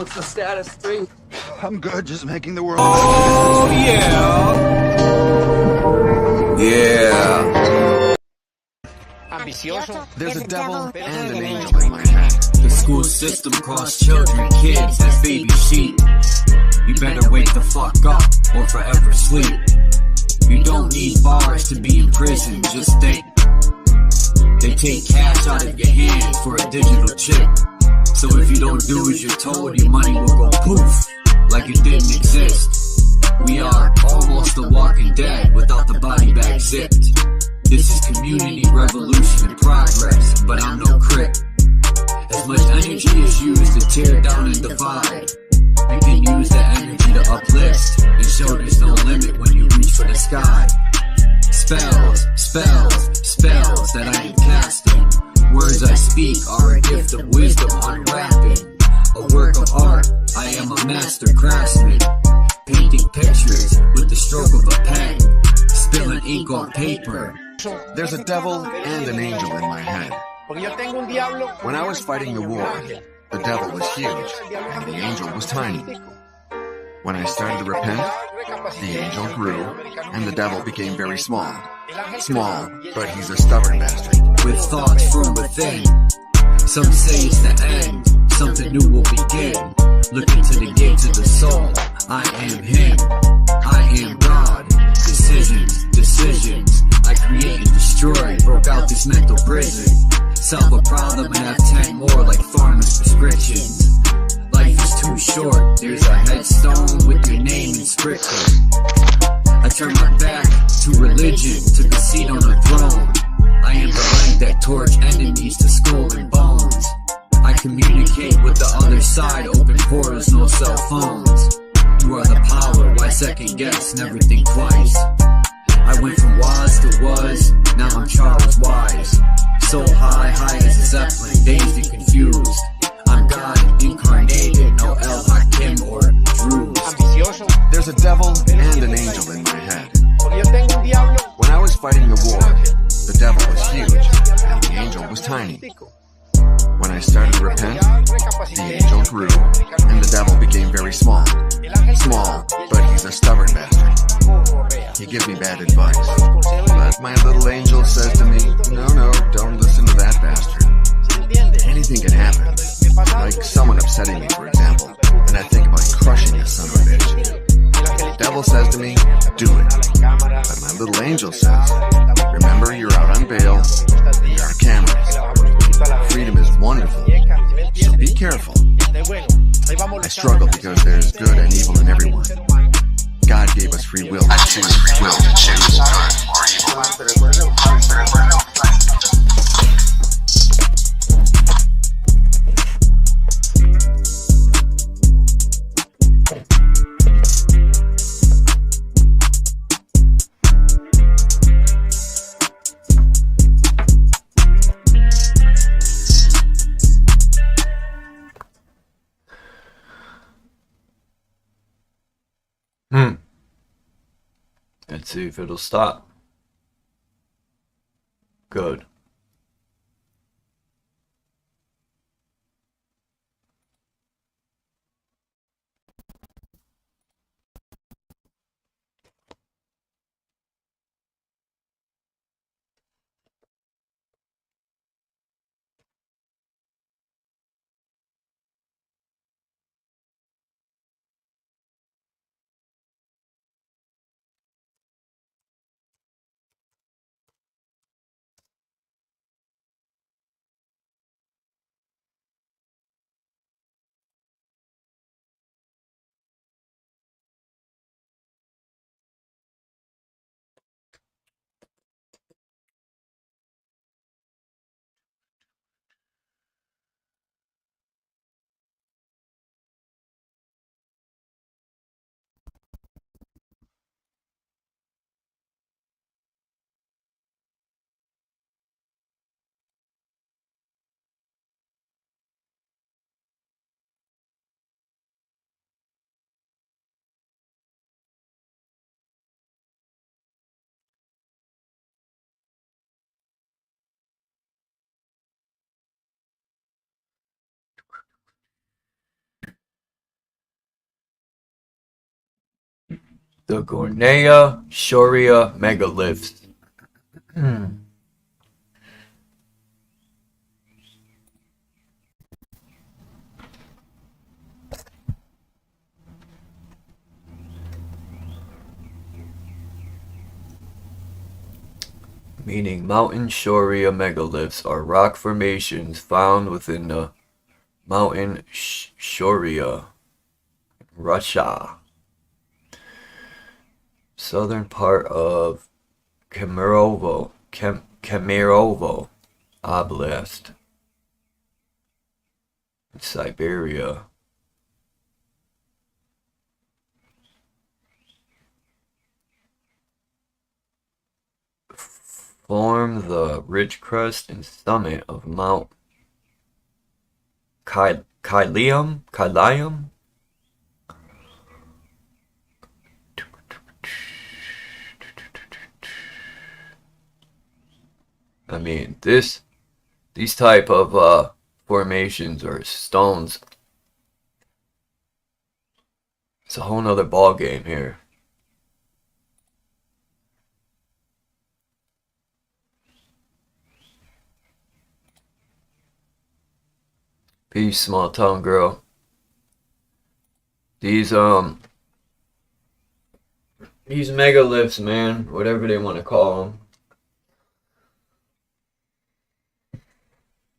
What's the status, String? I'm good, just making the world. Oh, yeah. Yeah. There's a devil and an angel in my head. The school system costs children, kids as baby sheep. You better wake the fuck up or forever sleep. You don't need bars to be in prison, just think. They take cash out of your hand for a digital chip. So if you don't do as you're told, your money will go poof, like it didn't exist. We are almost the Walking Dead without the body bag zipped. This is community revolution in progress, but I'm no crip. As much energy is used to tear down and divide, you can use that energy to uplift and show there's no limit when you reach for the sky. Spells, spells, spells that I am casting. Words I speak are a gift of wisdom unwrapping. A work of art, I am a master craftsman. Painting pictures with the stroke of a pen. Spilling ink on paper. There's a devil and an angel in my head. When I was fighting the war, the devil was huge and the angel was tiny. When I started to repent, the angel grew and the devil became very small. Small, but he's a stubborn bastard. With thoughts from within, some say it's the end, something new will begin. Look into the gates of the soul. I am him, I am God. Decisions, decisions, I create and destroy. Broke out this mental prison. Solve a problem and have 10 more like farmers' prescriptions. Life is too short, there's a headstone with your name inscripted. I turn my back to religion, took a seat on the throne. I am the light that torch enemies to skull and bones. I communicate with the other side, open portals, no cell phones. You are the power, why second guess, never think twice. I went from was to was, now I'm Charles Wise. So high, high as a zeppelin, dazed and confused. I'm God incarnated, no El Hakim or Druze. There's a devil and an angel in my head. When I was fighting the war, the devil was huge and the angel was tiny. When I started to repent, the angel grew and the devil became very small. Small, but he's a stubborn bastard. He gives me bad advice, but my little angel says to me, no, don't listen to that bastard. Anything can happen, like someone upsetting me, for example, and I think about crushing this son of a bitch. The devil says to me, do it. But my little angel says, remember, you're out on bail, there are cameras. Freedom is wonderful, so be careful. I struggle because there's good and evil in everyone. God gave us free will to choose good or evil. Let's see if it'll stop. Good. The Gornea Shoria megaliths. Meaning mountain Shoria megaliths are rock formations found within the mountain Shoria, Russia. Southern part of Kemerovo Oblast, Siberia. Form the ridge crest and summit of Mount Kylium. I mean, these type of formations or stones, it's a whole nother ball game here. Peace, small town girl. These megaliths, man, whatever they want to call them.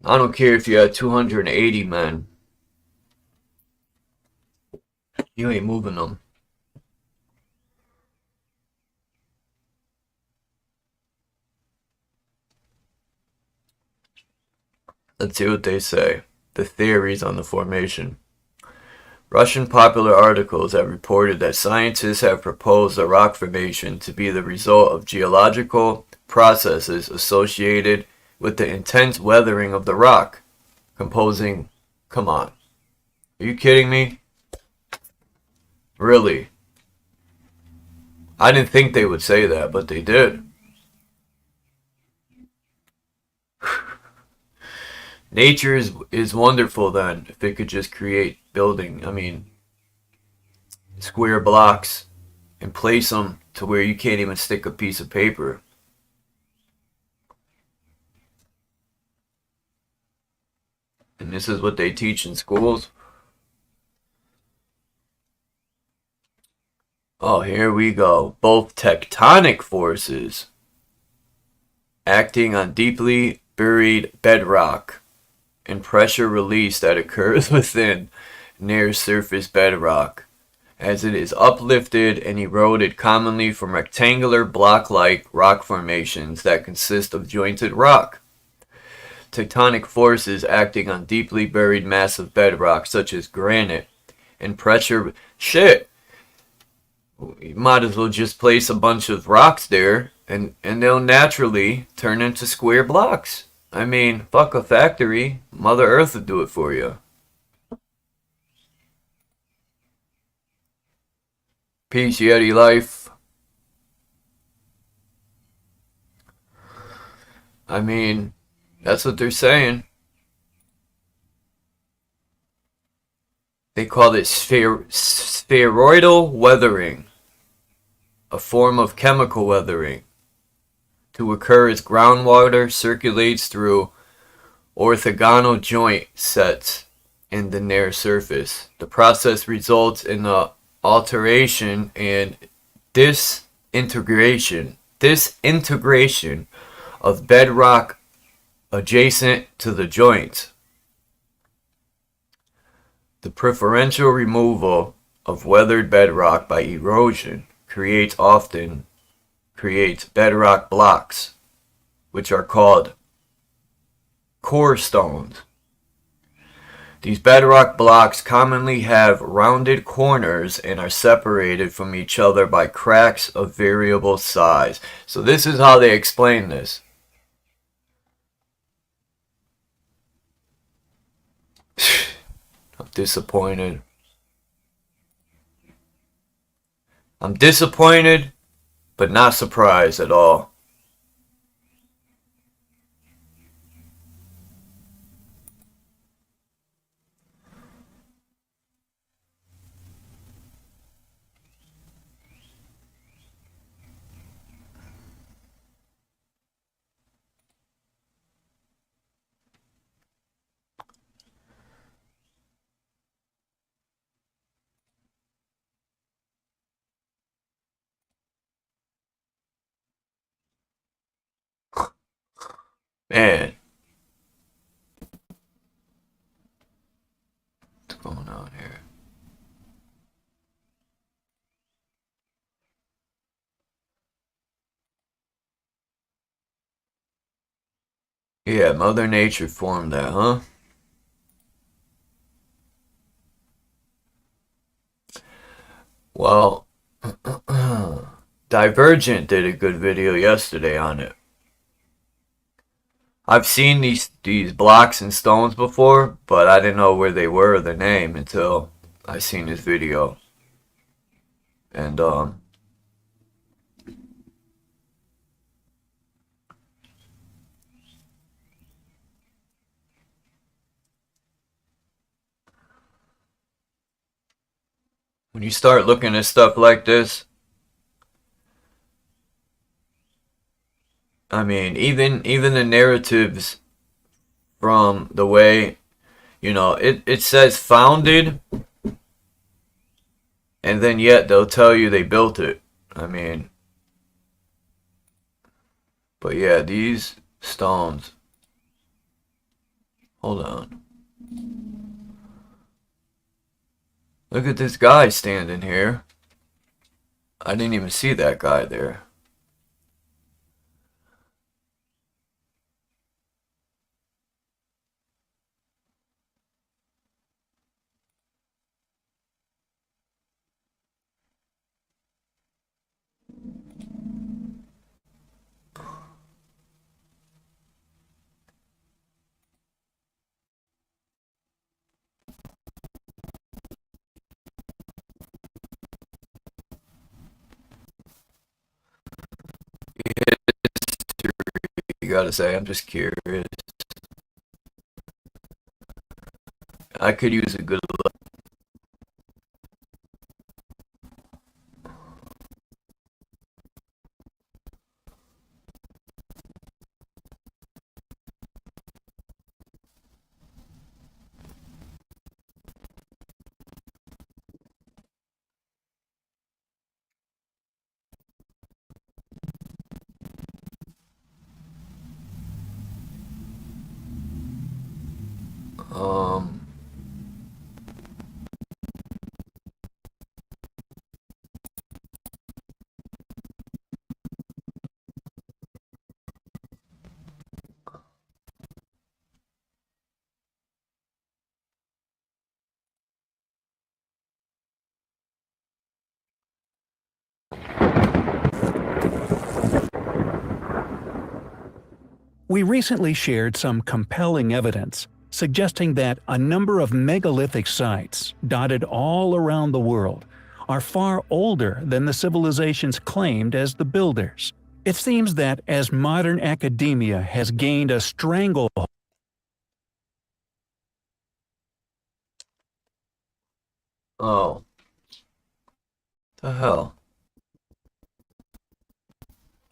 I don't care if you had 280 men. You ain't moving them. Let's see what they say. The theories on the formation. Russian popular articles have reported that scientists have proposed a rock formation to be the result of geological processes associated with the intense weathering of the rock composing. Come on. Are you kidding me? Really? I didn't think they would say that, but they did. Nature is wonderful then, if it could just create square blocks and place them to where you can't even stick a piece of paper. And this is what they teach in schools. Oh, here we go. Both tectonic forces acting on deeply buried bedrock and pressure release that occurs within near surface bedrock as it is uplifted and eroded, commonly from rectangular block-like rock formations that consist of jointed rock. Tectonic forces acting on deeply buried massive bedrock such as granite and pressure. Shit! You might as well just place a bunch of rocks there and they'll naturally turn into square blocks. I mean, fuck a factory. Mother Earth will do it for you. Peace, Yeti life. I mean, that's what they're saying. They call it spheroidal weathering, a form of chemical weathering, to occur as groundwater circulates through orthogonal joint sets in the near surface. The process results in the alteration and disintegration of bedrock adjacent to the joints. The preferential removal of weathered bedrock by erosion often creates bedrock blocks, which are called core stones. These bedrock blocks commonly have rounded corners and are separated from each other by cracks of variable size. So this is how they explain this. I'm disappointed. I'm disappointed, but not surprised at all. Yeah, Mother Nature formed that, huh? Well, Divergent did a good video yesterday on it. I've seen these blocks and stones before, but I didn't know where they were or their name until I seen his video. And when you start looking at stuff like this, I mean, even the narratives from the way, you know, it says founded, and then yet they'll tell you they built it. I mean, but yeah, these stones. Hold on. Look at this guy standing here. I didn't even see that guy there. You gotta say, I'm just curious. I could use a good look. Um, We recently shared some compelling evidence suggesting that a number of megalithic sites dotted all around the world are far older than the civilizations claimed as the builders. It seems that as modern academia has gained a stranglehold oh. The hell?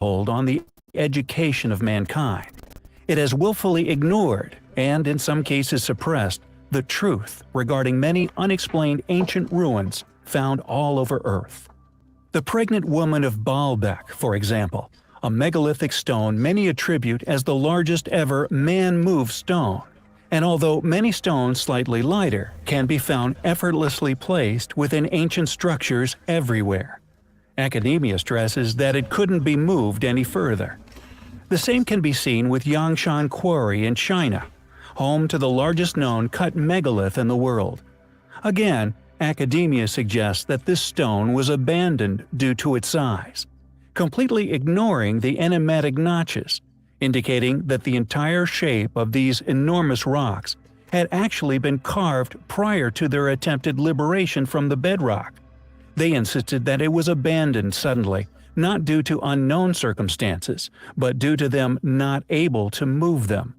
on the education of mankind, it has willfully ignored, and in some cases suppressed, the truth regarding many unexplained ancient ruins found all over Earth. The pregnant woman of Baalbek, for example, a megalithic stone many attribute as the largest ever man-moved stone, and although many stones slightly lighter can be found effortlessly placed within ancient structures everywhere. Academia stresses that it couldn't be moved any further. The same can be seen with Yangshan Quarry in China, home to the largest known cut megalith in the world. Again, academia suggests that this stone was abandoned due to its size, completely ignoring the enigmatic notches, indicating that the entire shape of these enormous rocks had actually been carved prior to their attempted liberation from the bedrock. They insisted that it was abandoned suddenly, not due to unknown circumstances, but due to them not able to move them.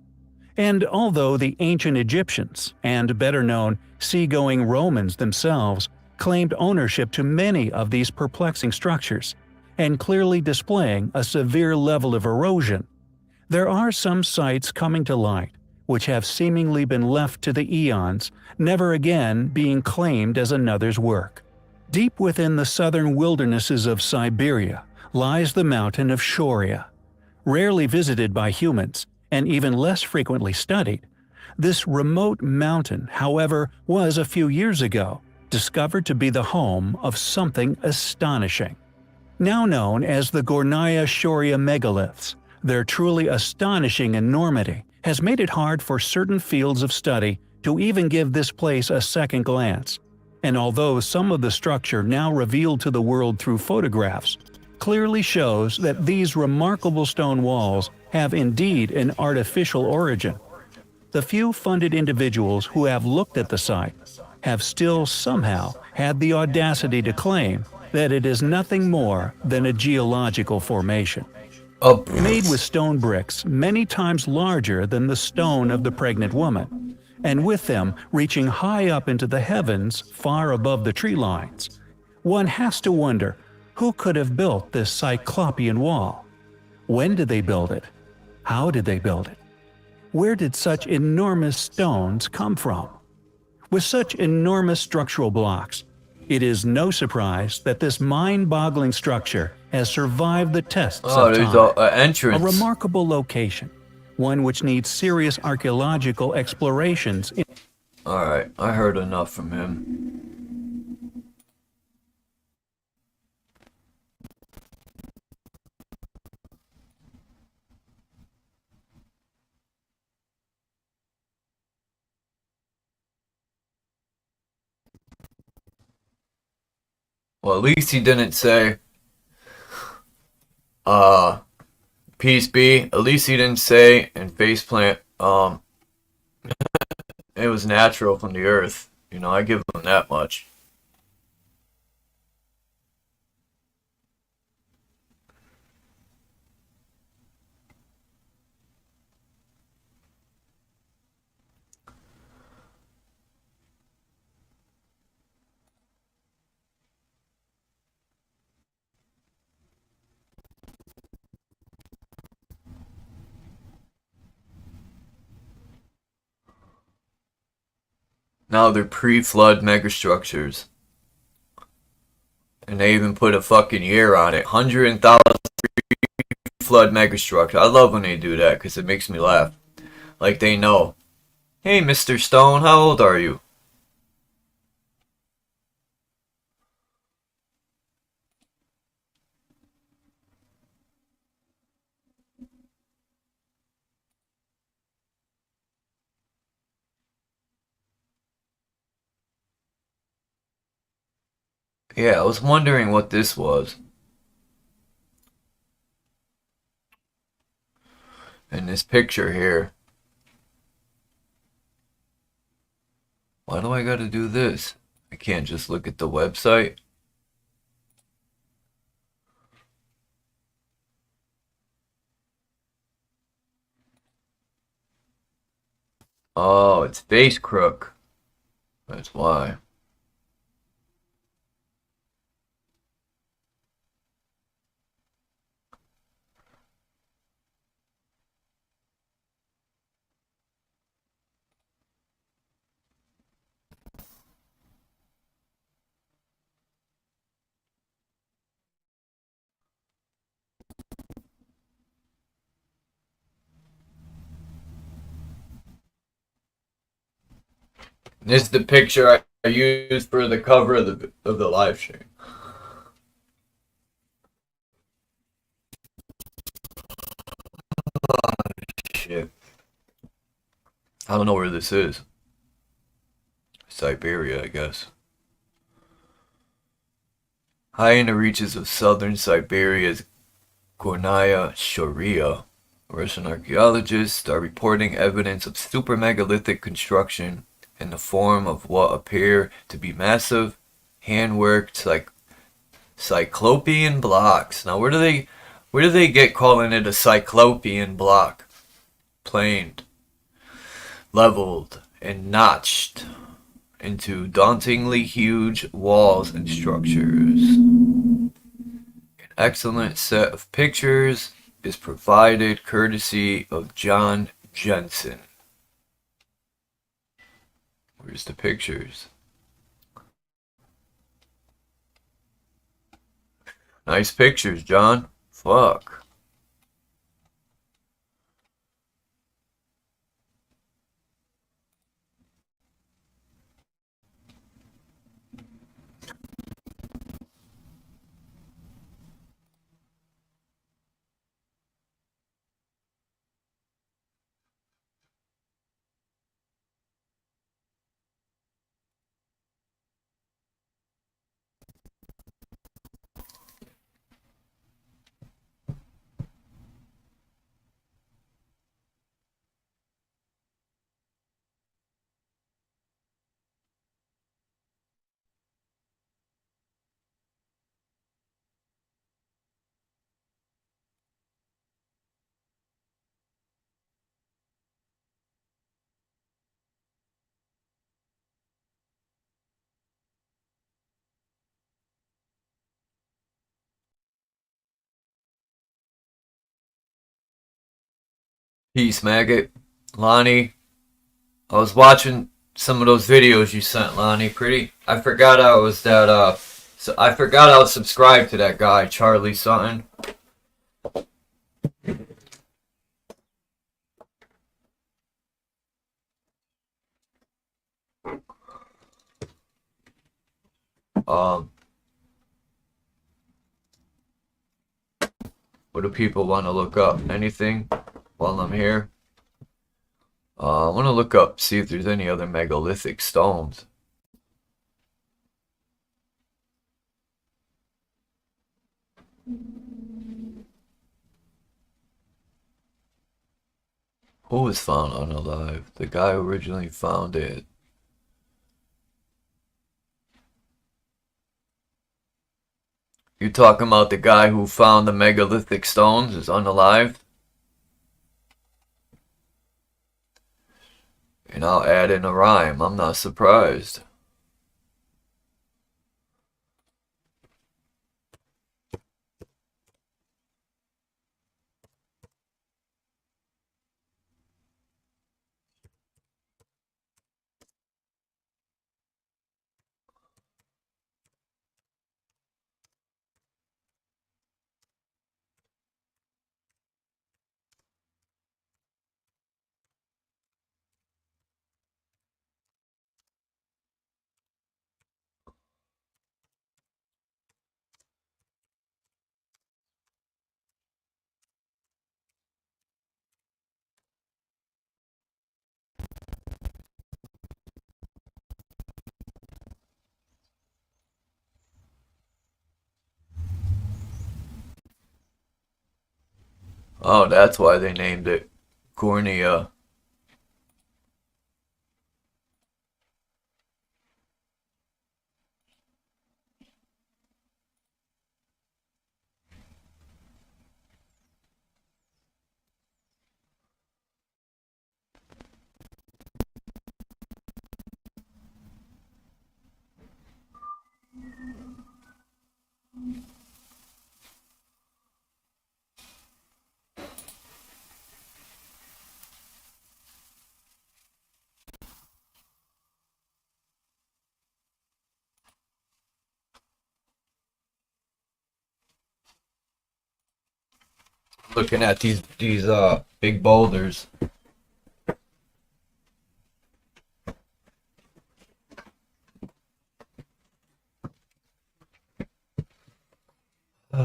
And although the ancient Egyptians, and better known seagoing Romans themselves, claimed ownership to many of these perplexing structures, and clearly displaying a severe level of erosion, there are some sites coming to light which have seemingly been left to the eons, never again being claimed as another's work. Deep within the southern wildernesses of Siberia lies the mountain of Shoria. Rarely visited by humans, and even less frequently studied, this remote mountain, however, was a few years ago discovered to be the home of something astonishing. Now known as the Gornaya Shoria megaliths, their truly astonishing enormity has made it hard for certain fields of study to even give this place a second glance. And although some of the structure now revealed to the world through photographs clearly shows that these remarkable stone walls have indeed an artificial origin, the few funded individuals who have looked at the site have still somehow had the audacity to claim that it is nothing more than a geological formation. Made with stone bricks many times larger than the stone of the pregnant woman, and with them reaching high up into the heavens far above the tree lines. One has to wonder who could have built this Cyclopean wall. When did they build it? How did they build it? Where did such enormous stones come from? With such enormous structural blocks, it is no surprise that this mind-boggling structure has survived the tests of there's time. an entrance. A remarkable location, one which needs serious archaeological explorations. Alright, I heard enough from him. Well, at least he didn't say, peace be. At least he didn't say and faceplant, it was natural from the earth. You know, I give him that much. Now they're pre-flood megastructures. And they even put a fucking year on it. 100,000 pre-flood megastructure. I love when they do that because it makes me laugh. Like they know. Hey, Mr. Stone, how old are you? Yeah, I was wondering what this was. And this picture here. Why do I gotta do this? I can't just look at the website. Oh, it's Face Crook. That's why. This is the picture I used for the cover of the live stream. Oh, shit. I don't know where this is. Siberia, I guess. High in the reaches of southern Siberia's Gornaya Shoria, Russian archaeologists are reporting evidence of super megalithic construction in the form of what appear to be massive, hand-worked cyclopean blocks. Now, where do they get calling it a cyclopean block? Planed, leveled, and notched into dauntingly huge walls and structures. An excellent set of pictures is provided courtesy of John Jensen. Where's the pictures? Nice pictures, John. Fuck. Peace, maggot. Lonnie, I was watching some of those videos you sent, Lonnie. I forgot I was that, so I forgot I was subscribed to that guy, Charlie something. What do people want to look up? Anything while I'm here? I want to look up, see if there's any other megalithic stones. Who was found unalive? The guy who originally found it. You talking about the guy who found the megalithic stones is unalive? And I'll add in a rhyme. I'm not surprised. Oh, that's why they named it Cornea. Looking at these big boulders. Look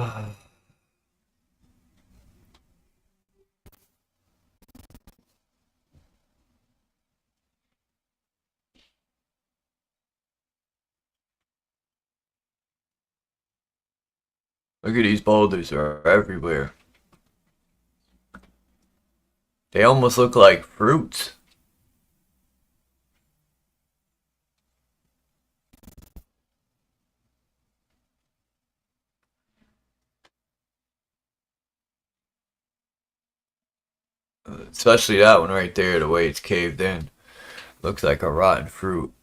at these boulders, are everywhere. They almost look like fruits. Especially that one right there, the way it's caved in. Looks like a rotten fruit.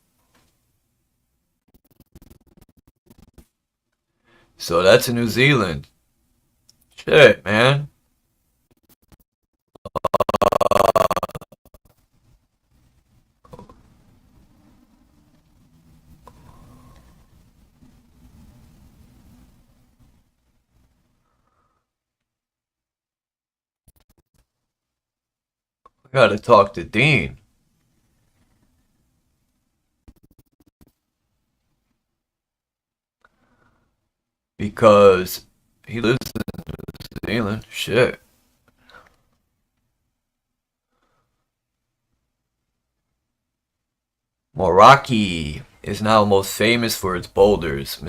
So that's in New Zealand. Shit, man. I gotta talk to Dean. Because he lives in New Zealand. Shit. Moraki is now most famous for its boulders.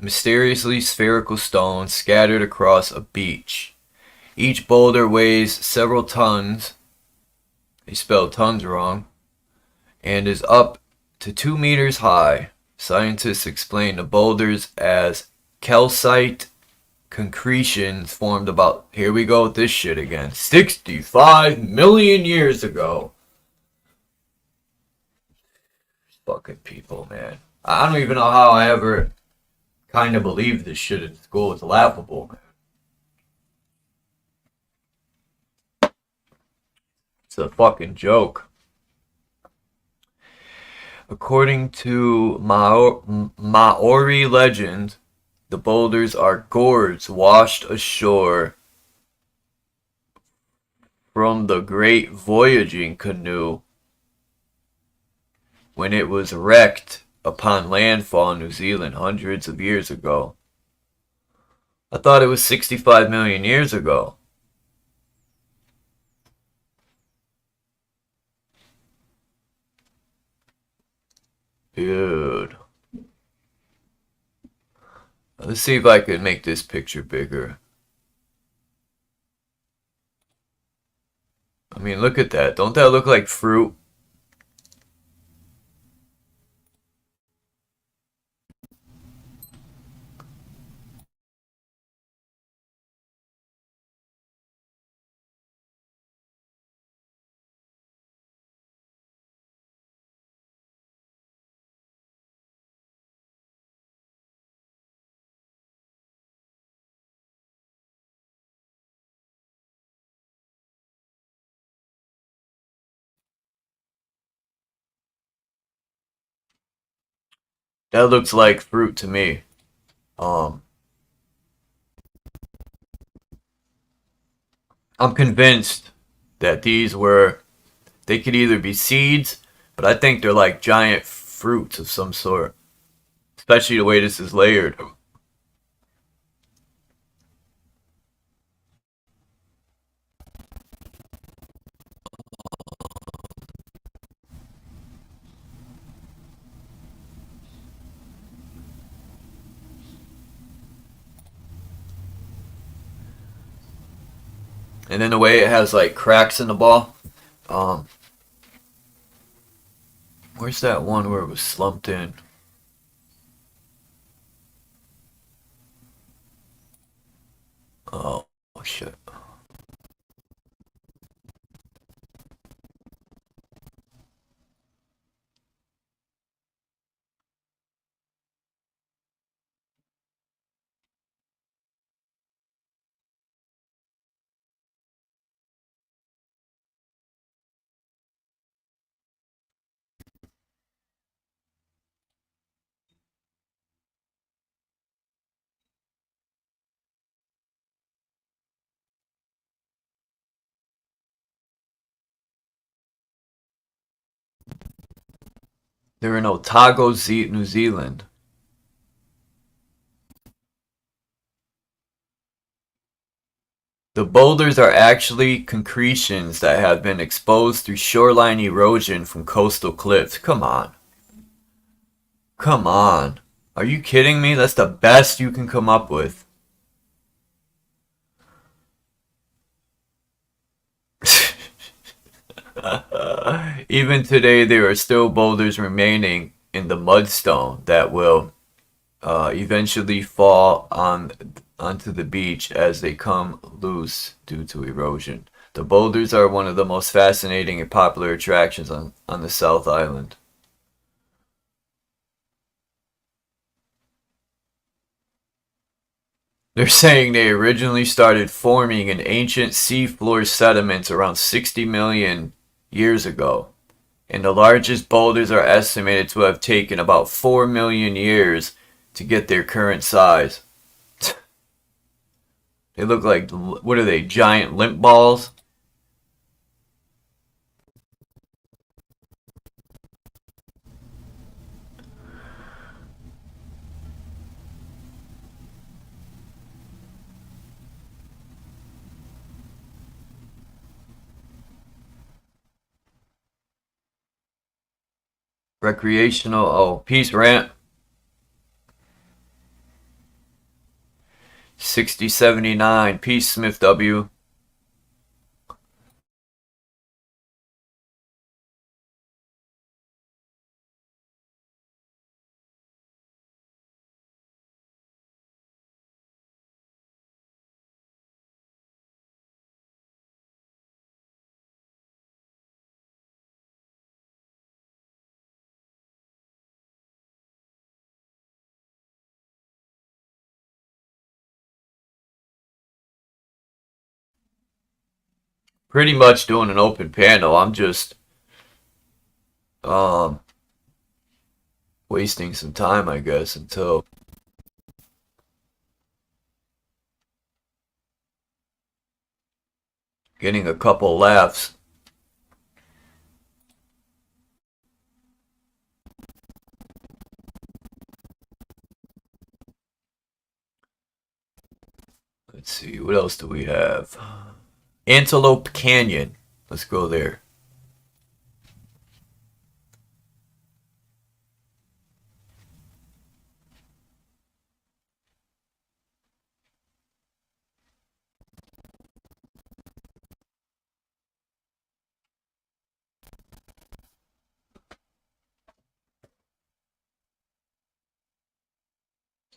Mysteriously spherical stones scattered across a beach. Each boulder weighs several tons. They spelled tons wrong. And is up to 2 meters high. Scientists explain the boulders as calcite concretions formed about, here we go with this shit again, 65 million years ago. Fucking people, man. I don't even know how I ever kind of believed this shit in school. It's laughable, man. a fucking joke. According to Maori legend, the boulders are gourds washed ashore from the great voyaging canoe when it was wrecked upon landfall in New Zealand hundreds of years ago. I thought it was 65 million years ago. Dude. Let's see if I can make this picture bigger. I mean, look at that. Don't that look like fruit? That looks like fruit to me. I'm convinced that they could either be seeds, but I think they're like giant fruits of some sort. Especially the way this is layered. And then the way it has like cracks in the ball. Where's that one where it was slumped in? Oh shit. They're in Otago, New Zealand. The boulders are actually concretions that have been exposed through shoreline erosion from coastal cliffs. Come on. Come on. Are you kidding me? That's the best you can come up with. Even today, there are still boulders remaining in the mudstone that will eventually fall onto the beach as they come loose due to erosion. The boulders are one of the most fascinating and popular attractions on the South Island. They're saying they originally started forming in ancient seafloor sediments around 60 million years ago, and the largest boulders are estimated to have taken about 4 million years to get their current size. They look like, what are they, giant lint balls? Recreational, oh, Peace Ramp. 6079, Peace Smith W. pretty much doing an open panel. I'm just wasting some time, I guess, until getting a couple laughs. Let's see, what else do we have? Antelope Canyon. Let's go there.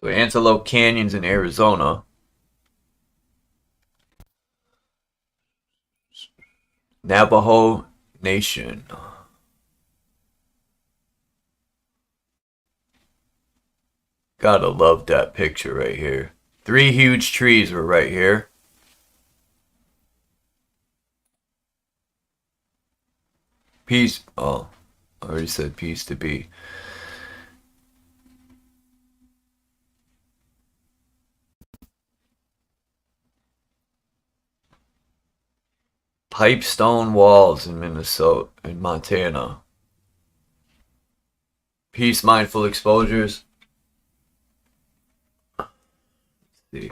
So Antelope Canyon's in Arizona. Navajo Nation. Gotta love that picture right here. 3 huge trees were right here. Peace. Oh, I already said peace to be. Pipestone walls in Minnesota, in Montana. Peace, mindful exposures. Let's see.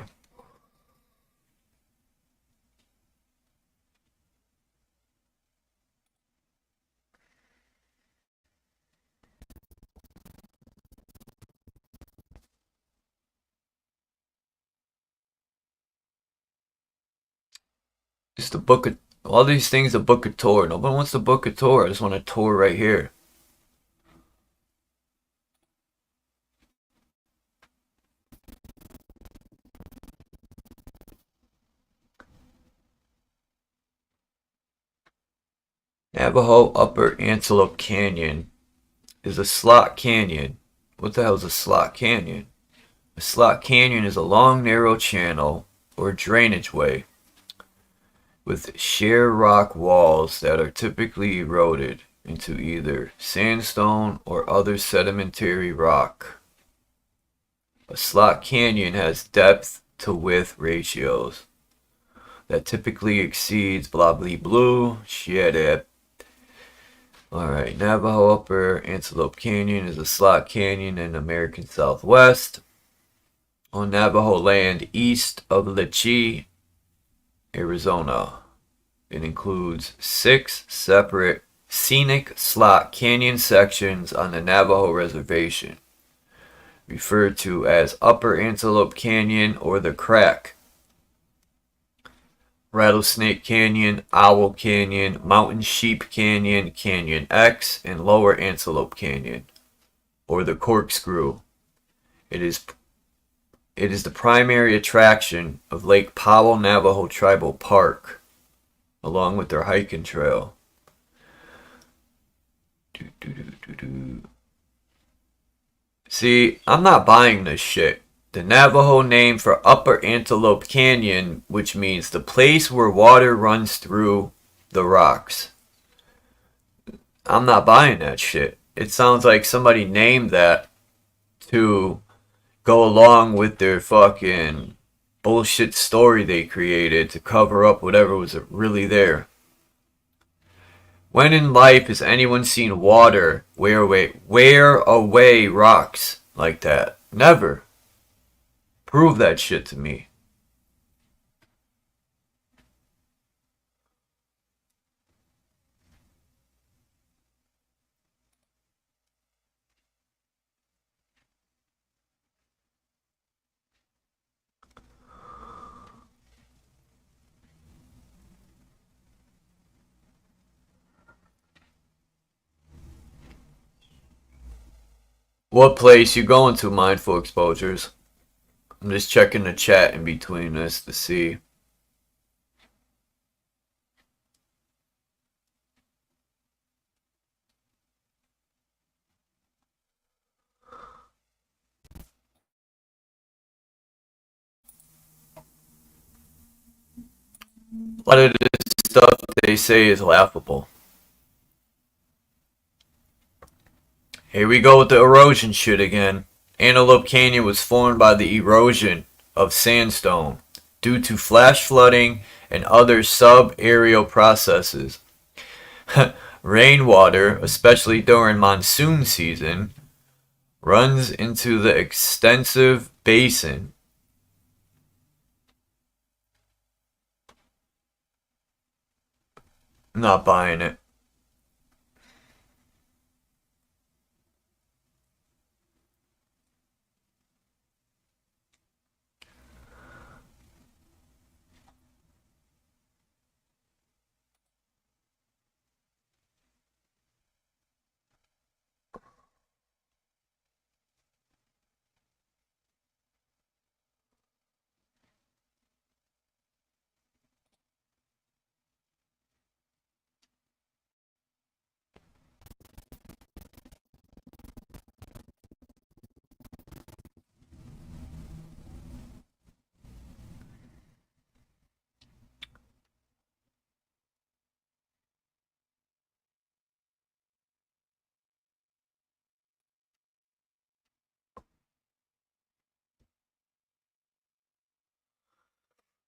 It's the book of all these things. A book of tour. Nobody wants to book a tour. I just want a tour right here. Navajo Upper Antelope Canyon is a slot canyon. What the hell is a slot canyon? A slot canyon is a long, narrow channel or drainage way with sheer rock walls that are typically eroded into either sandstone or other sedimentary rock. A slot canyon has depth to width ratios that typically exceeds blah blah blue shit it. Alright, Navajo Upper Antelope Canyon is a slot canyon in American Southwest on Navajo land east of Lechi, Arizona. It includes 6 separate scenic slot canyon sections on the Navajo Reservation, referred to as Upper Antelope Canyon or the Crack, Rattlesnake Canyon, Owl Canyon, Mountain Sheep Canyon, Canyon X, and Lower Antelope Canyon, or the Corkscrew. It is the primary attraction of Lake Powell Navajo Tribal Park, along with their hiking trail. See, I'm not buying this shit. The Navajo name for Upper Antelope Canyon, which means the place where water runs through the rocks. I'm not buying that shit. It sounds like somebody named that to go along with their fucking bullshit story they created to cover up whatever was really there. When in life has anyone seen water wear away rocks like that? Never. Prove that shit to me. What place you going to, mindful exposures? I'm just checking the chat in between this to see. A lot of this stuff they say is laughable. Here we go with the erosion shit again. Antelope Canyon was formed by the erosion of sandstone due to flash flooding and other sub-aerial processes. Rainwater, especially during monsoon season, runs into the extensive basin. I'm not buying it.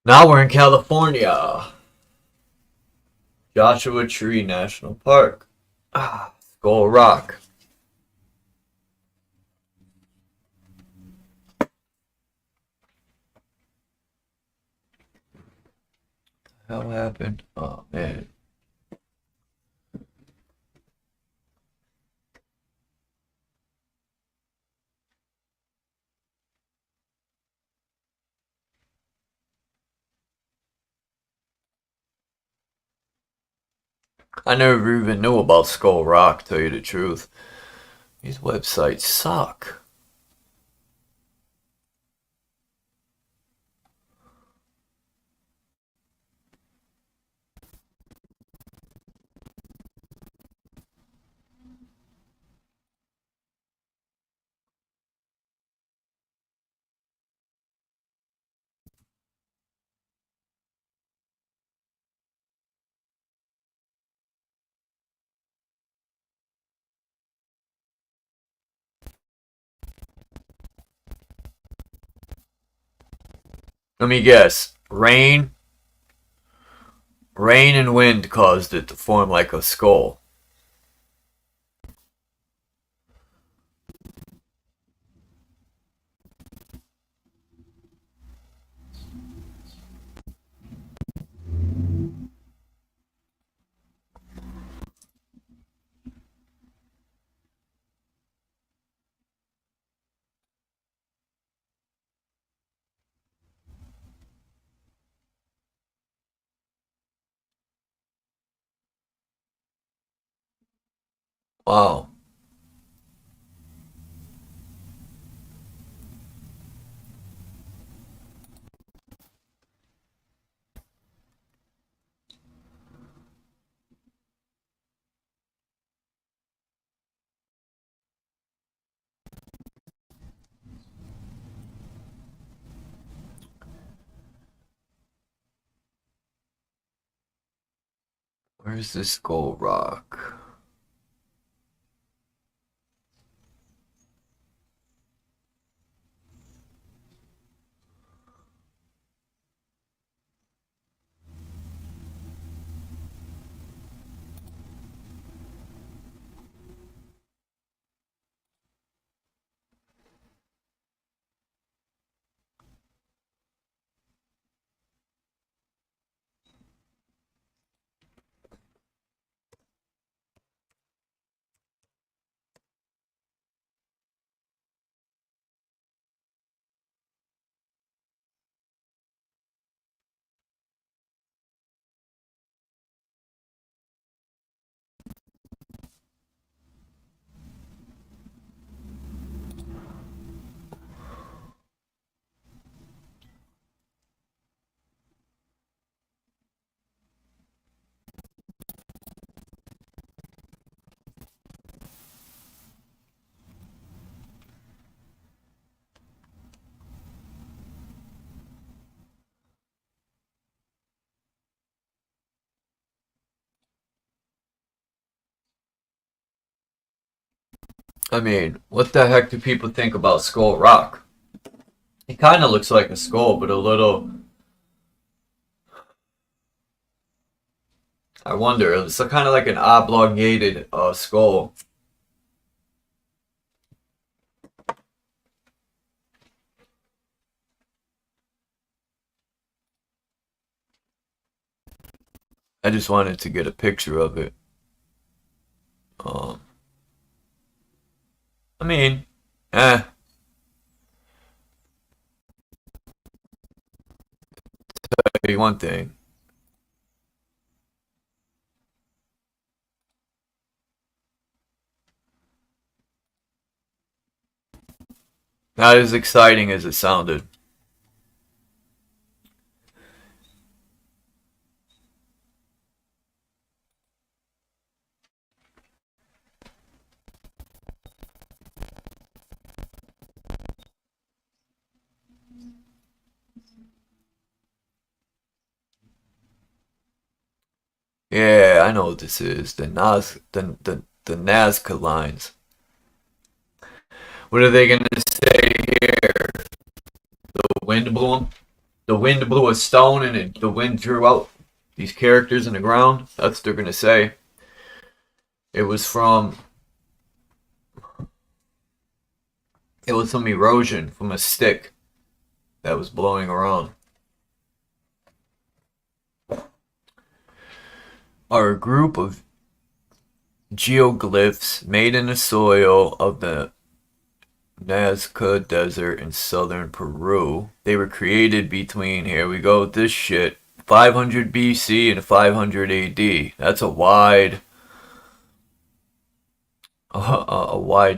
Now we're in California. Joshua Tree National Park. Skull Rock. What the hell happened? Oh man. I never even knew about Skull Rock, tell you the truth. These websites suck. Let me guess. Rain and wind caused it to form like a skull. Wow. Where's this Skull Rock? I mean, what the heck do people think about Skull Rock? He kind of looks like a skull, but a little... I wonder, it's kind of like an oblongated skull. I just wanted to get a picture of it. I mean, tell you one thing. Not as exciting as it sounded. Yeah, I know what this is. The Nazca lines. What are they gonna say here? The wind blew them? The wind blew a stone and the wind drew out these characters in the ground? That's what they're gonna say. It was from some erosion from a stick that was blowing around. Are a group of geoglyphs made in the soil of the Nazca Desert in southern Peru. They were created between, here we go with this shit, 500 BC and 500 AD. That's a wide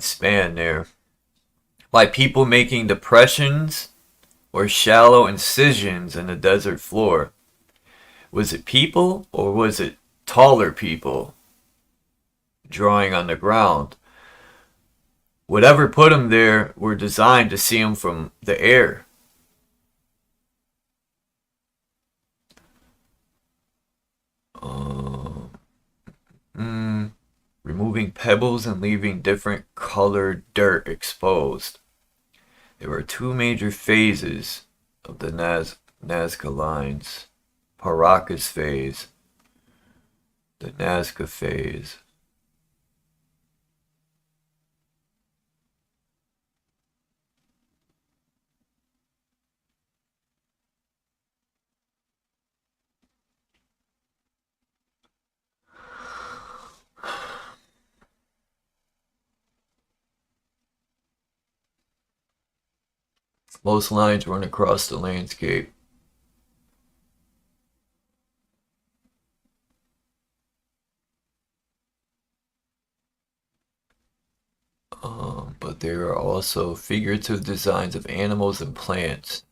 span there. By people making depressions or shallow incisions in the desert floor. Was it people or was it taller people drawing on the ground? Whatever put them there were designed to see them from the air. Removing pebbles and leaving different colored dirt exposed. There were two major phases of the Nazca lines. Paracas phase. The Nazca phase. Most lines run across the landscape. But there are also figurative designs of animals and plants.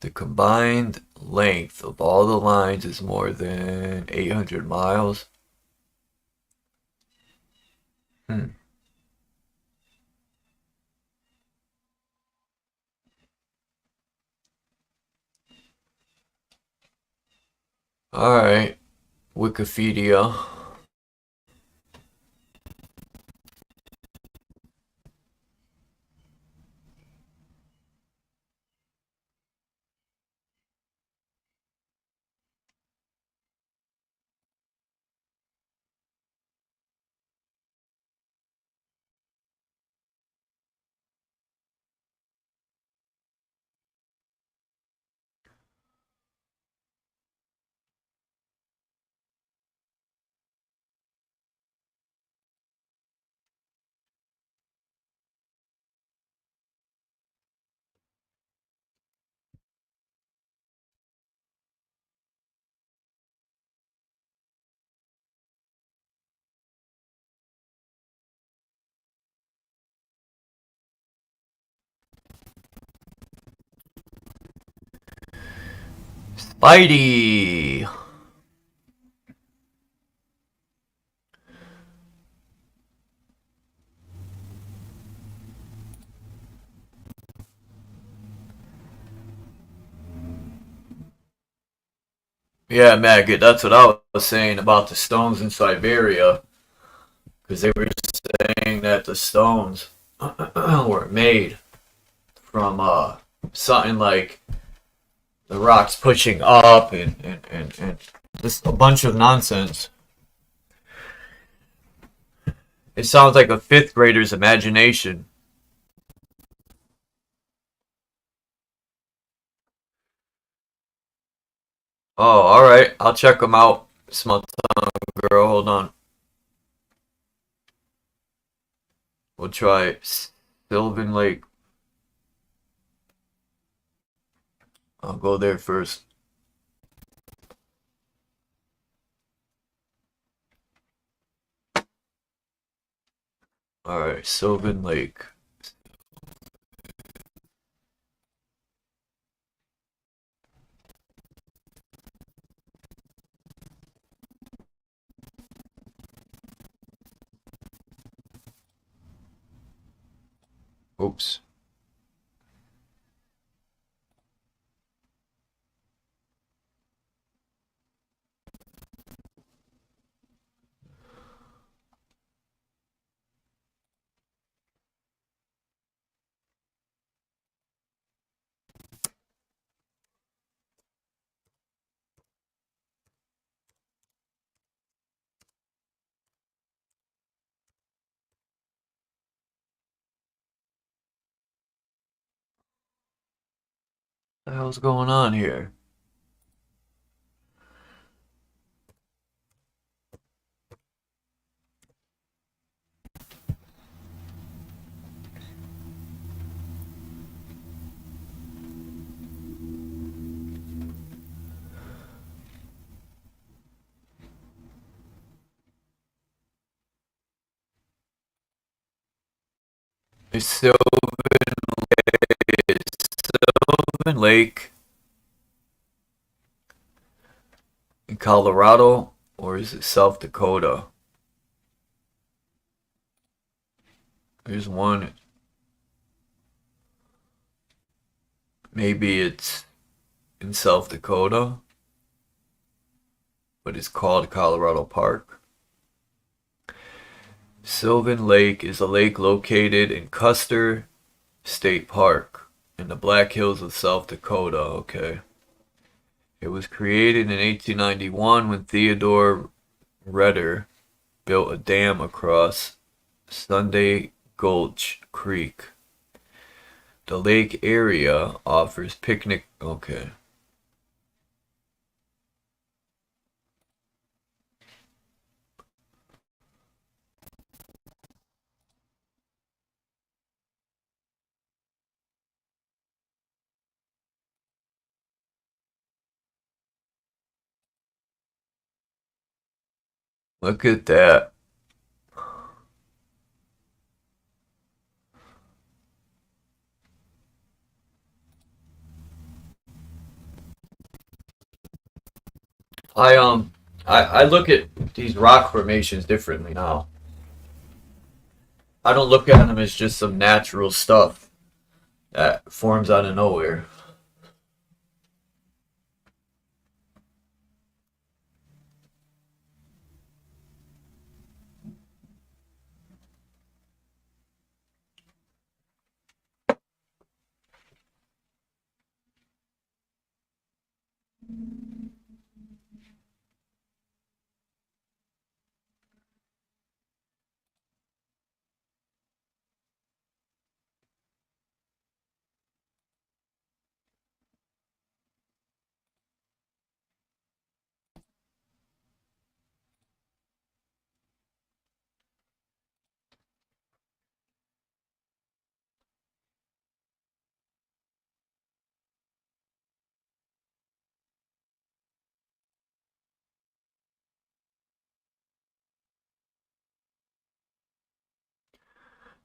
The combined length of all the lines is more than 800 miles. Alright, Wikipedia. Spidey! Yeah, Maggot, that's what I was saying about the stones in Siberia. because they were saying that the stones were made from something like the rocks pushing up and just a bunch of nonsense. It sounds like a fifth grader's imagination. Oh, alright. I'll check them out. Small tongue girl, hold on. We'll try Sylvan Lake. I'll go there first. Alright, Sylvan Lake. Oops. What the hell's going on here? Is Sylvan Lake in Colorado, or is it South Dakota? There's one. Maybe it's in South Dakota, but it's called Colorado Park. Sylvan Lake is a lake located in Custer State Park in the Black Hills of South Dakota. Okay. It was created in 1891 when Theodore Redder built a dam across Sunday Gulch Creek. The lake area offers picnic. Okay. Look at that. I look at these rock formations differently now. I don't look at them as just some natural stuff that forms out of nowhere.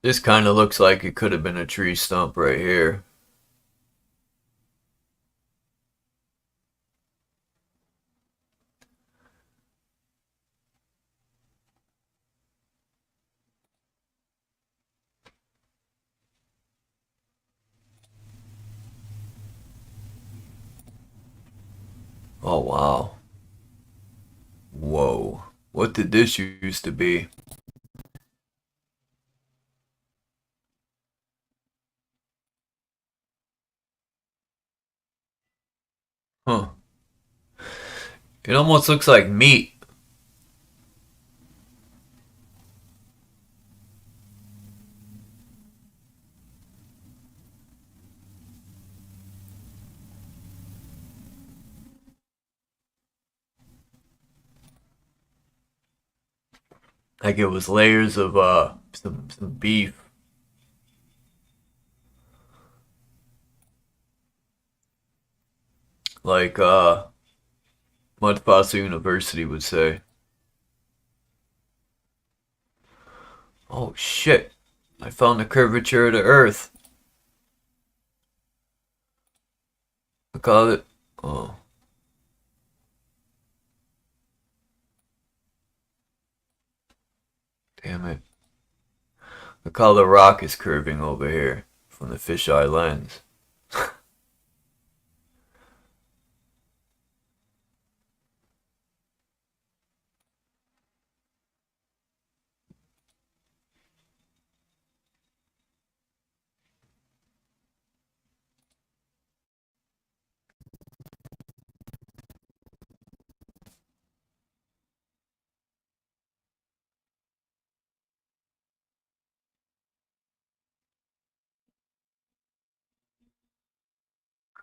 This kind of looks like it could have been a tree stump right here. Oh, wow. Whoa. What did this used to be? It almost looks like meat. Like it was layers of some beef. Like Mudfossil University would say. Oh shit. I found the curvature of the earth. Look at it. Oh. Damn it. Look how the rock is curving over here from the fisheye lens.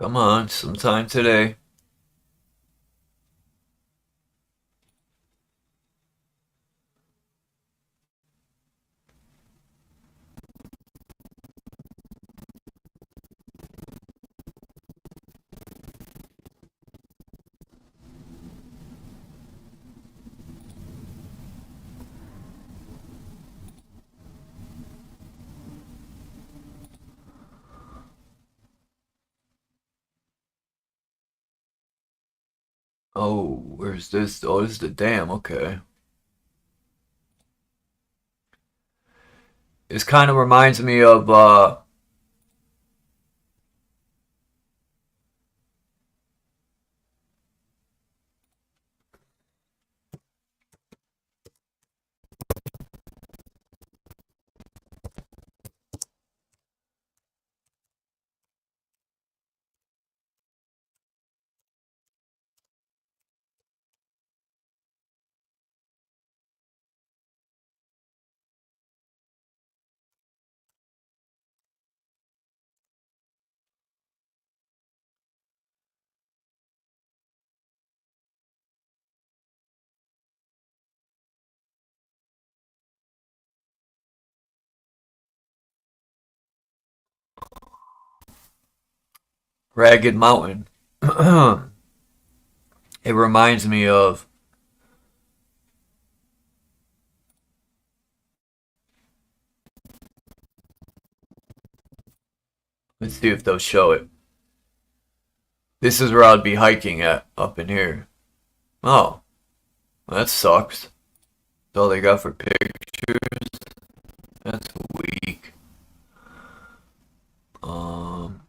Come on, sometime today. Oh, where's this? Oh, this is the dam. Okay. This kind of reminds me of Ragged Mountain. It reminds me of. Let's see if they'll show it. This is where I'd be hiking at, up in here. Oh, well, that sucks. That's all they got for pictures. That's weak. Um,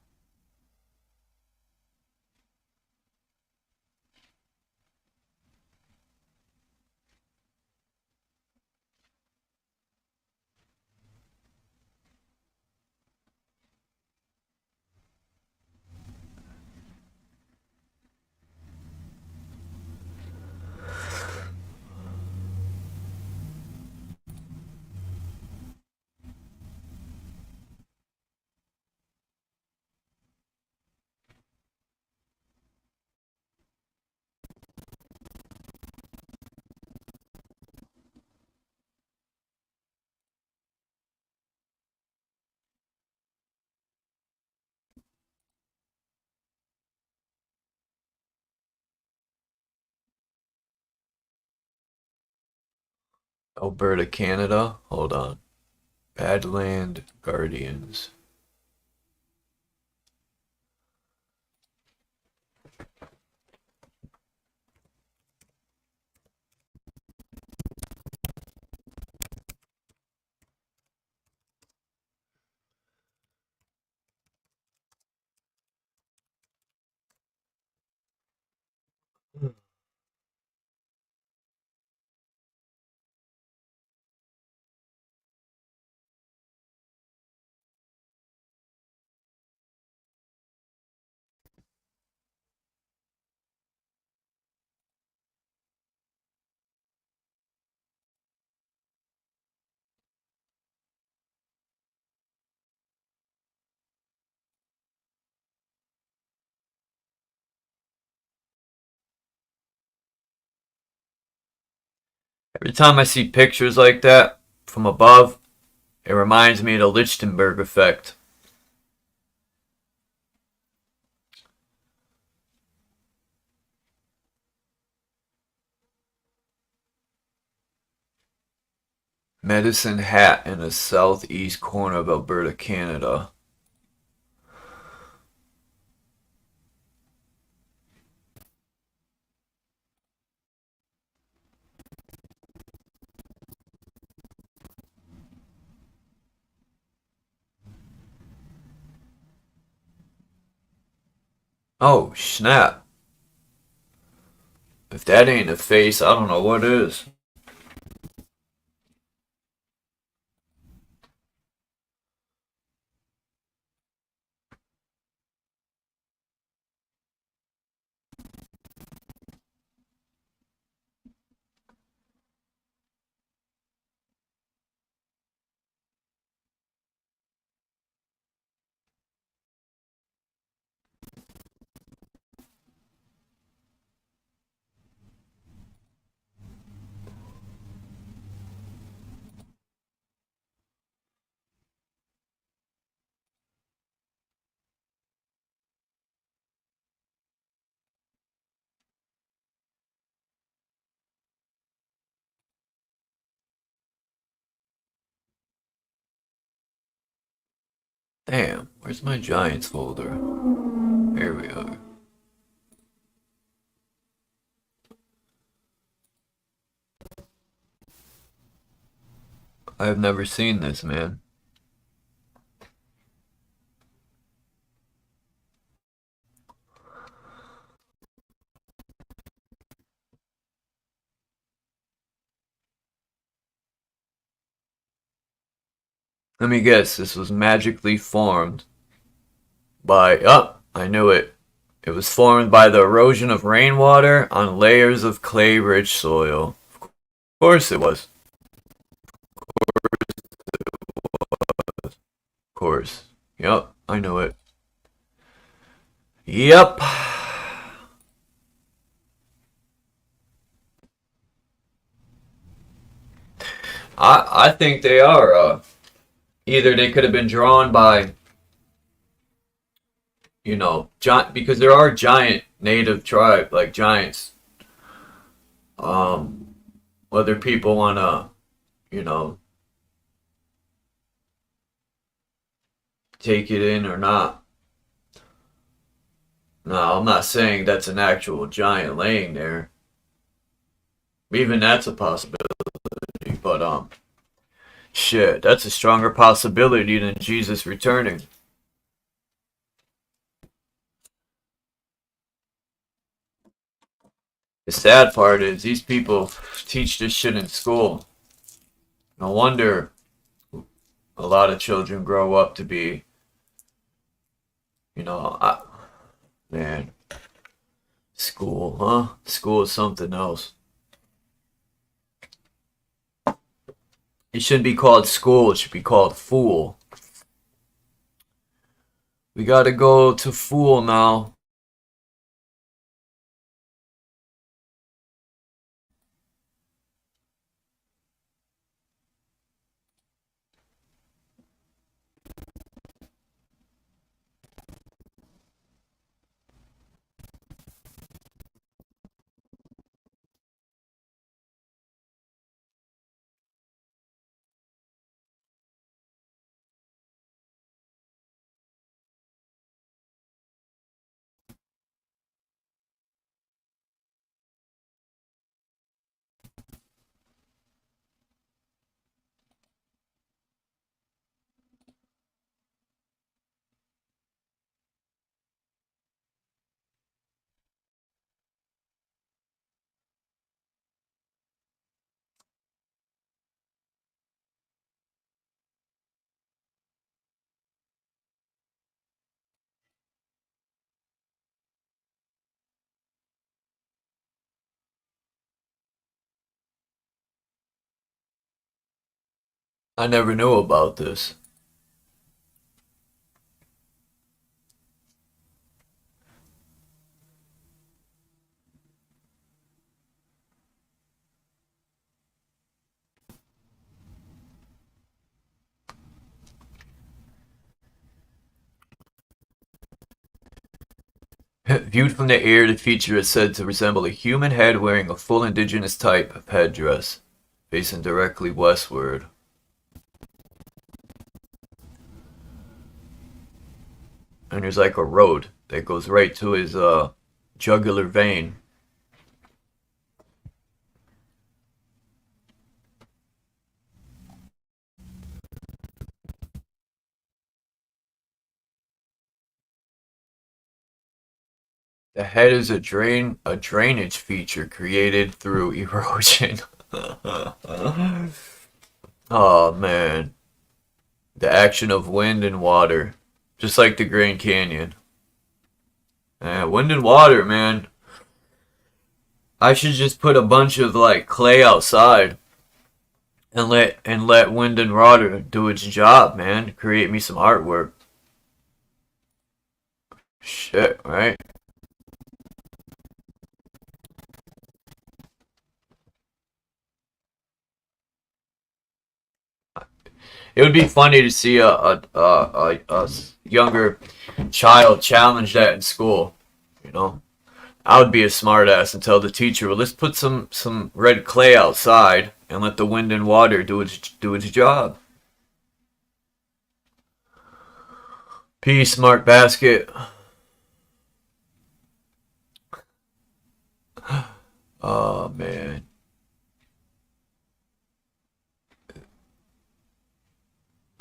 Alberta, Canada. Hold on. Badland Guardians. Every time I see pictures like that from above, it reminds me of the Lichtenberg effect. Medicine Hat in the southeast corner of Alberta, Canada. Oh, snap. If that ain't a face, I don't know what is. Damn, where's my Giants folder? Here we are. I've never seen this, man. Let me guess, this was magically formed by, oh, I knew it. It was formed by the erosion of rainwater on layers of clay-rich soil. Of course it was. Of course. Yep, I knew it. Yep. I think they are, either they could have been drawn by, you know, giant, because there are giant native tribe, like giants. Um, Whether people want to, you know, take it in or not. No, I'm not saying that's an actual giant laying there. Even that's a possibility, but shit, that's a stronger possibility than Jesus returning. The sad part is these people teach this shit in school. No wonder a lot of children grow up to be, you know, man, school, huh? School is something else. It shouldn't be called school, it should be called fool. We gotta go to fool now. I never knew about this. Viewed from the air, the feature is said to resemble a human head wearing a full indigenous type of headdress, facing directly westward. And there's like a road that goes right to his jugular vein. The head is a drainage feature created through erosion. Oh man. The action of wind and water. Just like the Grand Canyon. Wind and water, man. I should just put a bunch of like clay outside and let wind and water do its job, man. Create me some artwork. Shit, right? It would be funny to see a younger child challenge that in school, you know. I would be a smartass and tell the teacher, well, let's put some red clay outside and let the wind and water do its job. Peace, Smart Basket. Oh man.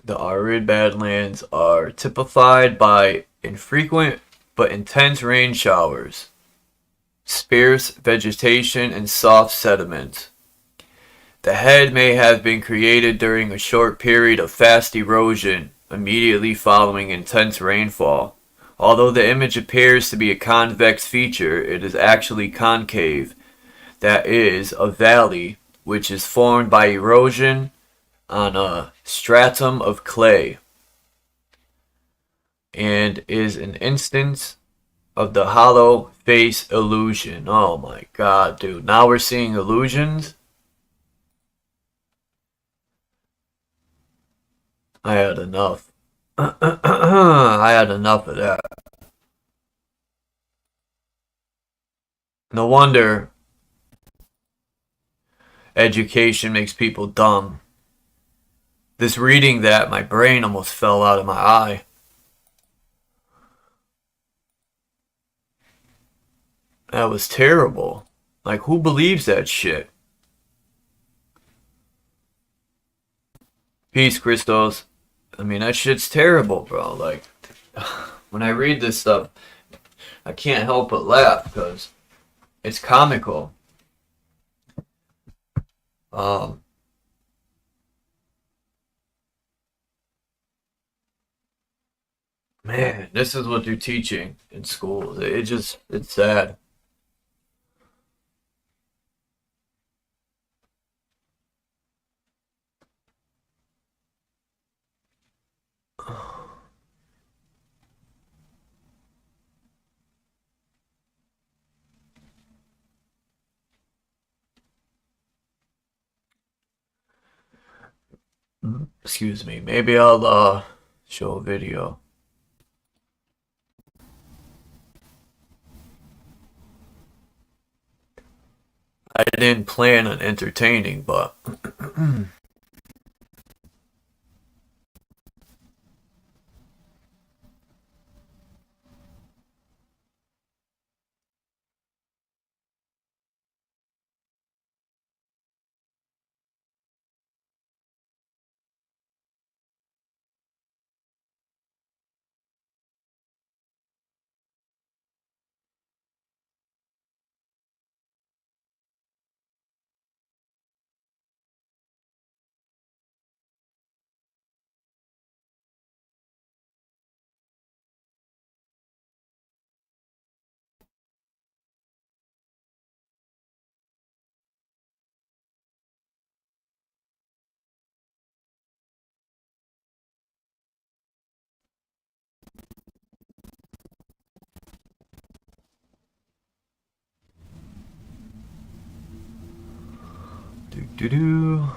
The arid Badlands are typified by infrequent but intense rain showers, sparse vegetation, and soft sediment. The head may have been created during a short period of fast erosion immediately following intense rainfall. Although the image appears to be a convex feature, it is actually concave. That is, a valley which is formed by erosion on a stratum of clay, and is an instance of the hollow face illusion. Oh my god, dude. Now we're seeing illusions? I had enough. I had enough of that. No wonder education makes people dumb. This reading that, my brain almost fell out of my eye. That was terrible. Like, who believes that shit? Peace, Christos. I mean, that shit's terrible, bro. Like, when I read this stuff, I can't help but laugh because it's comical. Man, this is what they're teaching in schools. It's sad. Excuse me. Maybe I'll show a video. I didn't plan on entertaining, but do.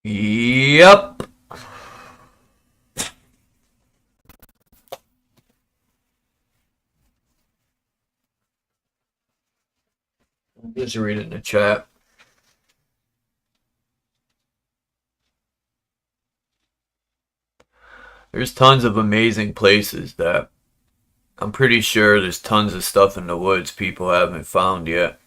Yep. Just read it in the chat. There's tons of amazing places that I'm pretty sure there's tons of stuff in the woods people haven't found yet.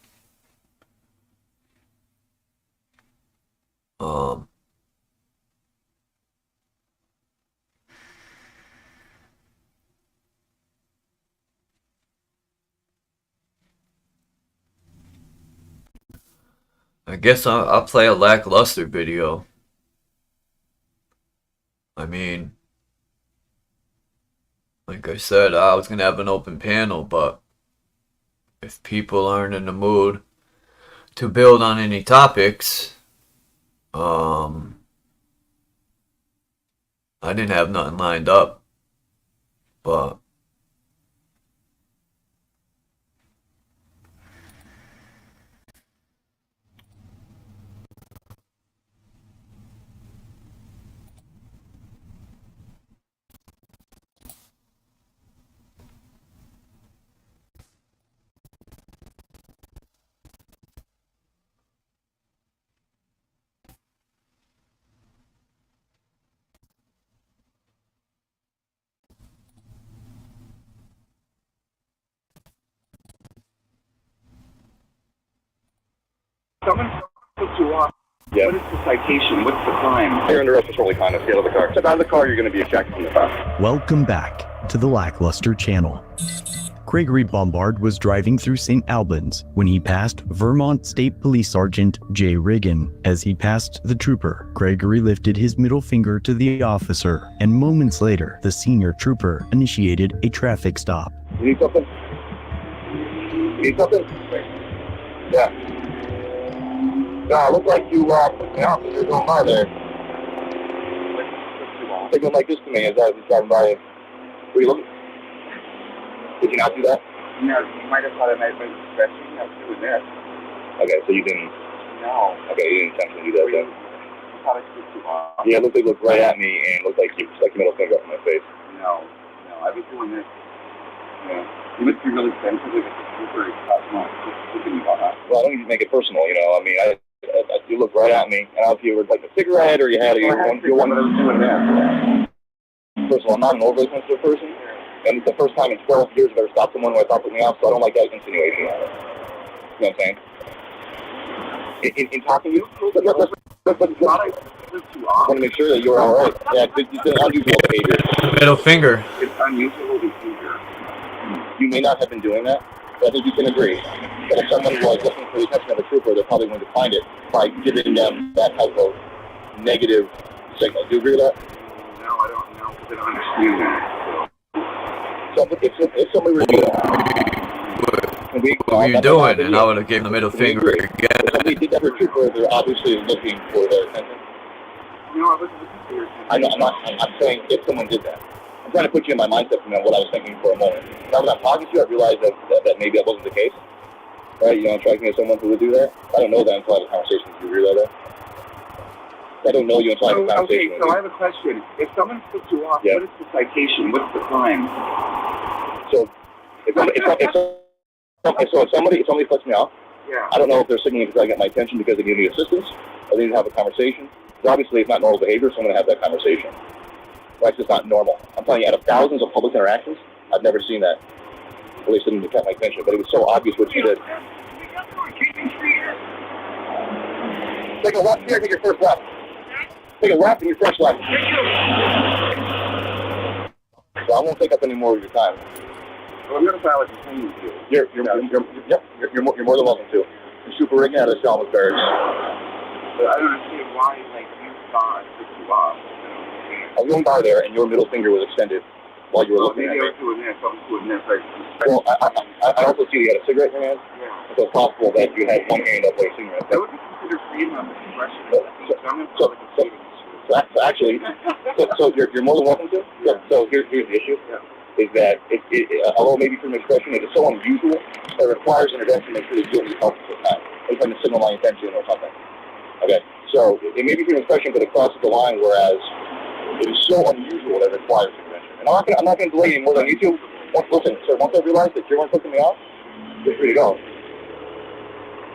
I guess I'll play a lackluster video. I mean, like I said, I was gonna have an open panel, but if people aren't in the mood to build on any topics, I didn't have nothing lined up, but Someone puts you off. Yeah. What is the citation? What's the crime? You're under arrest for disorderly conduct. Get out of the car. Step out of the car, you're going to be ejected from the car. Welcome back to the Lackluster channel. Gregory Bombard was driving through St. Albans when he passed Vermont State Police Sergeant Jay Riggin. As he passed the trooper, Gregory lifted his middle finger to the officer, and moments later, the senior trooper initiated a traffic stop. You need something? You need something? Yeah. Nah, it looked like you put me out because you're going by there. Thinking like this to me as I was driving by. Were you looking? Did you not do that? No, you might have thought I might have been stretching. I was doing this. Okay, so you didn't... No. Okay, you didn't intentionally do that then? I thought I put you off. Yeah, it looked like you looked right at me and it looked like you stuck your middle finger up in my face. No, I was doing this. Yeah. You must be really sensitive if the trooper is talking about that. Well, I don't need to make it personal, you know. I mean, you looked right at me. I don't know if you were like a cigarette or you had you're one that was doing that. First of all, I'm not an overly sensitive person. And it's the first time in 12 years I've ever stopped someone who I thought put me off, so I don't like that insinuation. You know what I'm saying? In talking to you, I want to make sure that you're all right. Yeah, it's an unusual behavior. middle finger. It's unusual behavior. You may not have been doing that, but I think you can agree that if someone was looking for the attention of a trooper, they're probably going to find it by giving them that type of negative signal. Do you agree with that? No, I don't know, because I don't understand that. So if somebody were doing What were you doing? And I would have given the middle finger again. If somebody did that for a trooper, they're obviously looking for their attention. No, I wasn't looking for your attention. I'm saying if someone did that. I'm trying to put you in my mindset from what I was thinking for a moment. Now that I'm talking to you, I realize that maybe that wasn't the case. Right? You know, I'm trying to get someone who would do that. I don't know that until I have a conversation. Do you agree with that? I don't know you until I have a conversation. Okay, so I have a question. If someone puts you off, Yeah. What is the citation? What's the crime? So, if somebody puts me off, Yeah. I don't know if they're signaling because I get my attention because they need assistance, or they need to have a conversation. But obviously, it's not normal behavior, so I'm going to have that conversation. That's just not normal. I'm telling you, out of thousands of public interactions, I've never seen that. At least it didn't catch my attention, but it was so obvious what you did. Take a left here, take your first left. Take a left and your first left. So I won't take up any more of your time. Well, I'm going to file a complaint with you. You're more than welcome to. You're super rigging out of Shalom's Barracks. But I don't understand why, you thought it took you off. I was going by there, and your middle finger was extended while you were looking at me. Maybe I was doing this. I was doing this. Well, I also see you had a cigarette in your hand. Yeah. So it's possible that you had one hand up while you're cigarette. That would be considered freedom of expression. So actually, you're more than welcome to. Yeah. So here's the issue. Yeah. Is that although maybe from expression it is so unusual, it requires intervention to make sure that you don't need help at the time. It's like to signal my intention or something. Okay. So it may be an inspection, but it crosses the line, whereas it is so unusual that it requires intervention. And I'm not going to delay any more than I need to. Listen, sir, once I realize that you're going to put me off, you're free to go.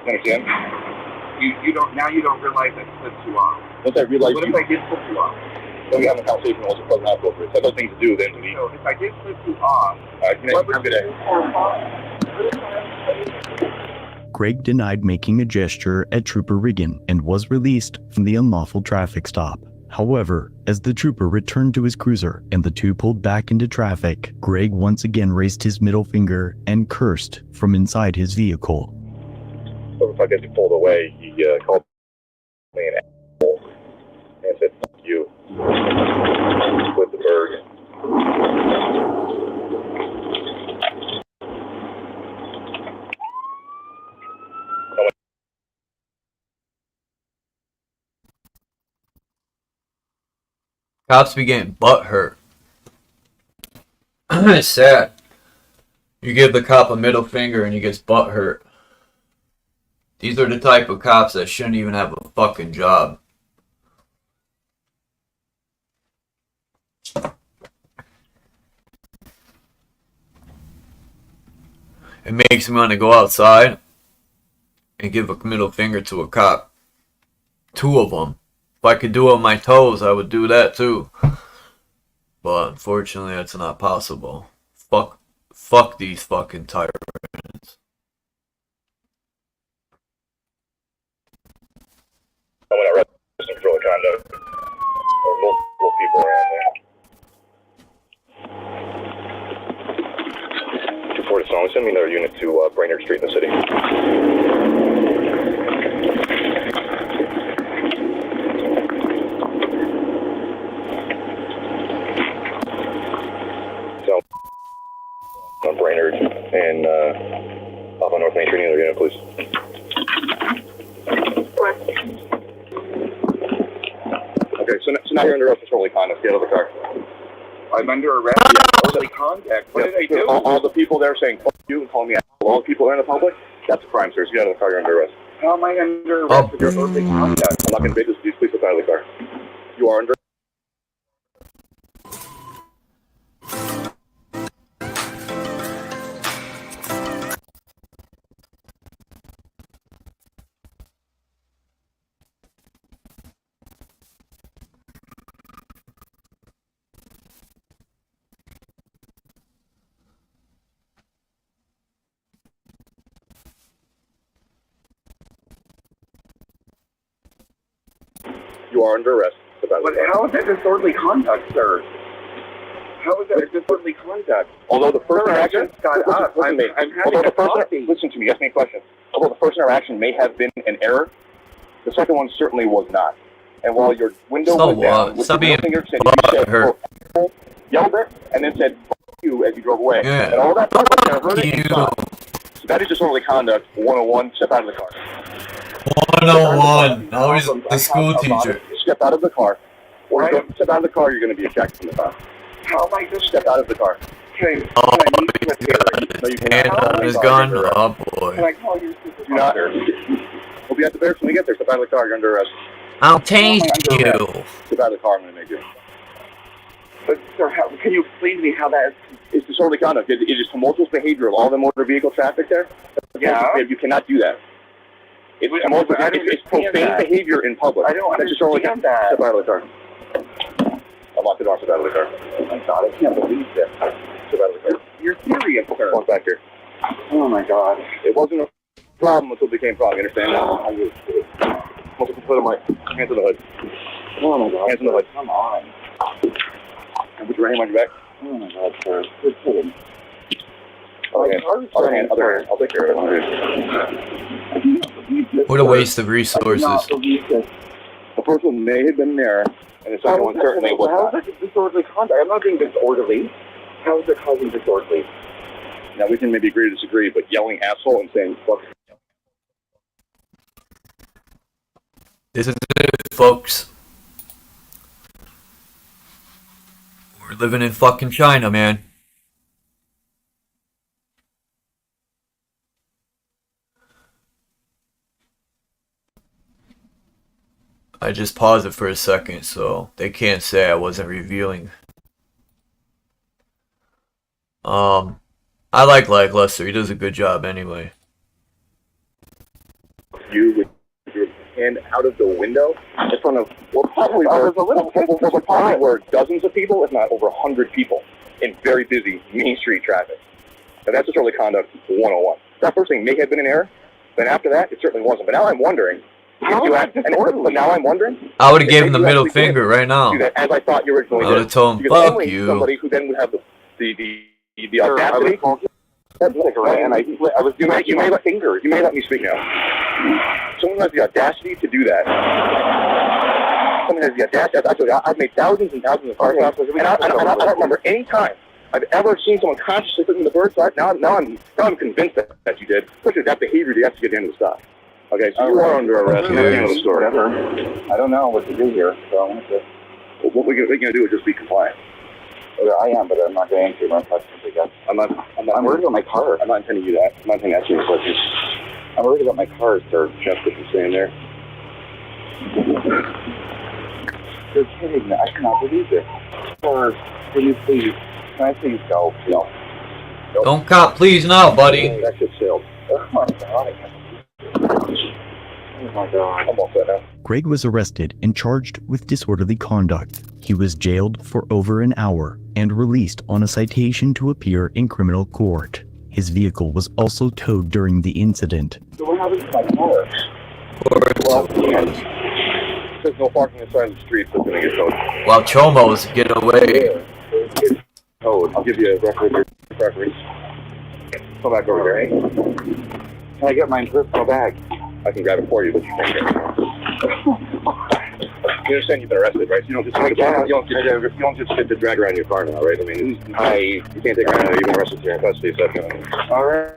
You understand? You don't realize I flipped you off. Once I realize What if I did flip you off? Then we have a conversation once it doesn't have to go through. It's other things to do than to be. So if I did flip you off, what would you do for Greg denied making a gesture at Trooper Riggin and was released from the unlawful traffic stop. However, as the trooper returned to his cruiser and the two pulled back into traffic, Greg once again raised his middle finger and cursed from inside his vehicle. So if I get pulled away, he called me an asshole and said, "Fuck you." With the bird. Cops be getting butt hurt. It's sad. You give the cop a middle finger and he gets butt hurt. These are the type of cops that shouldn't even have a fucking job. It makes me want to go outside and give a middle finger to a cop. 2 of them. If I could do it on my toes, I would do that too. But unfortunately, that's not possible. Fuck these fucking tyrants. I'm going to arrest him for the conduct. Or multiple people around there. 240 Song, send me another unit to Brainerd Street in the city. On Brainerd and off on North Main Street, another unit, please. Okay, so now you're under arrest for disorderly conduct. Get out of the car. I'm under arrest for disorderly conduct. What did I do? All the people there saying "fuck you" and calling me asshole, all the people there in the public, that's a crime, sir. So get out of the car, you're under arrest. How am I under arrest for disorderly conduct? I'm not going to make this. Please get out of the car. You are under. You are under arrest. But how is that disorderly conduct, sir? How is that disorderly conduct? Although the first interaction got up. I'm having a coffee. Listen to me. Ask me a question. Although the first interaction may have been an error, the second one certainly was not. And while your window went down, with your middle finger said, you said, oh, yelled it, and then said, "Fuck you," as you drove away. Yeah. And all that public there heard it and stopped. So that is disorderly conduct 101. Step out of the car. 101. Now he's the school teacher. Step out of the car. Or you don't step out of the car, you're going to be ejected from the car. How am I just Step out of the car. can I meet you at the No, you cannot. And his gun. Oh Can boy. I call you Do not. We'll be at the barracks when we get there. Step out of the car, you're under arrest. I'll tase you. Step out of the car, I'm going to make you. But sir, can you explain to me how that It's disorderly conduct. It is tumultuous behavior of all the motor vehicle traffic there. Yeah. You cannot do that. It's tumultuous. I don't It's understand profane that. behavior in public. I don't That's disorderly understand conduct. that. Step out of the car. I'll lock the door. Step out of the car. Oh my God, I can't believe this. Step out of the car. You're serious, sir. Walk back here. Oh my God. It wasn't a problem until it became a problem. You understand? Put my hands on the hood. Oh my God. Hands on the hood. Come on. And put your hand on your back. Oh my God, sir. You're kidding. Other hand. I'll take care of it. What a waste of I resources. cannot believe this. The first one may have been there, and the second one certainly was How not. is that disorderly conduct? I'm not being disorderly. How is it causing disorderly? Now, we can maybe agree to disagree, but yelling asshole and saying fuck. This is it, folks. We're living in fucking China, man. I just paused it for a second, so they can't say I wasn't reviewing. I like Lester. He does a good job anyway. You with your hand out of the window in front of probably were dozens of people, if not over 100 people, in very busy Main Street traffic. And that's disorderly conduct 101. That first thing may have been an error, but after that, it certainly wasn't. But now I'm wondering. But now I'm wondering. I would have gave him the middle finger right now. As I thought you originally did. I would have told him, Because fuck you. Somebody who then would have the audacity. And you may let me speak now. Someone has the audacity to do that. Someone has the audacity. I've made thousands and thousands of car stops, and I don't remember any time I've ever seen someone consciously put in the bird side. Now I'm convinced that you did. Especially that behavior, you have to get into the stop. Okay, so you are under arrest. That's the end of the story. I don't know what to do here, so what we're going to do is just be compliant. I am, but I'm not going to answer my questions, I guess. I'm worried about my car. I'm not intending to do that. I'm not intending to answer your questions. I'm worried about my car, sir. Just what you're saying there. You're kidding me. I cannot believe this. Sir, will you please? Can I please go? No. Don't cop, please, now, buddy. That shit sailed. Oh my God. Oh my God. I'm all set now. Greg was arrested and charged with disorderly conduct. He was jailed for over an hour and released on a citation to appear in criminal court. His vehicle was also towed during the incident. So what happens to my car? Well, there's no parking inside the street, so it's going to get towed. While Chomos get away. Towed. I'll give you a record of your preference. Come back over here, eh? Can I get my personal bag? I can grab it for you, but you can't get it. You understand you've been arrested, right? So you don't just get to drag around your car now, right? I mean, you can't take around you've been arrested here in custody, so all right.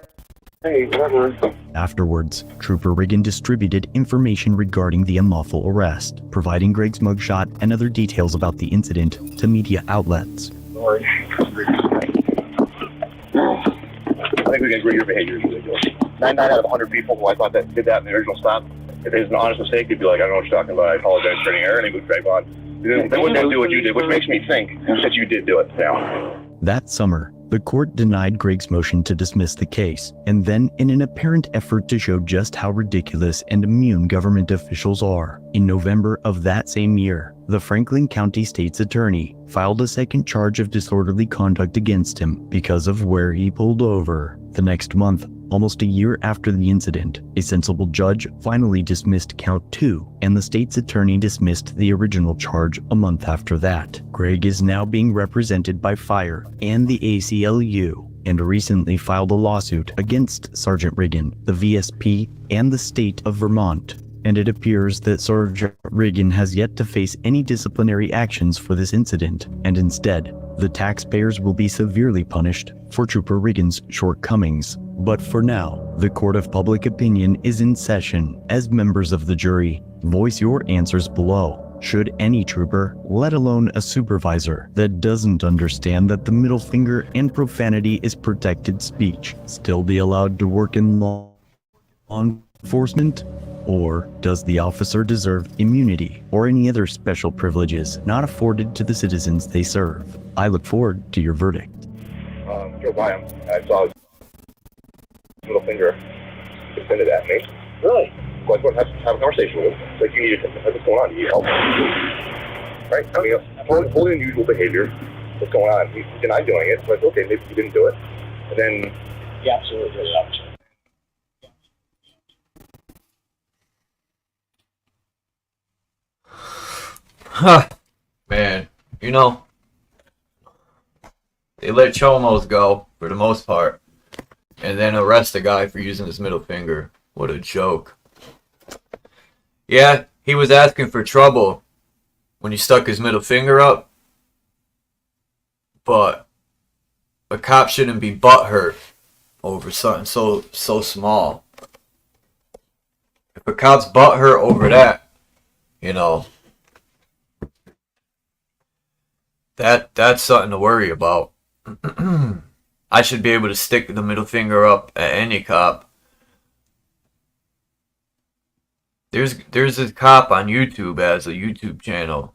Hey, whatever. Afterwards, Trooper Riggin distributed information regarding the unlawful arrest, providing Greg's mugshot and other details about the incident to media outlets. Sorry. I think we can agree your behavior is ridiculous. 9 out of 100 people who I thought that did that in the original stop, if it was an honest mistake, they'd be like, I don't know what you're talking about, I apologize for any error, and they would drive on. They wouldn't do what you did, which makes me think that you did do it now. That summer, the court denied Greg's motion to dismiss the case, and then, in an apparent effort to show just how ridiculous and immune government officials are, in November of that same year, the Franklin County State's Attorney filed a second charge of disorderly conduct against him because of where he pulled over. The next month, almost a year after the incident, a sensible judge finally dismissed count 2, and the state's attorney dismissed the original charge a month after that. Greg is now being represented by Fire and the ACLU, and recently filed a lawsuit against Sergeant Riggin, the VSP, and the state of Vermont. And it appears that Sergeant Riggin has yet to face any disciplinary actions for this incident, and instead, the taxpayers will be severely punished for Trooper Riggin's shortcomings. But for now, the court of public opinion is in session. As members of the jury, voice your answers below. Should any trooper, let alone a supervisor, that doesn't understand that the middle finger and profanity is protected speech, still be allowed to work in law enforcement? Or does the officer deserve immunity or any other special privileges not afforded to the citizens they serve? I look forward to your verdict. Drove by him, I saw his middle finger extended at me. Really? So I just wanted to have a conversation with him. Like, you need to, what's going on? You need help? Right? I mean, totally unusual behavior. What's going on? He denied doing it. So I said, okay, maybe he didn't do it. And then... Yeah, absolutely. Huh. Man, you know, they let Chomos go for the most part, and then arrest the guy for using his middle finger. What a joke. Yeah, he was asking for trouble when he stuck his middle finger up, but a cop shouldn't be butthurt over something so small. If a cop's butthurt over that, you know, that's something to worry about. I should be able to stick the middle finger up at any cop. There's a cop on YouTube as a YouTube channel.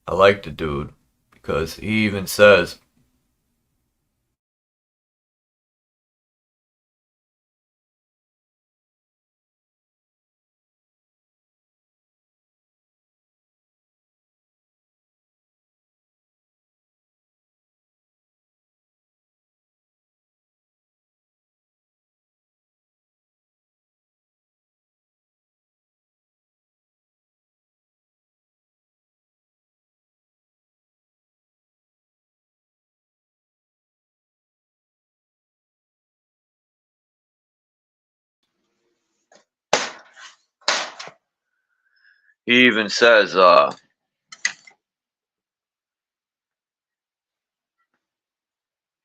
I like the dude because he even says you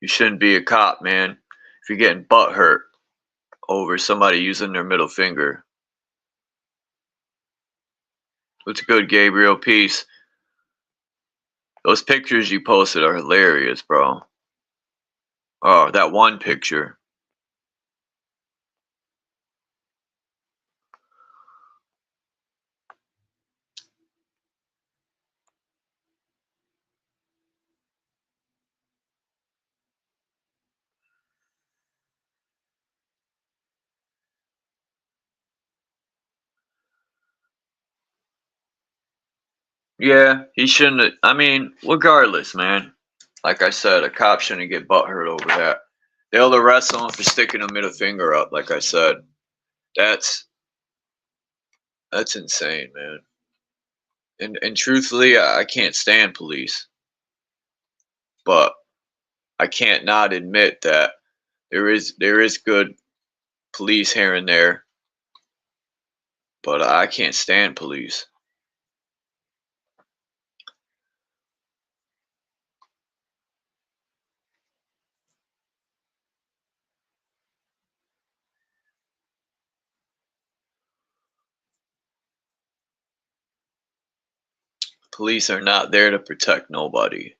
shouldn't be a cop, man. If you're getting butt hurt over somebody using their middle finger. What's good, Gabriel? Peace. Those pictures you posted are hilarious, bro. Oh, that one picture. Yeah, he shouldn't. I mean, regardless, man. Like I said, a cop shouldn't get butthurt over that. They'll arrest someone for sticking a middle finger up. Like I said, that's insane, man. And truthfully, I can't stand police, but I can't not admit that there is good police here and there, but I can't stand police. Police are not there to protect nobody.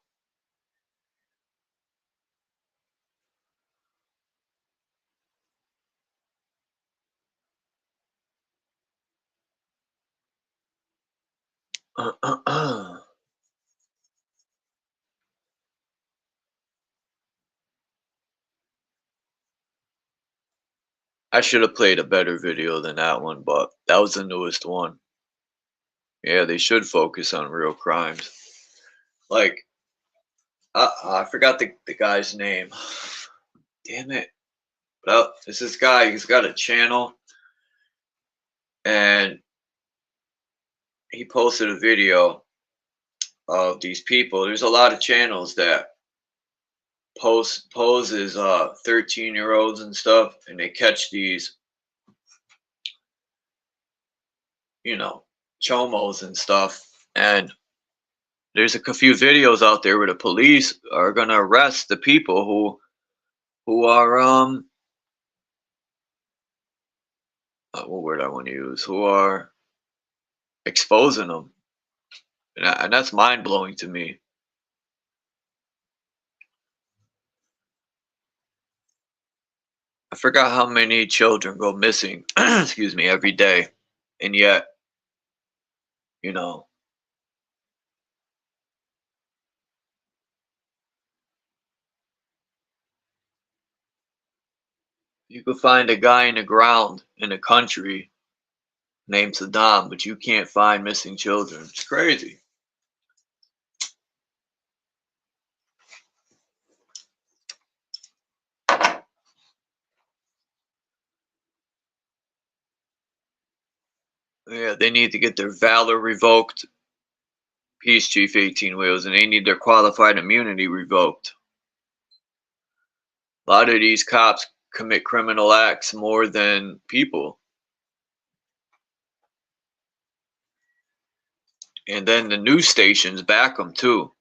I should have played a better video than that one, but that was the newest one. Yeah, they should focus on real crimes. Like, I forgot the guy's name. Damn it. But it's this guy, he's got a channel, and he posted a video of these people. There's a lot of channels that poses 13-year-olds and stuff, and they catch these, you know, chomos and stuff. And there's a few videos out there where the police are gonna arrest the people who are what word I want to use, who are exposing them, and that's mind blowing to me. I forgot how many children go missing, excuse me, every day, and yet, you know, you could find a guy in the ground in a country named Saddam, but you can't find missing children. It's crazy. Yeah, they need to get their valor revoked. Peace Chief 18 Wheels, and they need their qualified immunity revoked. A lot of these cops commit criminal acts more than people. And then the news stations back them too.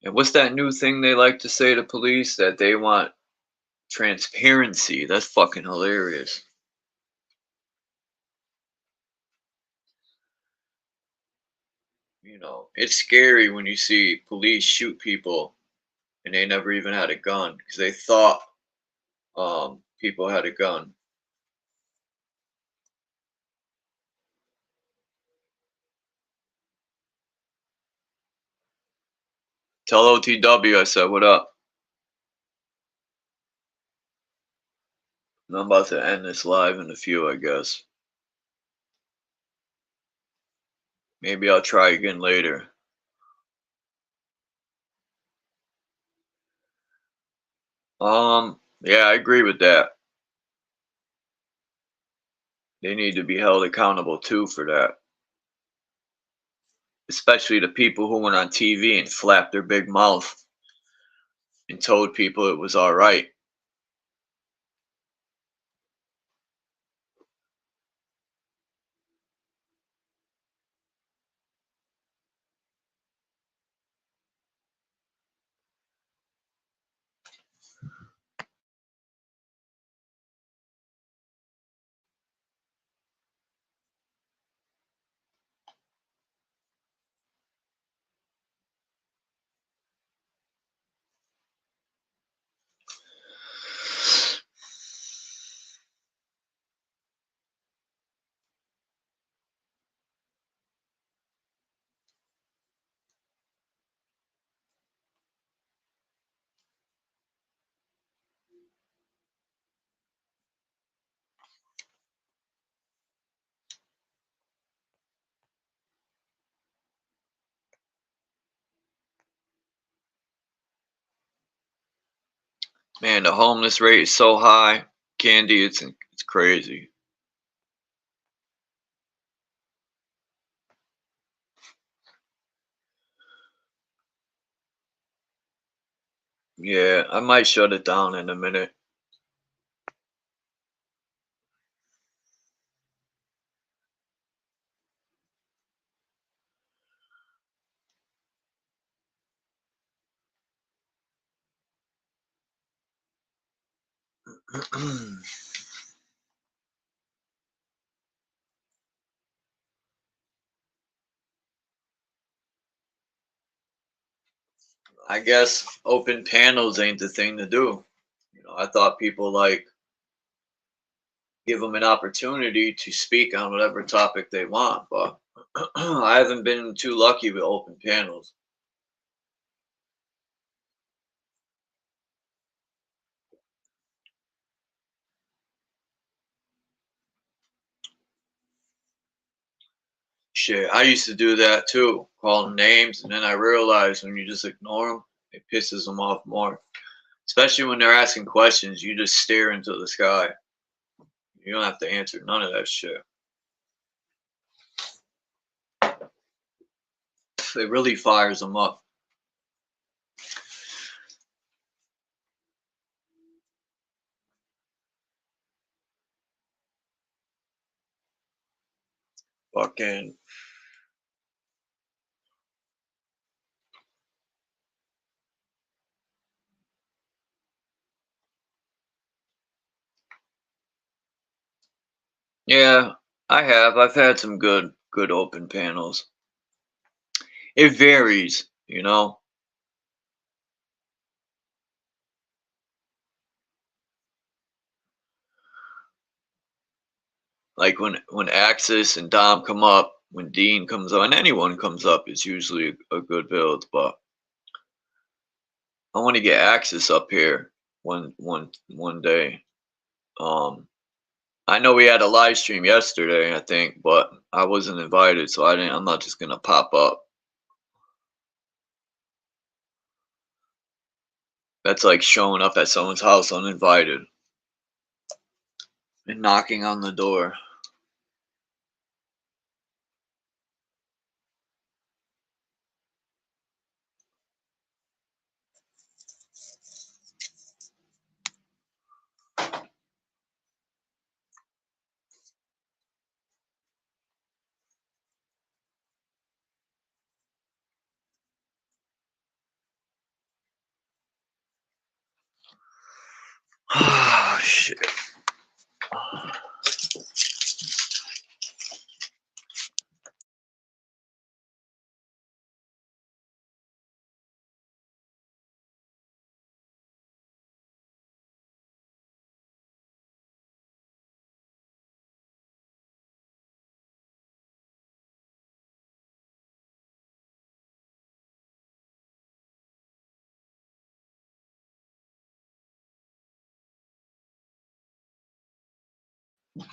And what's that new thing they like to say to police? That they want transparency. That's fucking hilarious. You know, it's scary when you see police shoot people and they never even had a gun because they thought people had a gun. Tell OTW I said what up. And I'm about to end this live in a few, I guess. Maybe I'll try again later. Yeah, I agree with that. They need to be held accountable too for that. Especially the people who went on TV and flapped their big mouth and told people it was all right. Man, the homeless rate is so high. Candy, it's crazy. Yeah, I might shut it down in a minute. I guess open panels ain't the thing to do. You know, I thought people like give them an opportunity to speak on whatever topic they want, but I haven't been too lucky with open panels. Shit, I used to do that too, call them names, and then I realized when you just ignore them, it pisses them off more. Especially when they're asking questions, you just stare into the sky. You don't have to answer none of that shit. It really fires them up. Fucking yeah, I have. I've had some good open panels. It varies, you know. Like when Axis and Dom come up, when Dean comes up, and anyone comes up, it's usually a good build. But I want to get Axis up here one day. I know we had a live stream yesterday, I think, but I wasn't invited, so I didn't. I'm not just gonna pop up. That's like showing up at someone's house uninvited and knocking on the door. Ah, shit. Yeah,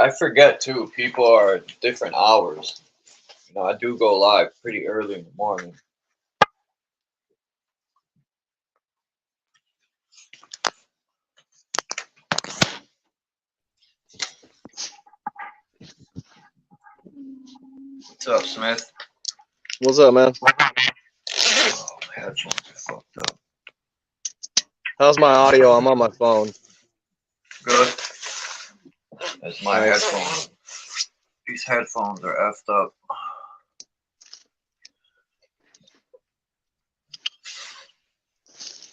I forget too. People are at different hours. You know, I do go live pretty early in the morning. What's up, Smith? What's up, man? Oh, my headphones are fucked up. How's my audio? I'm on my phone. Good. That's my Nice. headphones. These headphones are effed up.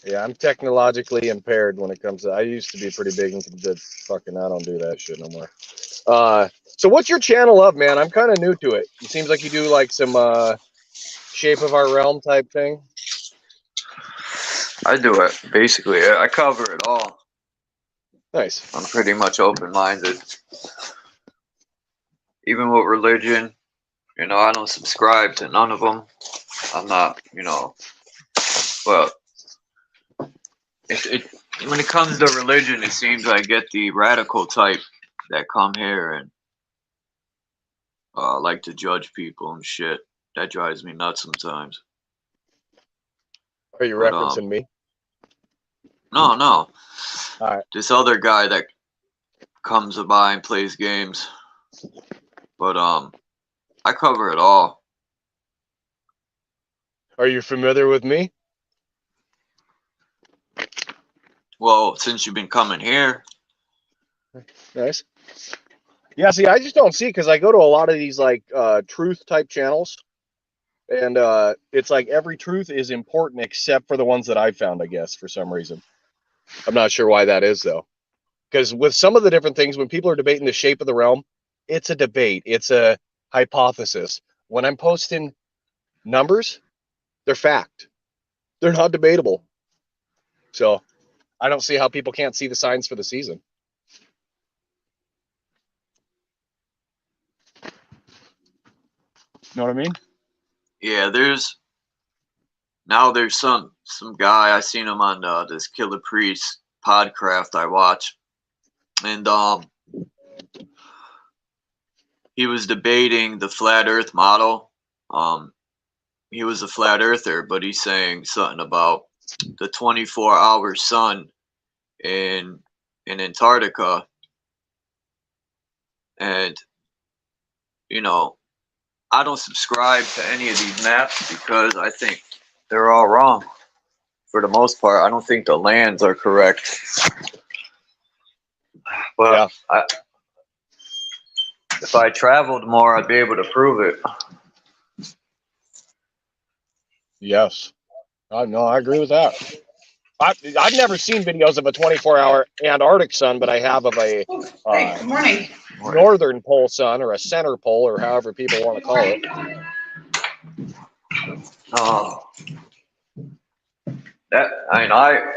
Yeah, I'm technologically impaired when it comes to. I used to be pretty big into the fucking. I don't do that shit no more. So what's your channel up, man? I'm kind of new to it. It seems like you do like some shape of our realm type thing. I do it basically. I cover it all. Nice. I'm pretty much open-minded. Even with religion, you know, I don't subscribe to none of them. I'm not, you know, but when it comes to religion, it seems I get the radical type that come here and like to judge people and shit. That drives me nuts sometimes. Are you referencing me? No, no. All right. This other guy that comes by and plays games. But I cover it all. Are you familiar with me? Well, since you've been coming here. Nice. Yeah, see, I just don't see it because I go to a lot of these like truth type channels. And it's like every truth is important except for the ones that I've found, I guess, for some reason. I'm not sure why that is, though. Because with some of the different things, when people are debating the shape of the realm, it's a debate. It's a hypothesis. When I'm posting numbers, they're fact. They're not debatable. So I don't see how people can't see the signs for the season. Know what I mean? Yeah, there's some guy, I seen him on this Killer Priest podcast I watch, and he was debating the flat earth model. He was a flat earther, but he's saying something about the 24-hour sun in Antarctica, and you know, I don't subscribe to any of these maps because I think they're all wrong. For the most part, I don't think the lands are correct. But yeah. If I traveled more, I'd be able to prove it. Yes. No, I agree with that. I've never seen videos of a 24-hour Antarctic sun, but I have of a Good morning. northern pole sun or a center pole or however people want to call it.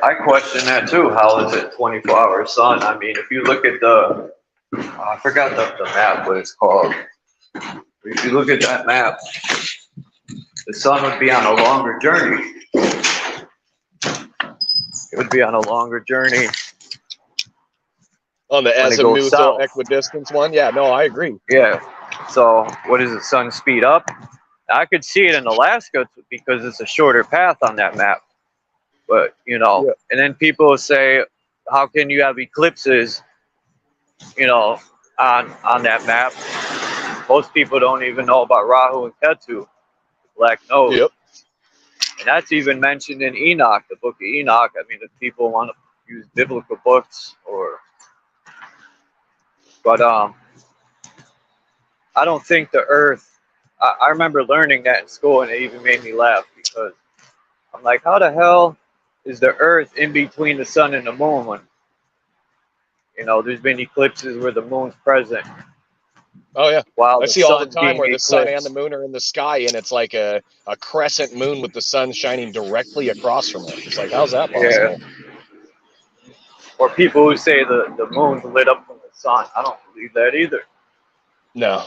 I question that too. How is it 24-hour sun? I mean, if you look at I forgot the map, what it's called. If you look at that map, the sun would be on a longer journey. It would be on a longer journey. On the azimuthal equidistance one? Yeah, no, I agree. Yeah. So what is the sun speed up? I could see it in Alaska because it's a shorter path on that map. But, you know, and then people say, how can you have eclipses, you know, on that map? Most people don't even know about Rahu and Ketu, black nose. Yep. And that's even mentioned in Enoch, the book of Enoch. I mean, if people want to use biblical books but I don't think the earth, I remember learning that in school and it even made me laugh because I'm like, how the hell is the earth in between the sun and the moon when, you know, there's been eclipses where the moon's present. Oh, yeah. While I see all the time where the eclipsed. sun and the moon are in the sky and it's like a crescent moon with the sun shining directly across from it. It's like, how's that possible? Yeah. Or people who say the moon's lit up from the sun. I don't believe that either. No,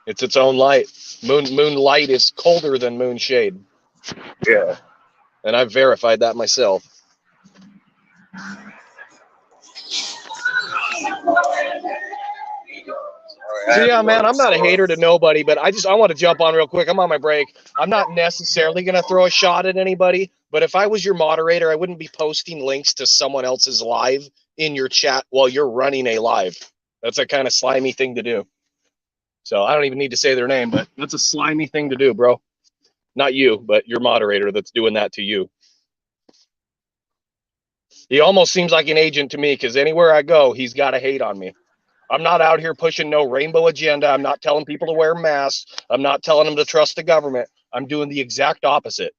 it's its own light. Moonlight is colder than moonshade. Yeah. And I've verified that myself. So yeah, man, I'm not a hater to nobody, but I want to jump on real quick. I'm on my break. I'm not necessarily going to throw a shot at anybody, but if I was your moderator, I wouldn't be posting links to someone else's live in your chat while you're running a live. That's a kind of slimy thing to do. So I don't even need to say their name, but that's a slimy thing to do, bro. Not you, but your moderator that's doing that to you. He almost seems like an agent to me, because anywhere I go, he's got to hate on me. I'm not out here pushing no rainbow agenda. I'm not telling people to wear masks. I'm not telling them to trust the government. I'm doing the exact opposite.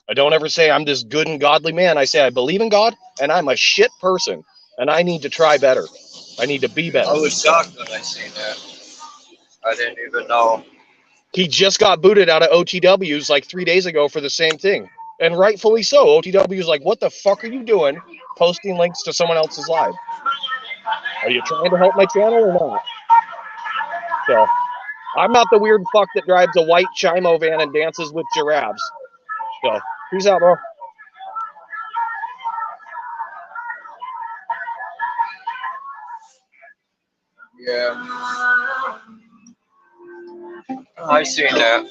I don't ever say I'm this good and godly man. I say I believe in God, and I'm a shit person, and I need to try better. I need to be better. I was shocked when I seen that. I didn't even know. He just got booted out of OTWs like 3 days ago for the same thing. And rightfully so. OTW's like, what the fuck are you doing posting links to someone else's live? Are you trying to help my channel or not? So, I'm not the weird fuck that drives a white Chimo van and dances with giraffes. So, peace out, bro. Yeah. I seen that,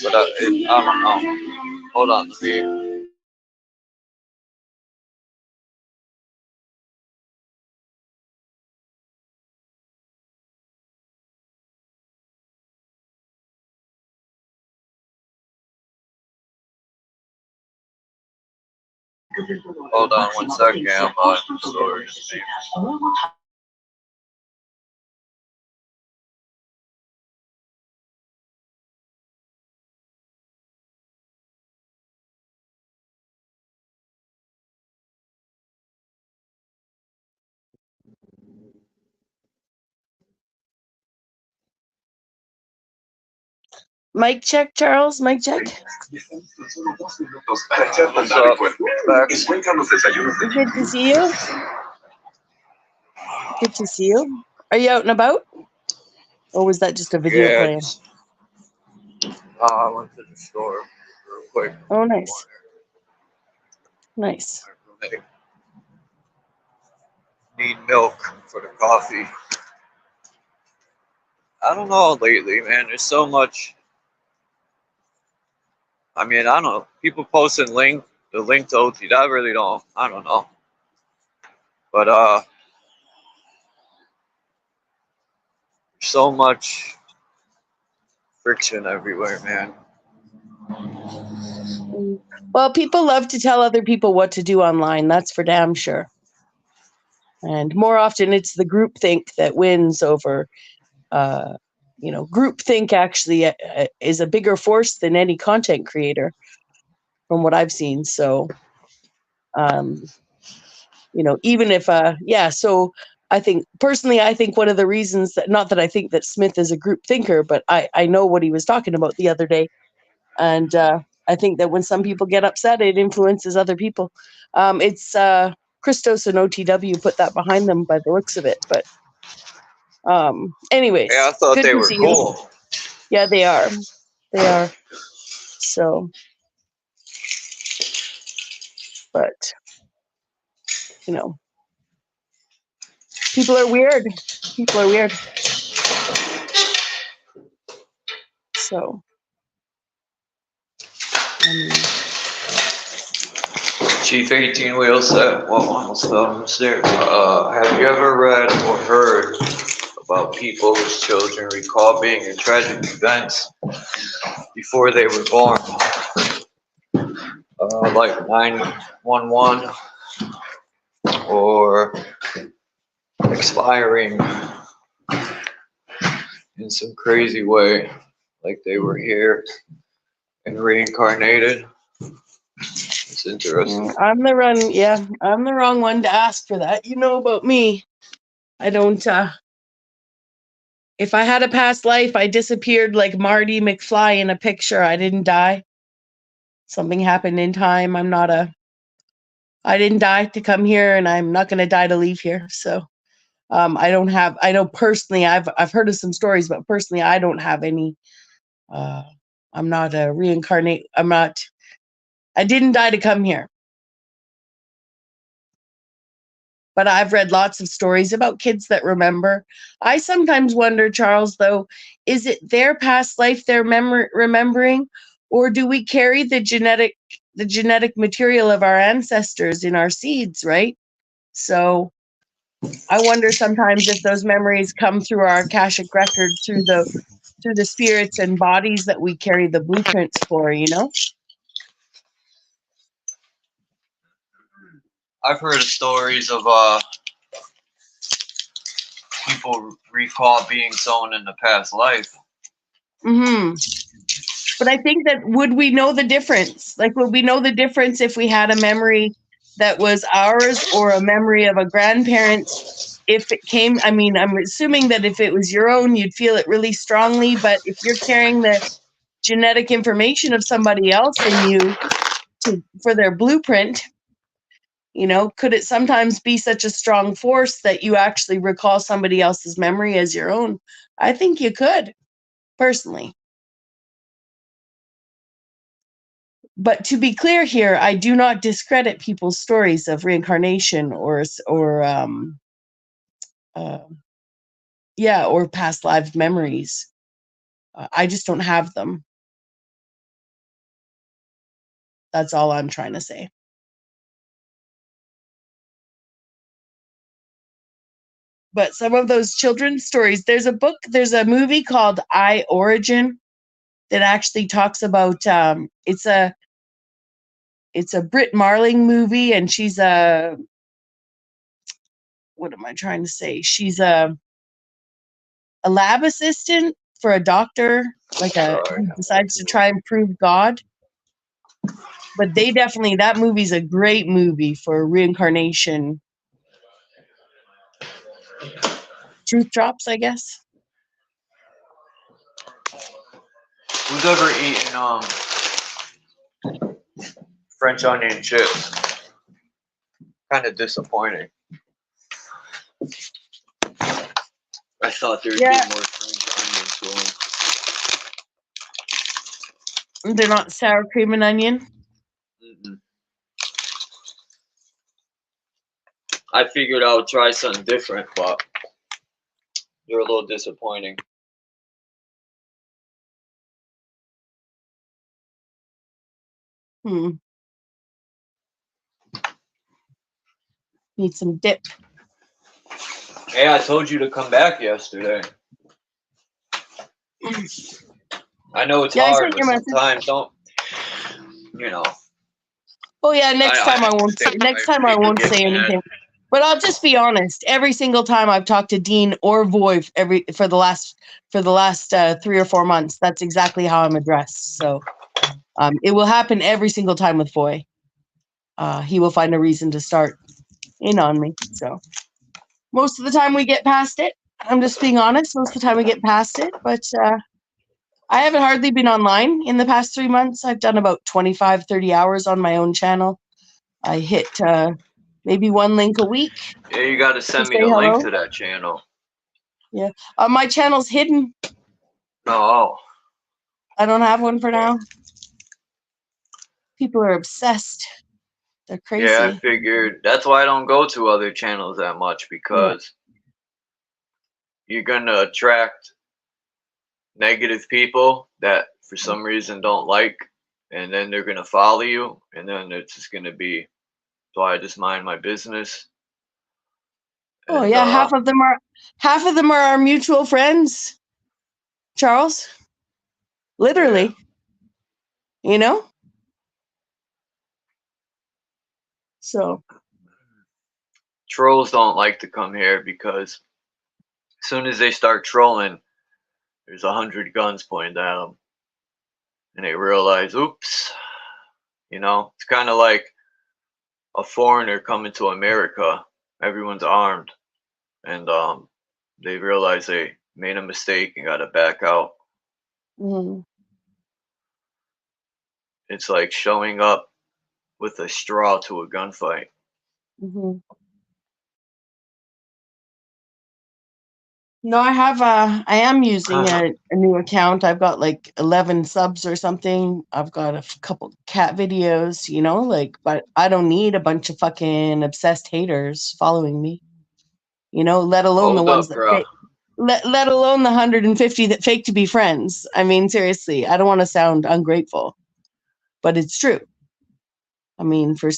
but I don't know. Hold on, let me. Hold on 1 second. I'm sorry. Mic check, Charles. Mic check. What's up? Back. Good to see you. Good to see you. Are you out and about? Or was that just a video playing? I went to the store real quick. Oh, nice. Nice. I need milk for the coffee. I don't know lately, man. There's so much. I mean, I don't know. People posting the link to OT. I really don't. I don't know. But so much friction everywhere, man. Well, people love to tell other people what to do online. That's for damn sure. And more often, it's the groupthink that wins over. Groupthink actually is a bigger force than any content creator, from what I've seen. So, even if, so I think one of the reasons that, not that I think that Smith is a group thinker, but I know what he was talking about the other day. And I think that when some people get upset, it influences other people. It's Christos and OTW put that behind them by the looks of it. But anyways. Yeah, I thought they were cool. Yeah, they are. They are. So, but, people are weird. People are weird. So, Chief 18 Wheel set. Well, almost there. Have you ever read or heard about people whose children recall being in tragic events before they were born? Like 911 or expiring in some crazy way, like they were here and reincarnated. It's interesting. I'm the wrong one to ask for that. You know about me. I don't, if I had a past life, I disappeared like Marty McFly in a picture. I didn't die. Something happened in time. I didn't die to come here, and I'm not going to die to leave here. So, I don't have. I know personally, I've heard of some stories, but personally, I don't have any. I'm not a reincarnate. I'm not. I didn't die to come here. But I've read lots of stories about kids that remember. I sometimes wonder, Charles, though, is it their past life they're remembering, or do we carry the genetic material of our ancestors in our seeds, right? So I wonder sometimes if those memories come through our Akashic record, through the spirits and bodies that we carry the blueprints for, you know? I've heard of stories of people recall being someone in the past life. Mm-hmm. But I think that would we know the difference? Like, would we know the difference if we had a memory that was ours or a memory of a grandparent? If it came, I mean, I'm assuming that if it was your own, you'd feel it really strongly. But if you're carrying the genetic information of somebody else in you for their blueprint, you know, could it sometimes be such a strong force that you actually recall somebody else's memory as your own? I think you could, personally. But to be clear here, I do not discredit people's stories of reincarnation or past life memories. I just don't have them. That's all I'm trying to say. But some of those children's stories, there's a movie called I Origin that actually talks about it's a Brit Marling movie, and she's a, what am I trying to say? She's a lab assistant for a doctor, who decides to try and prove God. But that movie's a great movie for reincarnation. Truth drops, I guess. Who's ever eaten French onion chips? Kind of disappointing. I thought there'd be more French onion to them. They're not sour cream and onion. Mm-mm. I figured I would try something different, but they're a little disappointing. Need some dip. Hey, I told you to come back yesterday. I know it's hard, but sometimes don't, you know. Oh yeah, next time I won't say anything. But I'll just be honest. Every single time I've talked to Dean or Voy for the last 3 or 4 months, that's exactly how I'm addressed. So it will happen every single time with Voy. He will find a reason to start in on me. So most of the time we get past it. I'm just being honest. Most of the time we get past it, but I haven't hardly been online in the past 3 months. I've done about 25, 30 hours on my own channel. I hit maybe 1 link a week. Yeah, you got to send me the link to that channel. Yeah. My channel's hidden. Oh. I don't have one for now. People are obsessed. They're crazy. Yeah, I figured. That's why I don't go to other channels that much, because you're going to attract negative people that for some reason don't like, and then they're going to follow you, and then it's just going to be, so I just mind my business. Oh yeah, half of them are our mutual friends, Charles. Literally. Yeah. You know? So trolls don't like to come here, because as soon as they start trolling, there's 100 guns pointed at them, and they realize, oops, you know, it's kind of like a foreigner coming to America. Everyone's armed, and they realize they made a mistake and got to back out. It's like showing up with a straw to a gunfight. No, I am using a new account. I've got like 11 subs or something. I've got a couple cat videos, you know, like, but I don't need a bunch of fucking obsessed haters following me, you know, let alone the Hold ones up, that bro. fake, let alone the 150 that fake to be friends. I mean, seriously, I don't want to sound ungrateful, but it's true. I mean, for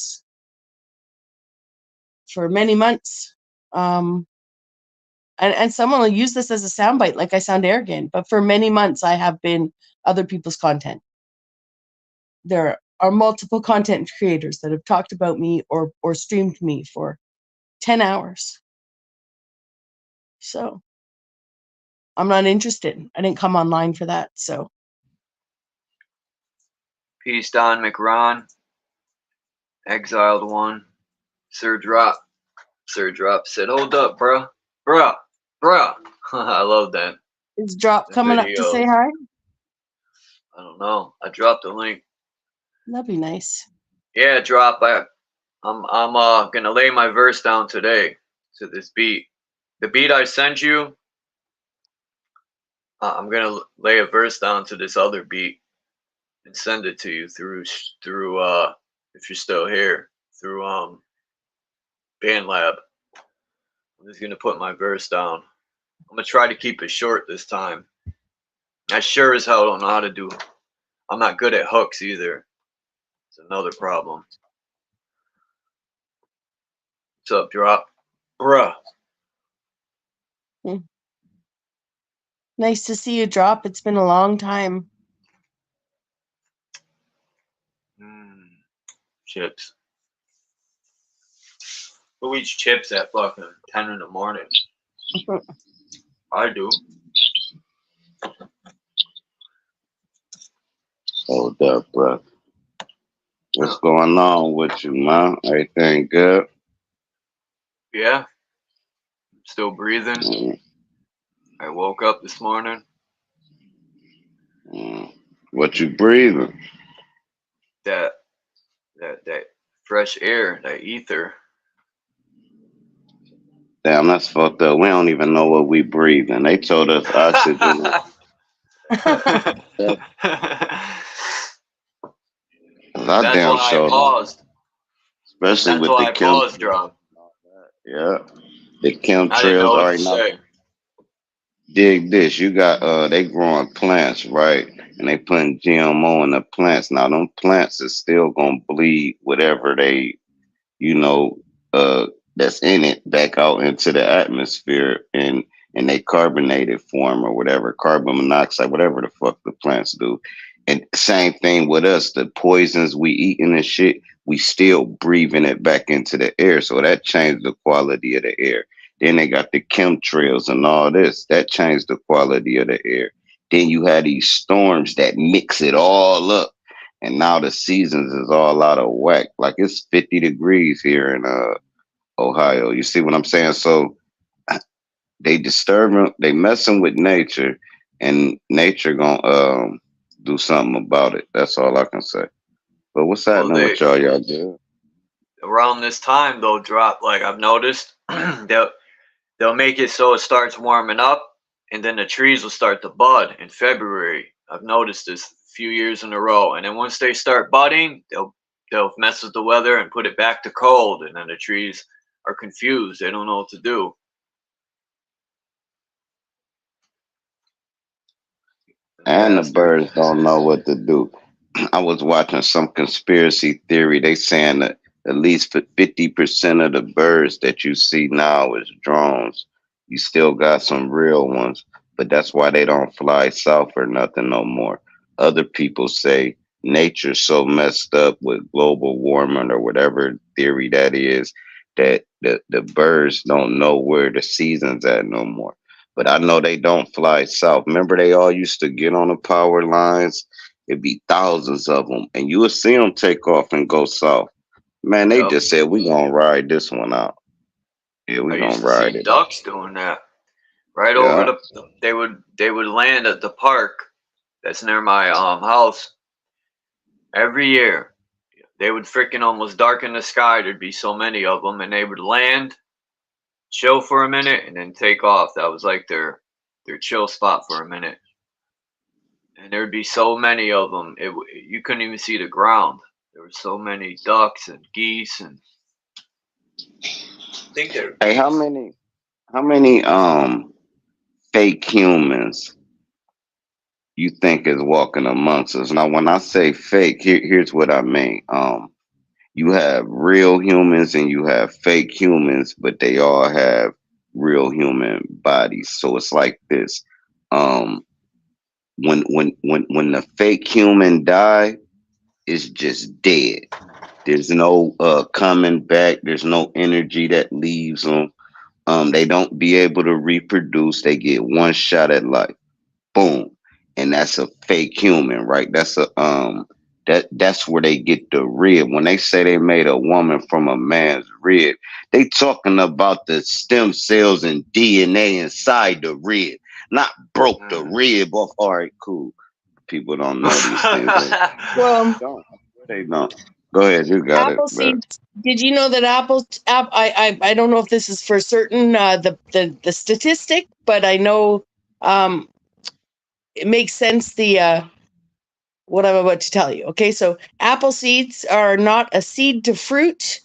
many months, and someone will use this as a soundbite, like I sound arrogant, but for many months I have been other people's content. There are multiple content creators that have talked about me or streamed me for 10 hours. So I'm not interested. I didn't come online for that. So Peace, Don McRon. Exiled One. Sir Drop. Sir Drop said, hold up, bruh. Bruh. Bruh. I love that. is Drop The coming up to say videos. hi? I don't know. I dropped the link. That'd be nice. Yeah, Drop. I'm gonna lay my verse down today to this beat. The beat I sent you, I'm gonna lay a verse down to this other beat and send it to you through if you're still here, through BandLab. I'm just gonna put my verse down. I'm gonna try to keep it short this time. I sure as hell don't know how to do. I'm not good at hooks either. It's another problem. What's up, Drop? Bruh. Nice to see you, Drop. It's been a long time. Chips. Who eats chips at fucking 10 in the morning? I do. Hold up, bro. What's going on with you, man? Everything good? Yeah. Still breathing. I woke up this morning. What you breathing? That fresh air, that ether. Damn, that's fucked up. We don't even know what we breathing. They told us oxygen. That's why I paused. Especially That's with why the I paused, Drop. Yeah. The chemtrails I didn't know what already to know. say. Dig this. You got they growing plants, right? And they putting GMO in the plants. Now them plants is still gonna bleed whatever they, you know, that's in it back out into the atmosphere in a carbonated form or whatever, carbon monoxide, whatever the fuck the plants do. And same thing with us, the poisons we eating and shit, we still breathing it back into the air. So that changed the quality of the air. Then they got the chemtrails and all this. That changed the quality of the air. Then you had these storms that mix it all up. And now the seasons is all out of whack. Like it's 50 degrees here in Ohio. You see what I'm saying? So they disturbing, they messing with nature, and nature gonna do something about it. That's all I can say. But what's happening with y'all? Y'all good? Around this time, they'll drop. Like I've noticed, they'll make it so it starts warming up, and then the trees will start to bud in February. I've noticed this a few years in a row, and then once they start budding, they'll mess with the weather and put it back to cold, and then the trees are confused. They don't know what to do. And the birds don't know what to do. I was watching some conspiracy theory. They saying that at least 50% of the birds that you see now is drones. You still got some real ones, but that's why they don't fly south or nothing no more. Other people say nature's so messed up with global warming or whatever theory that is, that the birds don't know where the season's at no more. But I know they don't fly south. Remember, they all used to get on the power lines. It'd be thousands of them, and you would see them take off and go south. Man, they just said, we gonna ride this one out. Yeah, we gonna ride it. Ducks doing that. Right over they would land at the park that's near my house every year. They would freaking almost darken the sky. There'd be so many of them, and they would land, chill for a minute and then take off. That was like their chill spot for a minute. And there'd be so many of them, you couldn't even see the ground. There were so many ducks and geese and I think they're Hey, how many fake humans you think is walking amongst us? Now, when I say fake, here's what I mean. You have real humans and you have fake humans, but they all have real human bodies. So it's like this. When the fake human die, it's just dead. There's no coming back. There's no energy that leaves them. They don't be able to reproduce. They get one shot at life. Boom. And that's a fake human, right? That's where they get the rib. When they say they made a woman from a man's rib, they talking about the stem cells and DNA inside the rib, not broke the rib off. All right, cool. People don't know these things. Well, They don't. Go ahead, you got apple it. Bro. seeds. Did you know that I don't know if this is for certain, the statistic, but I know it makes sense, what I'm about to tell you. Okay, so apple seeds are not a seed to fruit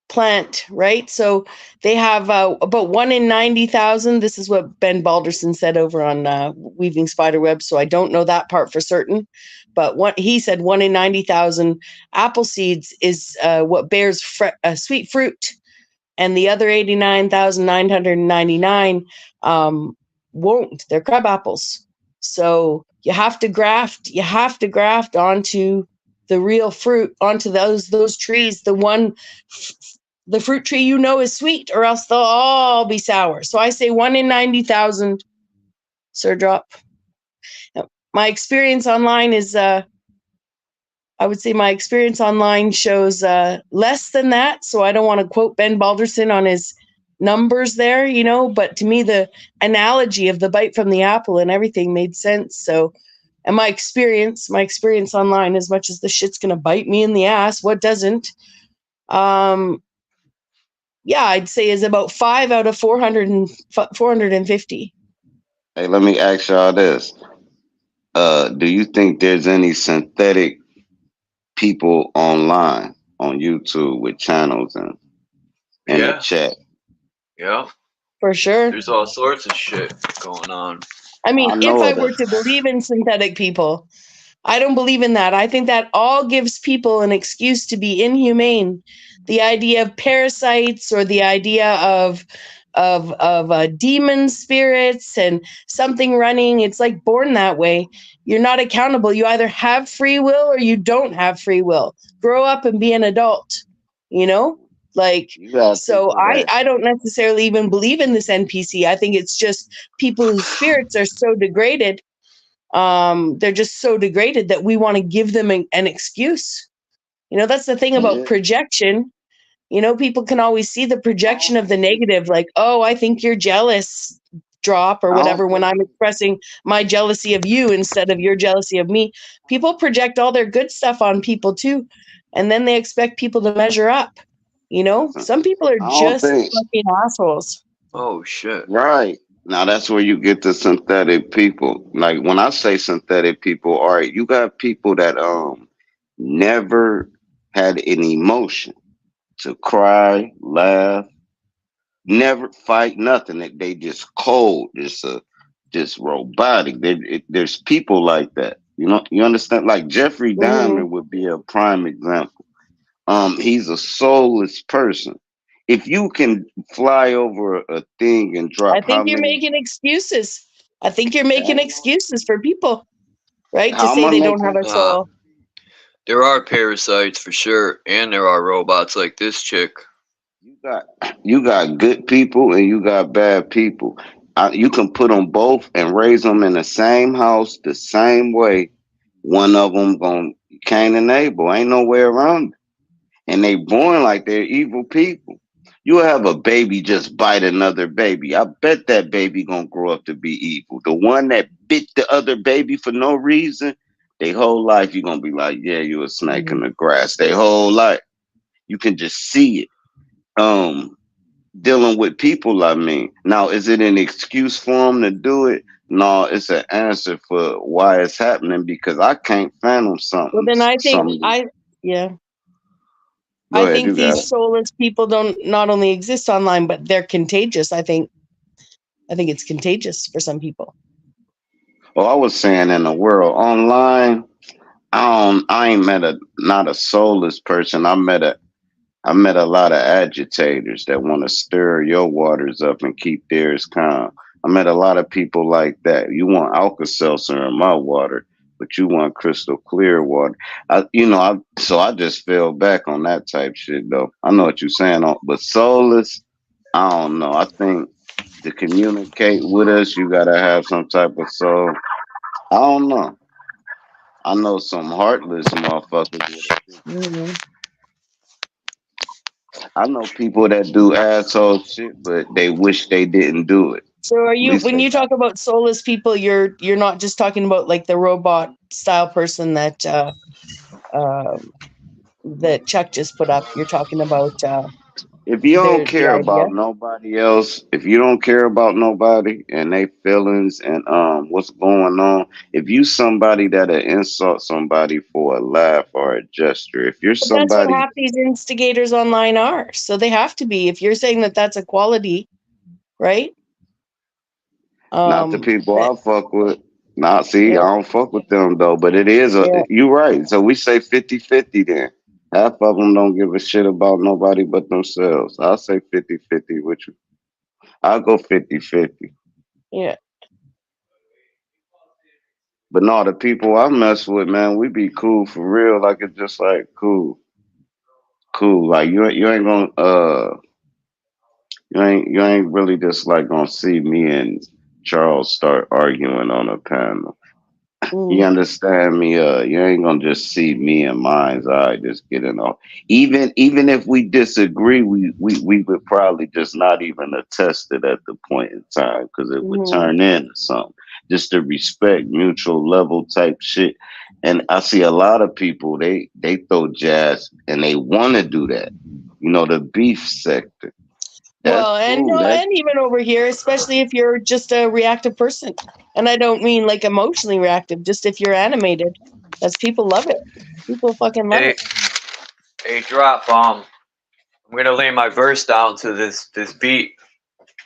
plant, right? So they have about 1 in 90,000. This is what Ben Balderson said over on Weaving Spiderweb. So I don't know that part for certain, but what he said, 1 in 90,000 apple seeds is what bears sweet fruit, and the other 89,999 won't. They're crab apples. So you have to graft onto the real fruit, onto those trees. The fruit tree is sweet, or else they'll all be sour. So I say 1 in 90,000, Sir Drop. My experience online is, I would say my experience online shows less than that. So I don't want to quote Ben Balderson on his numbers there, but to me, the analogy of the bite from the apple and everything made sense. So, and my experience online, as much as the shit's going to bite me in the ass, what doesn't? Yeah, I'd say is about 5 out of 450. Hey, let me ask y'all this. Do you think there's any synthetic people online on YouTube with channels and in the chat? Yeah. For sure. There's all sorts of shit going on. I mean, if I were to believe in synthetic people, I don't believe in that. I think that all gives people an excuse to be inhumane. The idea of parasites, or the idea of demon spirits and something running, it's like born that way. You're not accountable. You either have free will or you don't have free will. Grow up and be an adult, so I don't necessarily even believe in this NPC. I think it's just people whose spirits are so degraded. They're just so degraded that we want to give them an excuse. That's the thing about projection. People can always see the projection of the negative, like, oh, I think you're jealous, Drop, or whatever, when I'm expressing my jealousy of you instead of your jealousy of me. People project all their good stuff on people too, and then they expect people to measure up. Some people are just fucking assholes. Oh, shit. Right. Now that's where you get the synthetic people. Like when I say synthetic people, all right, you got people that never had an emotion to cry, laugh, never fight, nothing. They just cold, just robotic. There's people like that. You understand? Like Jeffrey Dahmer would be a prime example. He's a soulless person. If you can fly over a thing and drop, I think you're making excuses. I think you're making excuses for people, right? To say they don't have a soul. There are parasites for sure, and there are robots like this chick. You got good people and you got bad people. You can put them both and raise them in the same house the same way. One of them gonna Cain and Abel. Ain't no way around it. And they born like they're evil people. You have a baby just bite another baby. I bet that baby gonna grow up to be evil. The one that bit the other baby for no reason, their whole life you're gonna be like, yeah, you a snake in the grass. Their whole life. You can just see it. dealing with people. I mean, now is it an excuse for them to do it? No, it's an answer for why it's happening because I can't fathom Well, something. then I think Something. yeah. Go I ahead, think you got these it. soulless people don't not only exist online, but they're contagious. I think it's contagious for some people. Oh, I was saying in the world online. I ain't met not a soulless person. I met a lot of agitators that want to stir your waters up and keep theirs calm. I met a lot of people like that. You want Alka-Seltzer in my water, but you want crystal clear water. So I just fell back on that type shit though. I know what you're saying, but soulless, I don't know. I think to communicate with us, you gotta have some type of soul. I don't know. I know some heartless motherfuckers with it. Mm-hmm. I know people that do asshole shit, but they wish they didn't do it. So are At you least when they you talk about soulless people, you're not just talking about like the robot style person that that Chuck just put up. You're talking about if you don't the care idea. about nobody else, if you don't care about nobody and they feelings and what's going on, if you somebody that'll insult somebody for a laugh or a gesture, if you're But that's what somebody half these instigators online are. So they have to be. If you're saying that that's a quality, right? not the people That, I fuck with. Nah, see, I yeah, don't fuck with them though, but it is yeah. you right. So we say 50-50 then. Half of them don't give a shit about nobody but themselves. I'll say 50-50 with you. I'll go 50-50. Yeah. But no, the people I mess with, man, we be cool for real. Like it's just like cool. Cool. Like you ain't gonna you ain't really just like gonna see me and Charles start arguing on a panel. You Mm. understand me? You ain't gonna just see me and Mind's Eye just getting off. Even if we disagree, we would probably just not even attest it at the point in time because it would Mm-hmm. turn into something. Just to respect mutual level type shit. And I see a lot of people they throw jazz and they want to do that. You know, the beef sector. That's Well, and cool. no, That and even over here, especially if you're just a reactive person, and I don't mean like emotionally reactive, just if you're animated, that's people love it. People fucking love Hey, it. hey, drop. I'm gonna lay my verse down to this beat.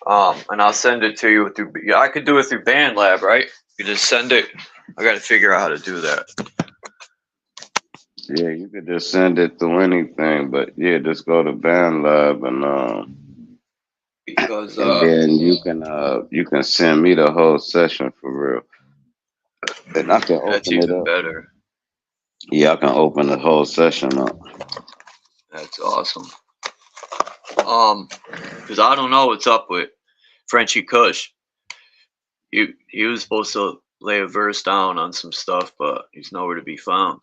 And I'll send it to you through. Yeah, I could do it through BandLab, right? You just send it. I gotta figure out how to do that. yeah, you could just send it through anything, but yeah, just go to BandLab Because and then you can send me the whole session for real. And I can that's open it even up. better. Yeah, I can open the whole session up. That's awesome. Because I don't know what's up with Frenchie Kush. He was supposed to lay a verse down on some stuff, but he's nowhere to be found.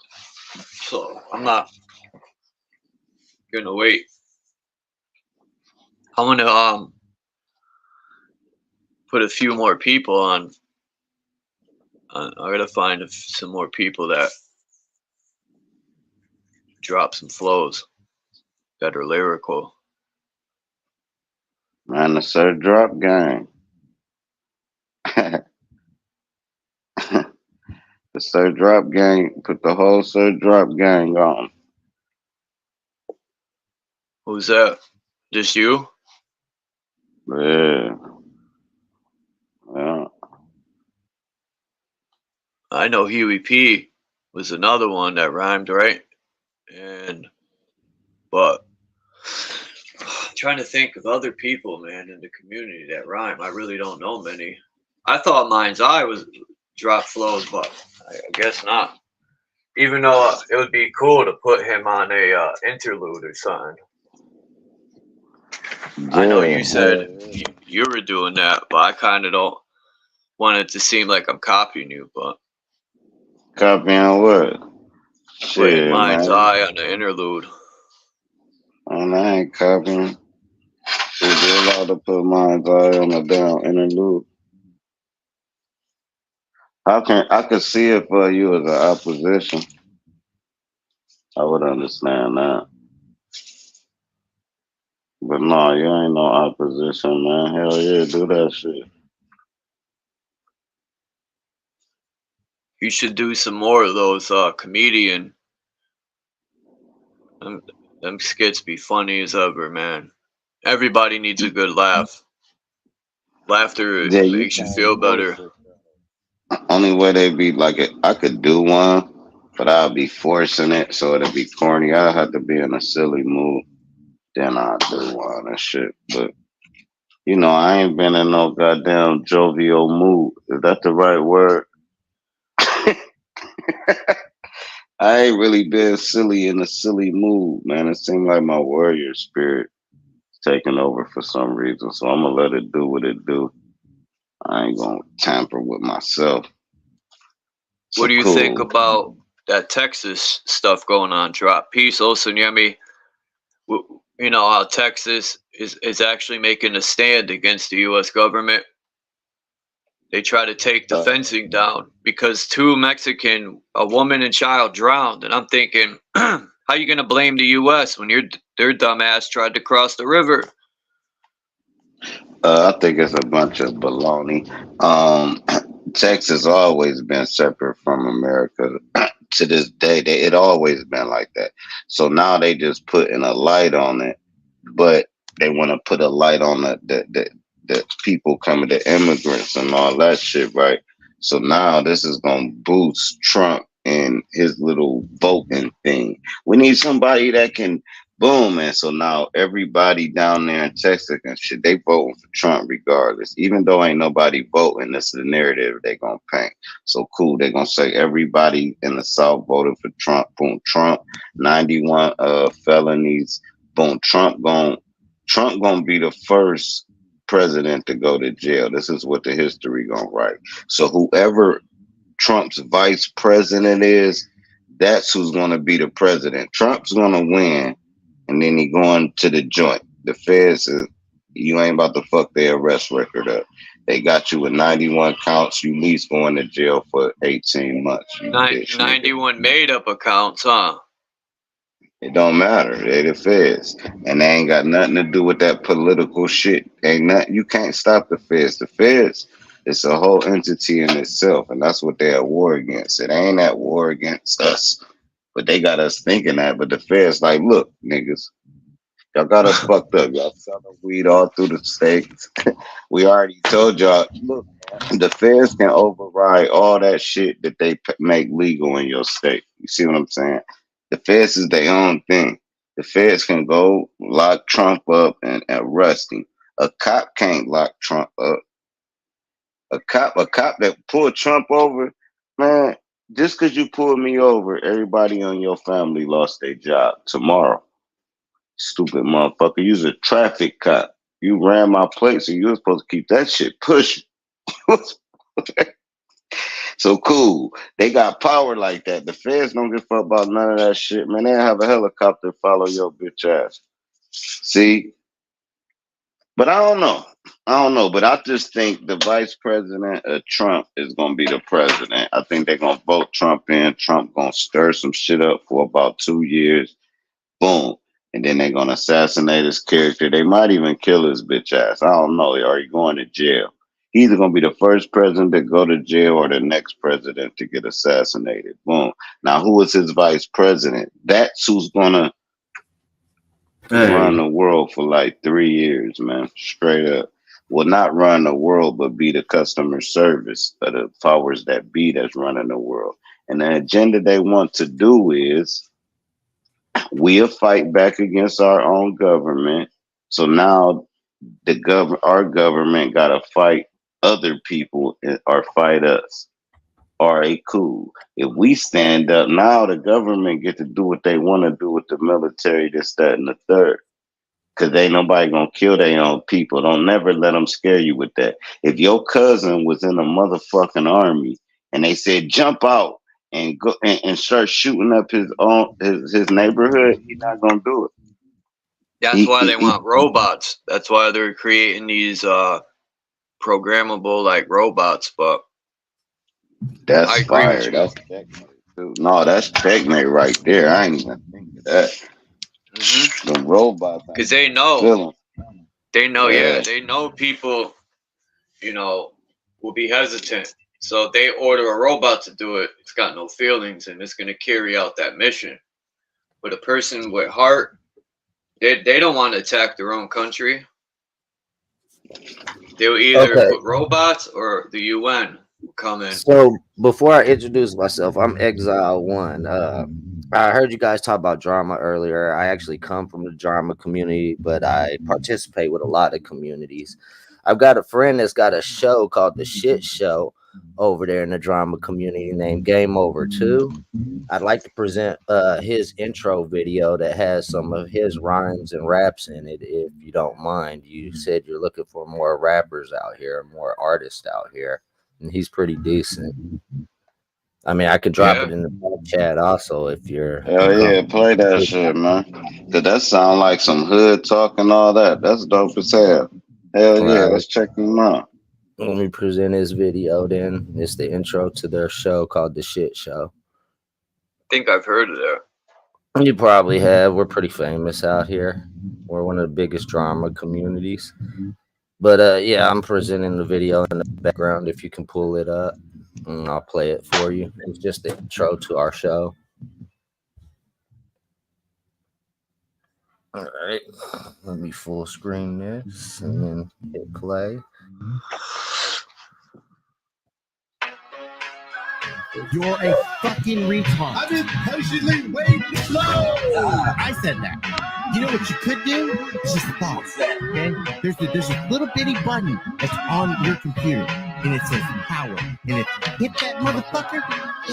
So I'm not gonna wait. I'm gonna put a few more people on. I gotta find some more people that drop some flows that are lyrical. Man, the Sir Drop gang. The Sir Drop gang, put the whole Sir Drop gang on. Who's that? Just you? Yeah. Yeah. I know Huey P was another one that rhymed, right? But I'm trying to think of other people, man, in the community that rhyme. I really don't know many. I thought Mind's Eye was drop flows, but I guess not. Even though it would be cool to put him on a interlude or something. I know you said you were doing that, but I kind of don't want it to seem like I'm copying you, but Copying what? putting Shit, Mind's man. Eye on the interlude. And I ain't copying. Is you allowed to put Mind's Eye on the down interlude? I could see it for you as an opposition. I would understand that. But no, you ain't no opposition, man. Hell yeah, do that shit. You should do some more of those comedian. Them skits be funny as ever, man. Everybody needs a good laugh. Laughter Yeah, you makes you can't feel force better. it. Only way they be like it, I could do one, but I'll be forcing it, so it'll be corny. I have to be in a silly mood, then I'll do one and shit. But you know, I ain't been in no goddamn jovial mood. Is that the right word? I ain't really been silly in a silly mood, man. It seemed like my warrior spirit is taking over for some reason, so I'm gonna let it do what it do. I ain't gonna tamper with myself. So What do you think cool. about that Texas stuff going on? Drop Peace, Osanyemi. You know how Texas is actually making a stand against the U.S. government. They try to take the fencing down because two Mexican, a woman and child, drowned. And I'm thinking, how you gonna blame the U.S. when their dumbass tried to cross the river? I think it's a bunch of baloney. Texas always been separate from America. To this day, it always been like that. So now they just putting a light on it, but they want to put a light on the people coming, the immigrants and all that shit, right? So now this is gonna boost Trump and his little voting thing. We need somebody that can boom, and so now everybody down there in Texas and shit, they voting for Trump regardless. Even though ain't nobody voting, this is the narrative they gonna paint. So cool, they gonna say everybody in the South voted for Trump. Boom, Trump, 91 felonies. Boom, Trump gonna be the first president to go to jail. This is what the history gonna write. So whoever Trump's vice president is, that's who's gonna be the president. Trump's gonna win, and then he going to the joint. The feds is, you ain't about to fuck their arrest record up. They got you with 91 counts. You at least going to jail for 18 months. You bitch, 91 made up accounts, huh? It don't matter. They the feds, and they ain't got nothing to do with that political shit. Ain't nothing. You can't stop the feds. The feds, it's a whole entity in itself, and that's what they're at war against. It ain't at war against us, but they got us thinking that. But the feds, like, look, niggas, y'all got us fucked up. Y'all selling weed all through the states. We already told y'all, look, the feds can override all that shit that they make legal in your state. You see what I'm saying? The feds is their own thing. The feds can go lock Trump up and arrest him. A cop can't lock Trump up. A cop that pulled Trump over, man, just because you pulled me over, everybody on your family lost their job tomorrow. Stupid motherfucker. You's a traffic cop. You ran my plate, so you were supposed to keep that shit pushing. So cool. They got power like that. The feds don't give a fuck about none of that shit, man. They have a helicopter follow your bitch ass. See? But I don't know. But I just think the vice president of Trump is gonna be the president. I think they're gonna vote Trump in. Trump gonna stir some shit up for about 2 years. Boom. And then they're gonna assassinate his character. They might even kill his bitch ass. I don't know. Are you going to jail? He's either gonna be the first president to go to jail or the next president to get assassinated. Boom. Now, who is his vice president? That's who's gonna run the world for like 3 years, man. Straight up. Well, not run the world, but be the customer service of the powers that be that's running the world. And the agenda they want to do is we'll fight back against our own government. So now our government gotta fight other people or fight us. All right, cool. If we stand up, now the government get to do what they want to do with the military, this, that, and the third. Because ain't nobody gonna kill their own people. Don't never let them scare you with that. If your cousin was in a motherfucking army and they said jump out and go and start shooting up his neighborhood, he's not gonna do it. That's why they want robots. That's why they're creating these programmable like robots. But that's fire. That's checkmate too. No, that's checkmate right there. I ain't even think of that. Mm-hmm. The robots, because they know They know, Yeah. they know people, you know, will be hesitant. So if they order a robot to do it, it's got no feelings and it's going to carry out that mission. But a person with heart, they don't want to attack their own country. They'll either Okay. put robots or the UN will come in. So before I introduce myself, I'm Exile One. I heard you guys talk about drama earlier. I actually come from the drama community, but I participate with a lot of communities. I've got a friend that's got a show called The Shit Show over there in the drama community named Game Over 2. I'd like to present his intro video that has some of his rhymes and raps in it, if you don't mind. You said you're looking for more rappers out here, more artists out here, and he's pretty decent. I mean, I could drop it in the back chat also if you're. Hell yeah, play that shit, man. Cause that sound like some hood talk and all that. That's dope as hell. Hell yeah, Right. let's check them out. Let me present his video then. It's the intro to their show called The Shit Show. I think I've heard of that. You probably have. We're pretty famous out here. We're one of the biggest drama communities. But yeah, I'm presenting the video in the background if you can pull it up. And I'll play it for you. It's just the intro to our show. All right. Let me full screen this and then hit play. You're a fucking retard. I've been patiently waiting to blow. I said that. You know what you could do? It's just a thought. Okay? There's a little bitty button that's on your computer, and it says power. And if you hit that motherfucker,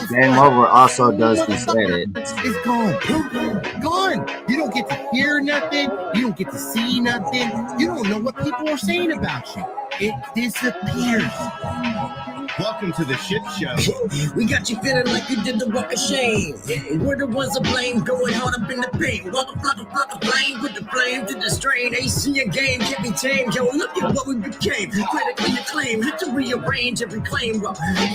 Game Over also does this edit. it's gone. Gone. You don't get to hear nothing. You don't get to see nothing. You don't know what people are saying about you. It disappears. Welcome to the shit show. We got you feeling like you did the walk of shame. We're the ones to blame, going hard up in the paint. Walk a flame with the flame to the strain. AC a game, can't be tamed. Yo, look at what we became. Critically acclaimed, had to rearrange every claim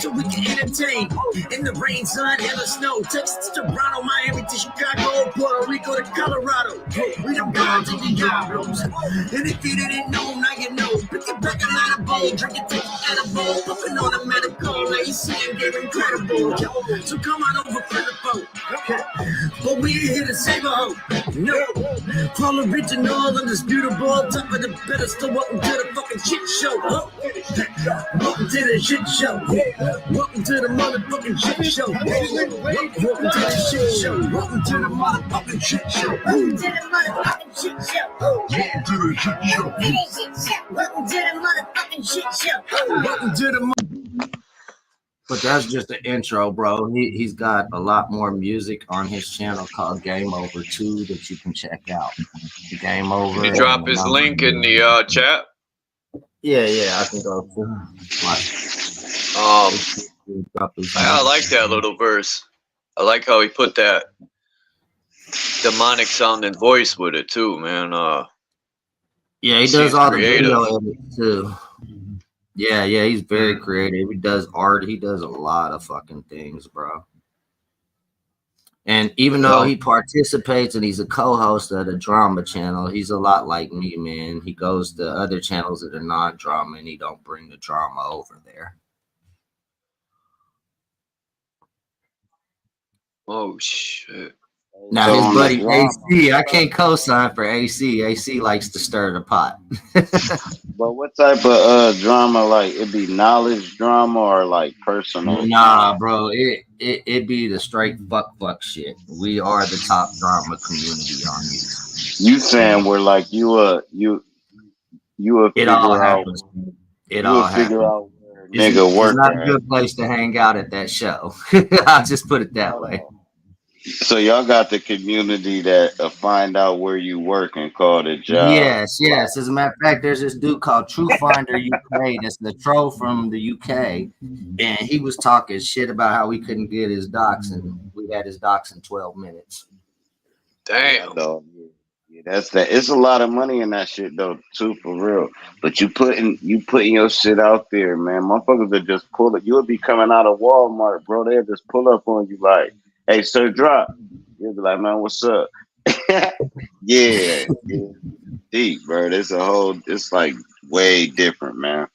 so we can entertain. In the rain, sun, and the snow. Texas to Toronto, Miami to Chicago, Puerto Rico to Colorado. We the gods and the diablos. And if you didn't know, now you know. Pick it back a line of bowl, drink it, take it out of bowl, puffing on a medical, now you see him get incredible. So come on over for the boat. But we ain't here to save a hoe. No. All original, undisputable, top of the pedestal. Welcome to the fucking shit show. Welcome to the shit show. Welcome to the motherfucking shit show. Welcome to the shit show. Welcome to the motherfucking shit show. Welcome to the motherfucking shit show. Welcome to the shit show. Welcome to the motherfucking shit show. Welcome to the. But that's just the intro, bro. He's got a lot more music on his channel called Game Over 2 that you can check out. Game Over. Can you drop his link in the chat? Yeah, I can go to. I like that little verse. I like how he put that demonic sounding voice with it too, man. Yeah, he does all the video edits too. Yeah, he's very creative. He does art. He does a lot of fucking things, bro. And even though he participates and he's a co-host of the drama channel, he's a lot like me, man. He goes to other channels that are non-drama and he don't bring the drama over there. Oh shit. Now his buddy AC, I can't co-sign for AC. AC likes to stir the pot. But what type of drama? Like it be knowledge drama or like personal? Nah, bro, it be the straight fuck shit. We are the top drama community on YouTube. You saying we're like you a it all happens. It all happens. Nigga work. It's not a good place to hang out at that show. I'll just put it that way. So y'all got the community that find out where you work and call it job. Yes. As a matter of fact, there's this dude called True Finder UK. That's the troll from the UK, and he was talking shit about how we couldn't get his docs, and we had his docs in 12 minutes. Damn. Yeah, that's that. It's a lot of money in that shit though, too, for real. But you putting your shit out there, man. Motherfuckers will just pull it. You'll be coming out of Walmart, bro. They'll just pull up on you like, hey, sir, drop. You'll be like, man, what's up? Yeah. deep, bro. It's a whole. It's like way different, man.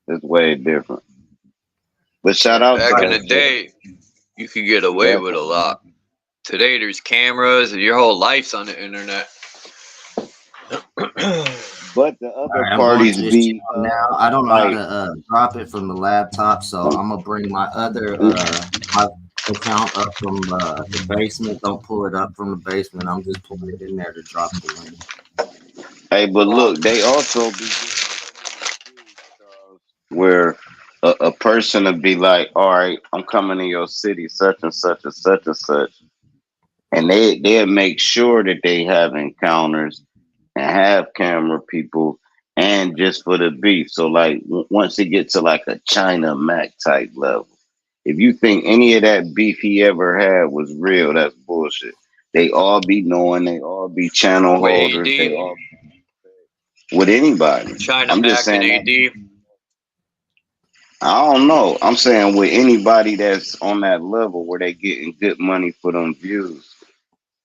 It's way different. But shout out Back in to the day, you could get away yeah. with a lot. Today, there's cameras, and your whole life's on the internet. But the All other right, I'm going parties to this be channel now. I don't know how like to drop it from the laptop, so I'm gonna bring my other my account up from the basement. Don't pull it up from the basement. I'm just pulling it in there to drop the link. hey, but look, they also be where a person would be like, all right, I'm coming to your city, such and such and such and such. And they'll make sure that they have encounters and have camera people and just for the beef. So like once it gets to like a China Mac type level, if you think any of that beef he ever had was real, that's bullshit. They all be knowing, they all be channel With holders, AD, they all with anybody. China I'm just Mac and saying that. AD. I don't know. I'm saying with anybody that's on that level where they getting good money for them views.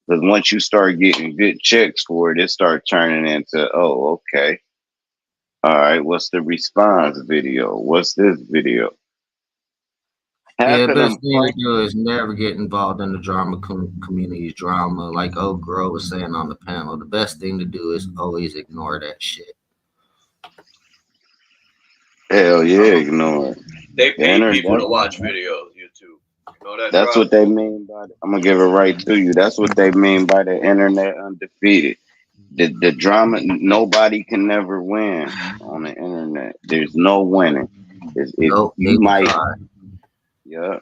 Because once you start getting good checks for it, it start turning into, oh, okay. All right, what's the response video? What's this video? Yeah, Half the of best them thing to do is never get involved in the drama community drama. Like old Grove was saying on the panel, the best thing to do is always ignore that shit. hell yeah, ignore it. They The pay internet, people to watch videos, YouTube. You know that, that's Drop? what they mean by it. I'm gonna give it right to you. That's what they mean by the internet undefeated. The drama, nobody can never win on the internet. There's no winning. If Nope, you might, try. yeah,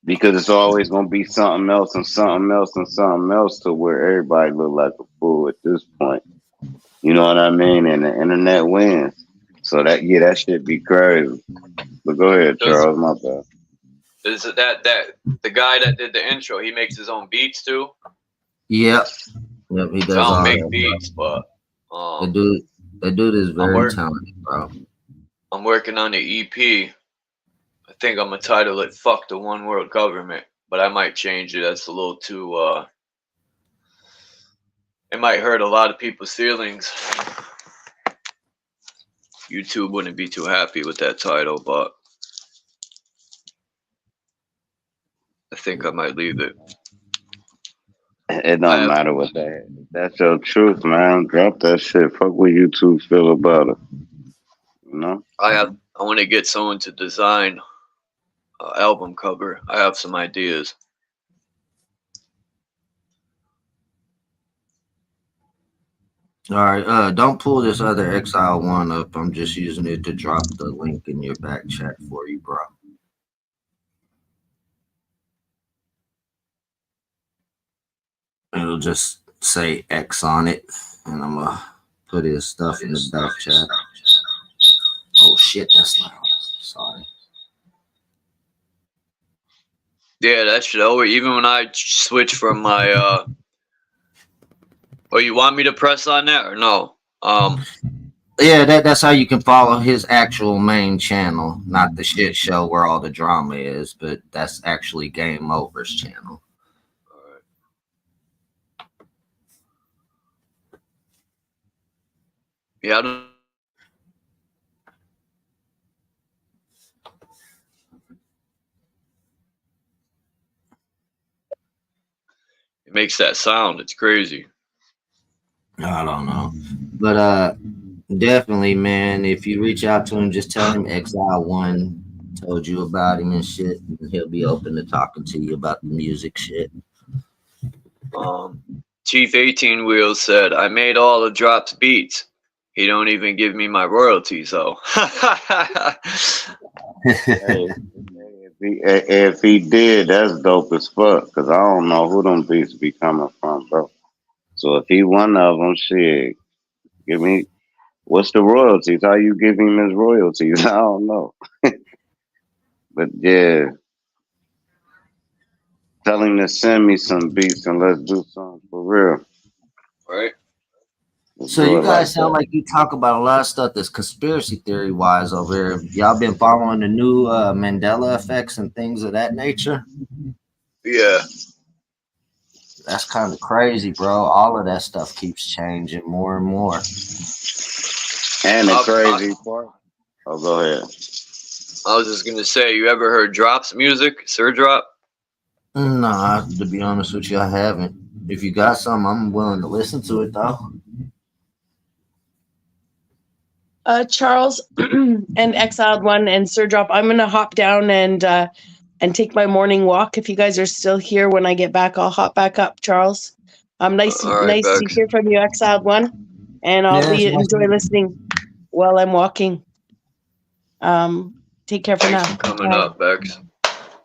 because it's always gonna be something else and something else and something else to where everybody look like a fool at this point. You know what I mean? And the internet wins. So that shit be crazy. But go ahead, Charles. My bad. Is it that the guy that did the intro? He makes his own beats too. Yep, he does. So I don't all make that, beats, but the dude is very talented, bro. I'm working on the EP. I think I'm gonna title it "Fuck the One World Government," but I might change it. That's a little too. It might hurt a lot of people's feelings. YouTube wouldn't be too happy with that title, but I think I might leave it. It don't matter what that. That's your truth, man. Drop that shit. Fuck what YouTube feel about it. You know. I want to get someone to design an album cover. I have some ideas. All right, don't pull this other Exile one up. I'm just using it to drop the link in your back chat for you, bro. It'll just say X on it, and I'm gonna put his stuff in the back chat. Oh shit, that's loud. Sorry. Yeah, that should always, even when I switch from my oh, you want me to press on that or no? Yeah, that's how you can follow his actual main channel, not the shit show where all the drama is, but that's actually Game Over's channel. Yeah, I don't. It makes that sound. It's crazy. I don't know, but definitely, man. If you reach out to him, just tell him Exile One told you about him and shit, and he'll be open to talking to you about the music shit. Chief 18 Wheels said, "I made all the Drops beats. He don't even give me my royalties, though." Hey, if he did, that's dope as fuck. Cause I don't know who them beats be coming from, bro. So if he one of them, shit, give me. What's the royalties? How you give him his royalties? I don't know. But yeah, tell him to send me some beats and let's do something for real. Right. So you guys sound like you talk about a lot of stuff that's conspiracy theory wise over here. Y'all been following the new Mandela effects and things of that nature? Yeah. That's kind of crazy, bro. All of that stuff keeps changing more and more. And the crazy part. Oh, go ahead. I was just gonna say, you ever heard Drop's music, Sir Drop? Nah, to be honest with you, I haven't. If you got some, I'm willing to listen to it though. Charles and Exiled One and Sir Drop, I'm gonna hop down and take my morning walk. If you guys are still here when I get back, I'll hop back up, Charles. Nice right, to Bex. hear from you, Exiled One, and I'll Yeah, it's nice enjoy listening while I'm walking. Take care for Thanks now. for coming up, Bex.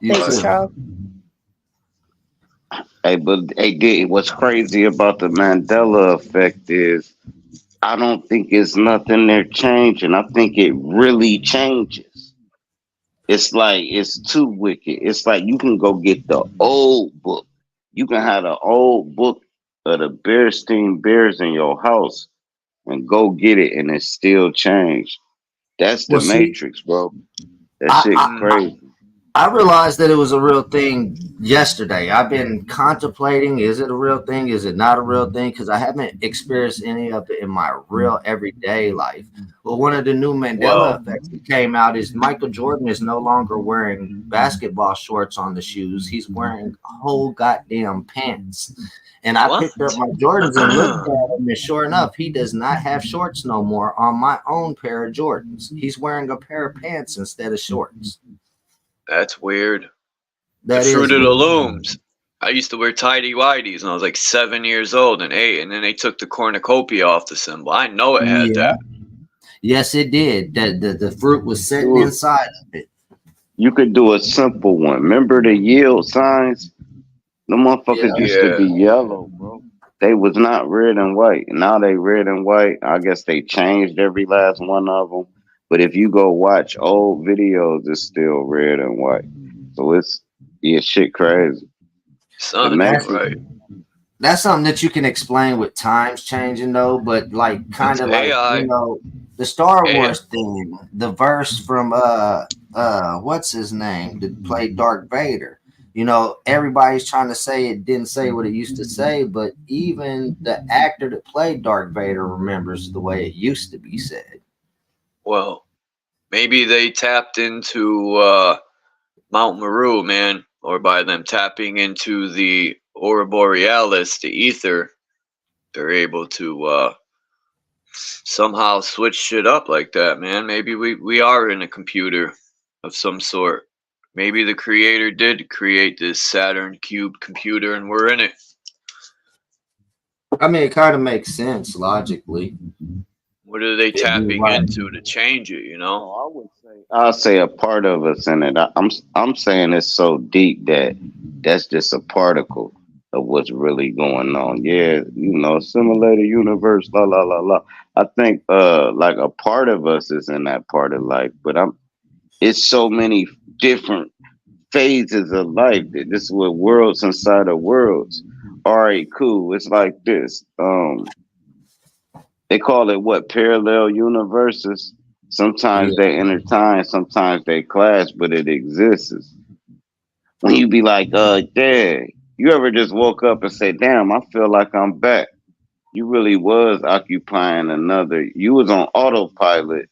Thanks, too. Charles. Hey, but hey, what's crazy about the Mandela effect is I don't think it's nothing they're changing. I think it really changes. It's like it's too wicked. It's like you can go get the old book. You can have the old book of the Bearstein Bears in your house and go get it, and it's still changed. That's the Well, see, Matrix, bro. That shit crazy. I realized that it was a real thing yesterday. I've been contemplating, is it a real thing? Is it not a real thing? Because I haven't experienced any of it in my real everyday life. Well, one of the new Mandela effects that came out is Michael Jordan is no longer wearing basketball shorts on the shoes. He's wearing whole goddamn pants. And I picked up my Jordans and looked at them, and sure enough, he does not have shorts no more on my own pair of Jordans. He's wearing a pair of pants instead of shorts. That's weird. That The Fruit is of the weird. Looms. I used to wear tidy whities when I was like 7 years old and 8, and then they took the cornucopia off the symbol. I know it had that. Yes, it did. The fruit was sitting inside of it. You could do a simple one. Remember the yield signs? The motherfuckers used to be yellow, bro. They was not red and white. Now they red and white. I guess they changed every last one of them. But if you go watch old videos, it's still red and white. So it's shit crazy. Son, right. That's something that you can explain with times changing though, but like kind of like AI. you know the Star Wars thing, the verse from what's his name that played Darth Vader. You know, everybody's trying to say it didn't say what it used to say, but even the actor that played Darth Vader remembers the way it used to be said. Well, maybe they tapped into Mount Meru, man, or by them tapping into the Aurora Borealis, the ether, they're able to somehow switch shit up like that, man. Maybe we are in a computer of some sort. Maybe the creator did create this Saturn cube computer and we're in it. I mean, it kind of makes sense logically. What are they tapping into to change it, you know? I'll say a part of us in it. I'm saying it's so deep that that's just a particle of what's really going on. Yeah, you know, simulated universe, la la la la. I think like a part of us is in that part of life, but it's so many different phases of life. This is what worlds inside of worlds. All right, cool. It's like this. They call it what? Parallel universes. Sometimes they intertwine, sometimes they clash, but it exists. When you be like, dang, you ever just woke up and say, damn, I feel like I'm back. You really was occupying another. You was on autopilot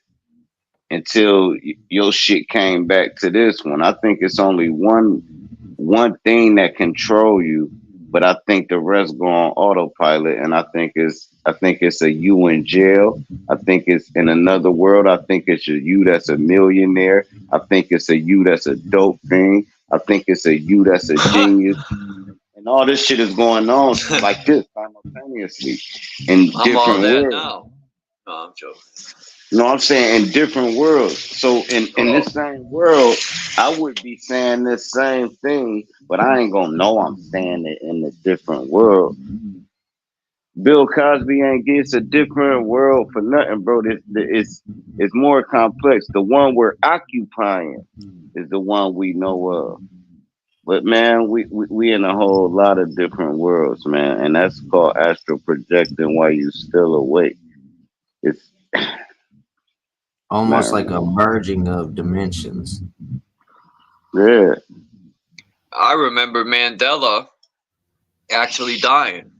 until your shit came back to this one. I think it's only one thing that control you, but I think the rest go on autopilot, and I think it's a you in jail. I think it's in another world. I think it's a you that's a millionaire. I think it's a you that's a dope thing. I think it's a you that's a genius. And all this shit is going on like this simultaneously in I'm all different that worlds. now. No, I'm joking. You know what I'm saying? In different worlds. So in this same world, I would be saying this same thing, but I ain't gonna know I'm saying it in a different world. Bill Cosby ain't gets a different world for nothing, bro. It's more complex. The one we're occupying is the one we know of. But man, we in a whole lot of different worlds, man, and that's called astral projecting while you still awake. It's almost like a merging of dimensions. Yeah. I remember Mandela actually dying.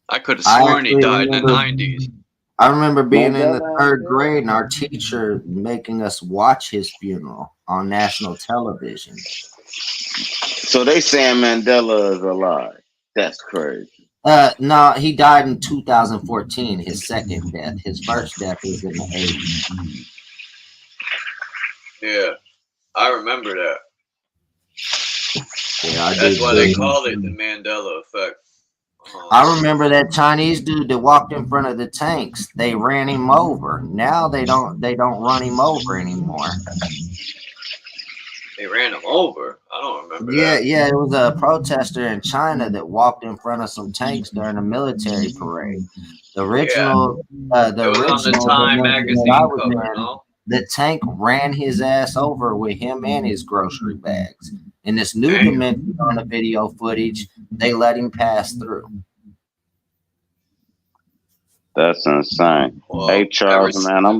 I could have I sworn he actually died in the remember. 90s. I remember being in the Mandela third still grade and our alive? teacher making us watch his funeral on national television. So they saying Mandela is alive. That's crazy. No, he died in 2014. His second death. His first death was in the 80s. Yeah, I remember that. Yeah, I That's did why they too. call it the Mandela effect. I remember that Chinese dude that walked in front of the tanks. They ran him over. Now they don't run him over anymore. They ran him over. I don't remember Yeah, that. yeah, it was a protester in China that walked in front of some tanks during a military parade. The Yeah, original, it was on the Time dimension that I magazine was cover, in, no? the tank ran his ass over with him and his grocery bags. In this new Damn. dimension on the video footage, they let him pass through. That's insane. Hey Well, Charles, man, I'm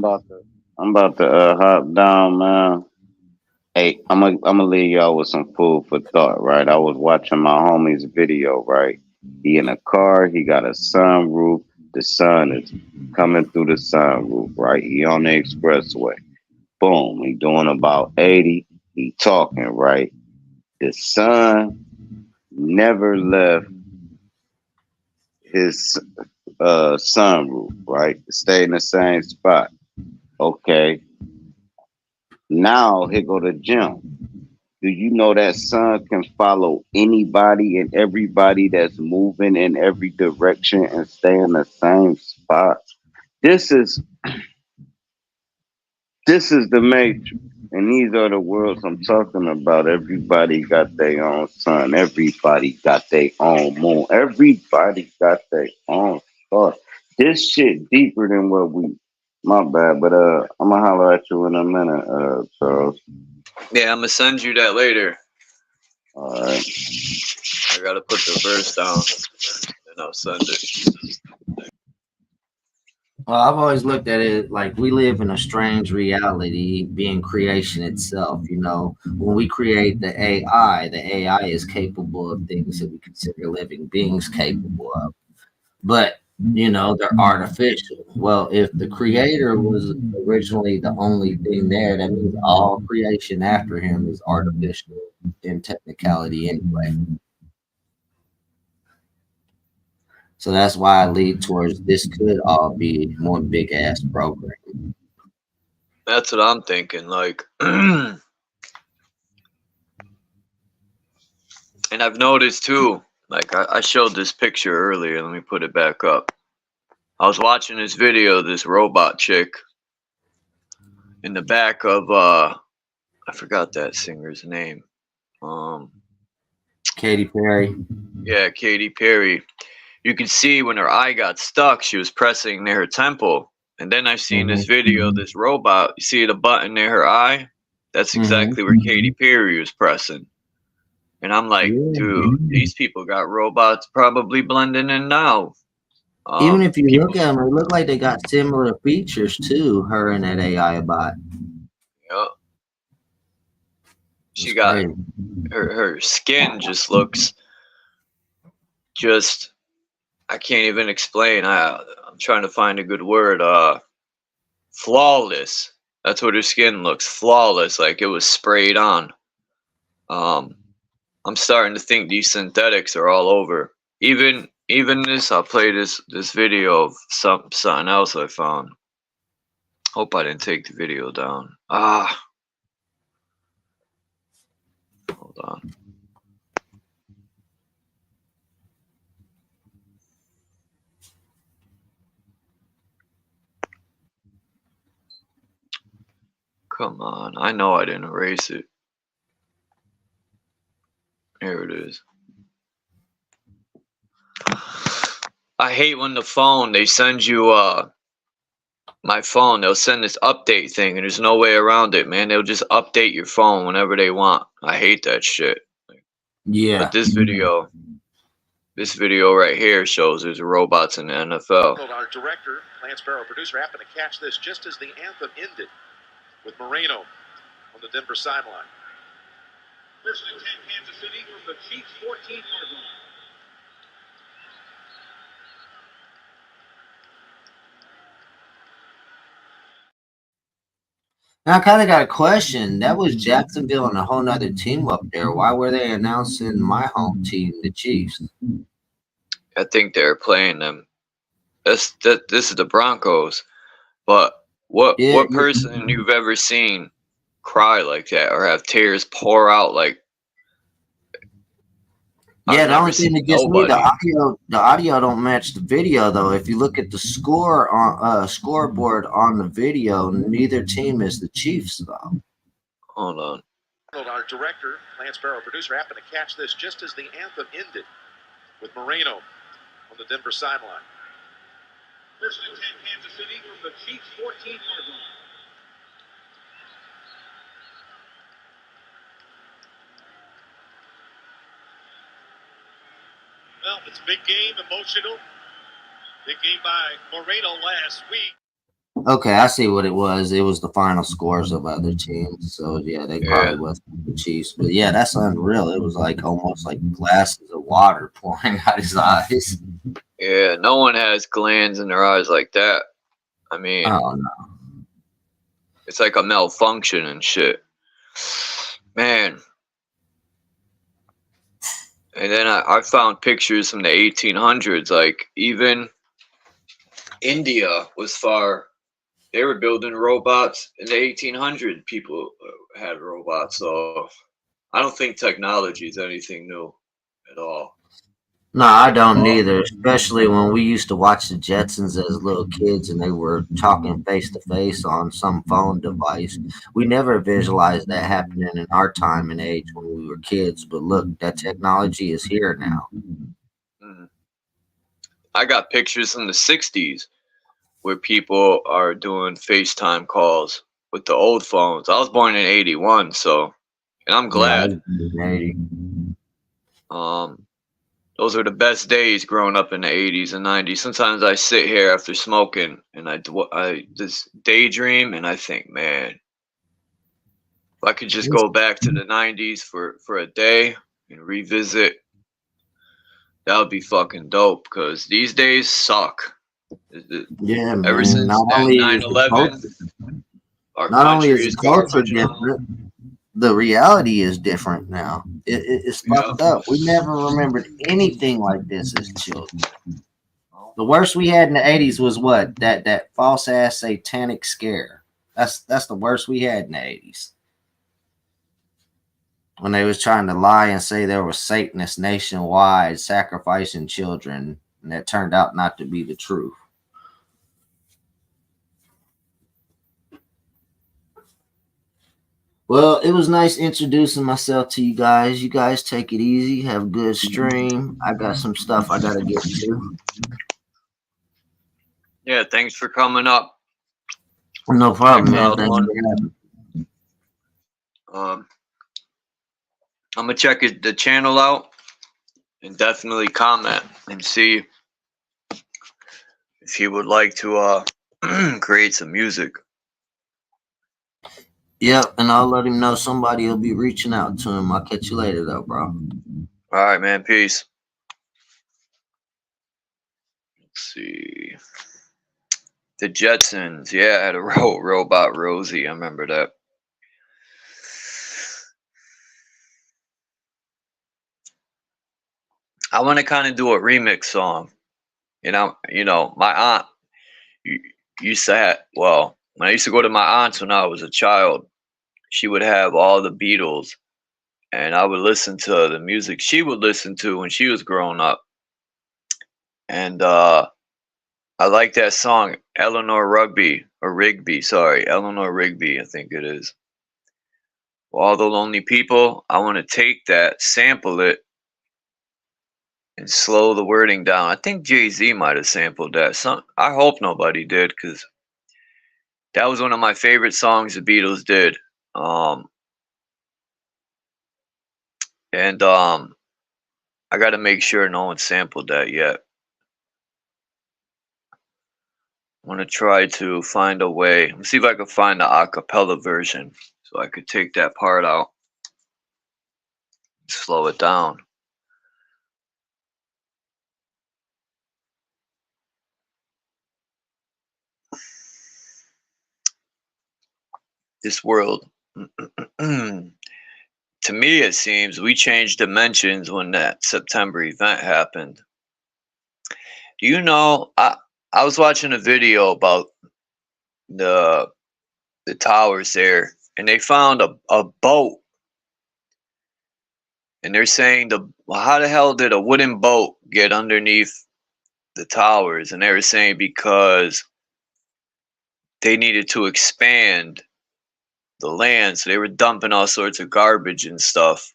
about to hop down, man. Hey, I'm gonna leave y'all with some food for thought, right? I was watching my homie's video, right? He in a car, he got a sunroof. The sun is coming through the sunroof, right? He on the expressway. Boom, he doing about 80. He talking, right? The sun never left his sunroof, right? It stayed in the same spot. Okay. Now here go the gym. Do you know that sun can follow anybody and everybody that's moving in every direction and stay in the same spot? This is the matrix. And these are the worlds I'm talking about. Everybody got their own sun. Everybody got their own moon. Everybody got their own star. This shit deeper than what we. My bad, but I'm gonna holler at you in a minute, Charles. Yeah, I'm gonna send you that later. All right. I gotta put the verse down, and I'll send it. Well, I've always looked at it like we live in a strange reality, being creation itself. You know, when we create the AI is capable of things that we consider living beings capable of. But, you know, they're artificial. Well, if the creator was originally the only thing there, that means all creation after him is artificial in technicality anyway. So that's why I lead towards this could all be one big ass program. That's what I'm thinking. Like, and I've noticed too. Like, I showed this picture earlier. Let me put it back up. I was watching this video of this robot chick in the back of I forgot that singer's name. Katy Perry. Yeah, Katy Perry. You could see when her eye got stuck, she was pressing near her temple. And then I've seen this video, this robot. You see the button near her eye? That's exactly where Katy Perry was pressing. And I'm like, dude, these people got robots probably blending in now. Even if you look at them, they look like they got similar features to her and that AI bot. Yeah. She got her skin just looks just I can't even explain. I'm trying to find a good word. Flawless. That's what her skin looks, flawless, like it was sprayed on. I'm starting to think these synthetics are all over. Even this, I'll play this video of something else I found. Hope I didn't take the video down. Hold on. Come on, I know I didn't erase it. Here it is. I hate when the phone, they send you my phone, they'll send this update thing and there's no way around it, man. They'll just update your phone whenever they want. I hate that shit. Yeah. But this video right here shows there's robots in the NFL. Our director, Lance Barrow, producer, happened to catch this just as the anthem ended with Moreno on the Denver sideline. First and 10, Kansas City from the Chiefs' 14-yard line. Now, I kind of got a question. That was Jacksonville and a whole nother team up there. Why were they announcing my home team, the Chiefs? I think they're playing them. This is the Broncos. But Yeah, what person you've ever seen cry like that or have tears pour out like? yeah. I've The only never thing seen that gets me, nobody. the audio don't match the video though. If you look at the score on scoreboard on the video, neither team is the Chiefs though. Hold on. Our director, Lance Barrow, producer, happened to catch this just as the anthem ended with Moreno on the Denver sideline. First and 10, Kansas City from the Chiefs' 14-yard line. Well, it's a big game, emotional. Big game by Moreno last week. Okay, I see what it was. It was the final scores of other teams. So yeah, they probably was the Chiefs. But yeah, that's unreal. It was like almost like glasses of water pouring out his eyes. Yeah, no one has glands in their eyes like that. I mean, Oh no. it's like a malfunction and shit. Man. And then I found pictures from the 1800s. Like, even India was far. They were building robots in the 1800s. People had robots. So I don't think technology is anything new at all. No, I don't either. Especially when we used to watch the Jetsons as little kids and they were talking face to face on some phone device. We never visualized that happening in our time and age when we were kids. But look, that technology is here now. I got pictures from the 60s where people are doing FaceTime calls with the old phones. I was born in 81, so, and I'm glad. Those were the best days growing up in the 80s and 90s. Sometimes I sit here after smoking and I just daydream and I think, man, if I could just go back to the 90s for a day and revisit, that would be fucking dope, because these days suck. Yeah, man. Ever since Not that only 9/11, our not only country is is the culture garbage now. different, the reality is different now. It's fucked up. We never remembered anything like this as children. The worst we had in the 80s was what? That false ass satanic scare. That's the worst we had in the 80s. When they was trying to lie and say there was Satanists nationwide sacrificing children, and that turned out not to be the truth. Well, it was nice introducing myself to you guys. You guys take it easy. Have a good stream. I got some stuff I gotta get to. Yeah, thanks for coming up. No problem, man. Exiled Thanks One. for having me. I'm gonna check the channel out and definitely comment and see if he would like to create some music. Yep, and I'll let him know somebody will be reaching out to him. I'll catch you later, though, bro. All right, man. Peace. Let's see. The Jetsons. Yeah, I had a robot Rosie. I remember that. I want to kind of do a remix song. You know, my aunt used to have, well, when I used to go to my aunt's when I was a child, she would have all the Beatles, and I would listen to the music she would listen to when she was growing up. And I like that song, Eleanor Rigby, sorry, Eleanor Rigby, I think it is. For All the Lonely People, I want to take that, sample it, and slow the wording down. I think Jay-Z might have sampled that. I hope nobody did, because that was one of my favorite songs the Beatles did. And I got to make sure no one sampled that yet. I want to try to find a way. Let's see if I can find the acapella version so I could take that part out, slow it down. this world. To me, it seems we changed dimensions when that September event happened. Do you know, I was watching a video about the towers there, and they found a boat. And they're saying, how the hell did a wooden boat get underneath the towers? And they were saying because they needed to expand the land, so they were dumping all sorts of garbage and stuff.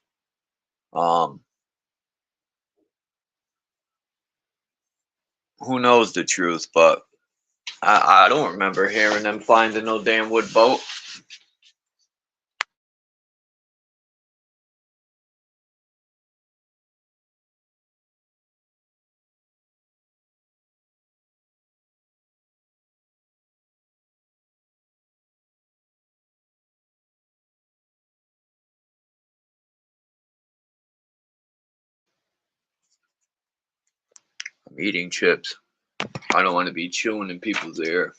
Who knows the truth, but I don't remember hearing them finding no damn wood boat. I'm eating chips. I don't want to be chewing in people's ear.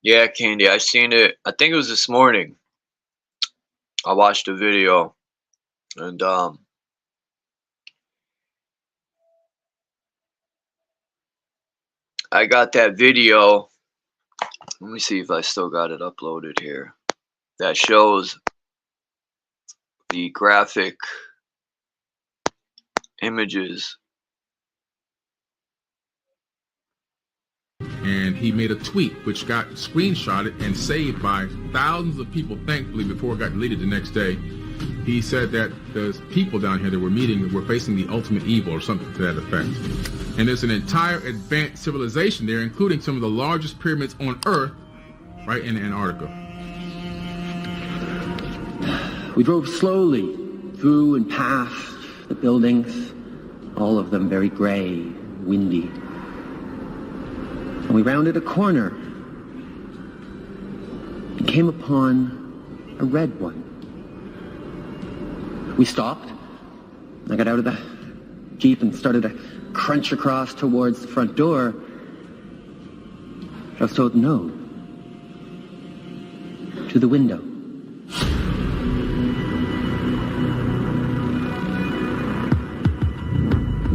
Yeah, Candy, I seen it. I think it was this morning. I watched a video, and I got that video. Let me see if I still got it uploaded here. That shows the graphic images. And he made a tweet which got screenshotted and saved by thousands of people, thankfully, before it got deleted the next day. He said that the people down here that were meeting were facing the ultimate evil or something to that effect. And there's an entire advanced civilization there, including some of the largest pyramids on Earth, right in Antarctica. We drove slowly through and past the buildings, all of them very gray, windy. And we rounded a corner and came upon a red one. We stopped. I got out of the Jeep and started to crunch across towards the front door. I was told no. To the window.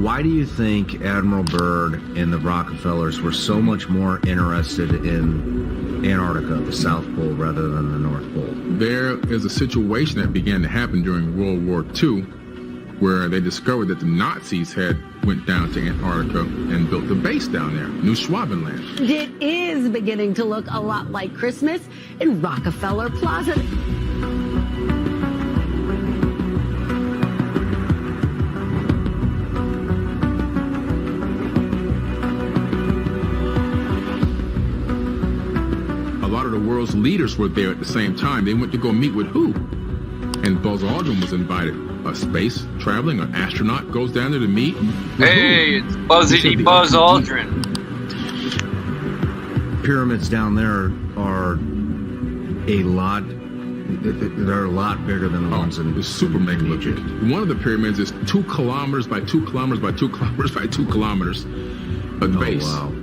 Why do you think Admiral Byrd and the Rockefellers were so much more interested in Antarctica, the South Pole, rather than the North Pole? There is a situation that began to happen during World War II where they discovered that the Nazis went down to Antarctica and built a base down there, New Schwabenland. It is beginning to look a lot like Christmas in Rockefeller Plaza. The world's leaders were there at the same time. They went to go meet with who? And Buzz Aldrin was invited. A space traveling, an astronaut goes down there to meet. Hey, it's Buzz Aldrin. Pyramids down there are a lot. They're a lot bigger than the ones in super megalithic. One of the pyramids is 2 kilometers by 2 kilometers by 2 kilometers by 2 kilometers. A base. Oh, wow.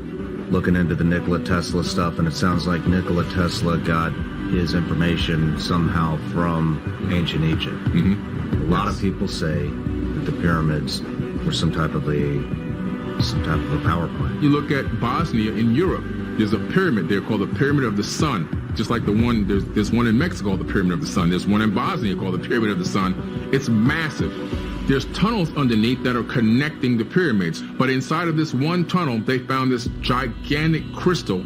Looking into the Nikola Tesla stuff, and it sounds like Nikola Tesla got his information somehow from ancient Egypt. Mm-hmm. A lot of people say that the pyramids were some type of a power plant. You look at Bosnia in Europe. There's a pyramid there called the Pyramid of the Sun. Just like the one, there's one in Mexico called the Pyramid of the Sun. There's one in Bosnia called the Pyramid of the Sun. It's massive. There's tunnels underneath that are connecting the pyramids. But inside of this one tunnel, they found this gigantic crystal.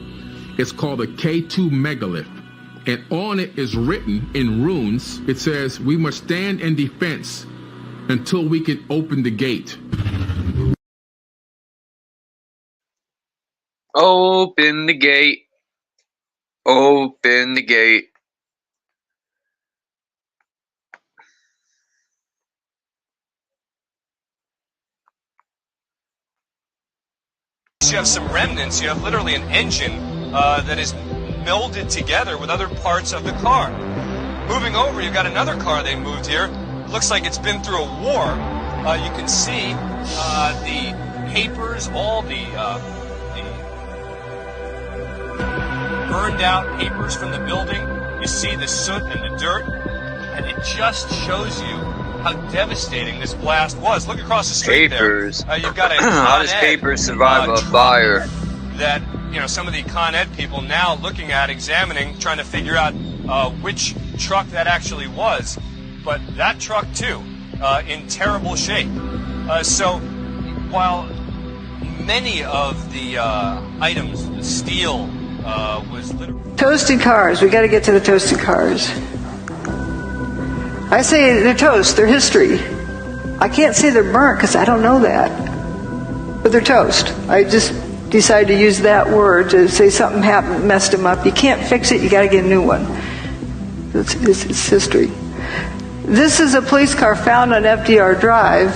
It's called a K2 megalith. And on it is written in runes, it says, "We must stand in defense until we can open the gate." Open the gate. Open the gate. You have some remnants. You have literally an engine that is melded together with other parts of the car. Moving over, you've got another car they moved here. Looks like it's been through a war. You can see the papers, all the burned out papers from the building. You see the soot and the dirt, and it just shows you how devastating this blast was. Look across the street Papers. there. You've got a How does papers survive a fire? That, you know, some of the Con Ed people now looking at, examining, trying to figure out which truck that actually was. But that truck too, in terrible shape. So while many of the items, the steel was literally... Toasted cars. We got to get to the toasted cars. I say they're toast. They're history. I can't say they're burnt because I don't know that. But they're toast. I just decided to use that word to say something happened, messed them up. You can't fix it. You got to get a new one. It's history. This is a police car found on FDR Drive.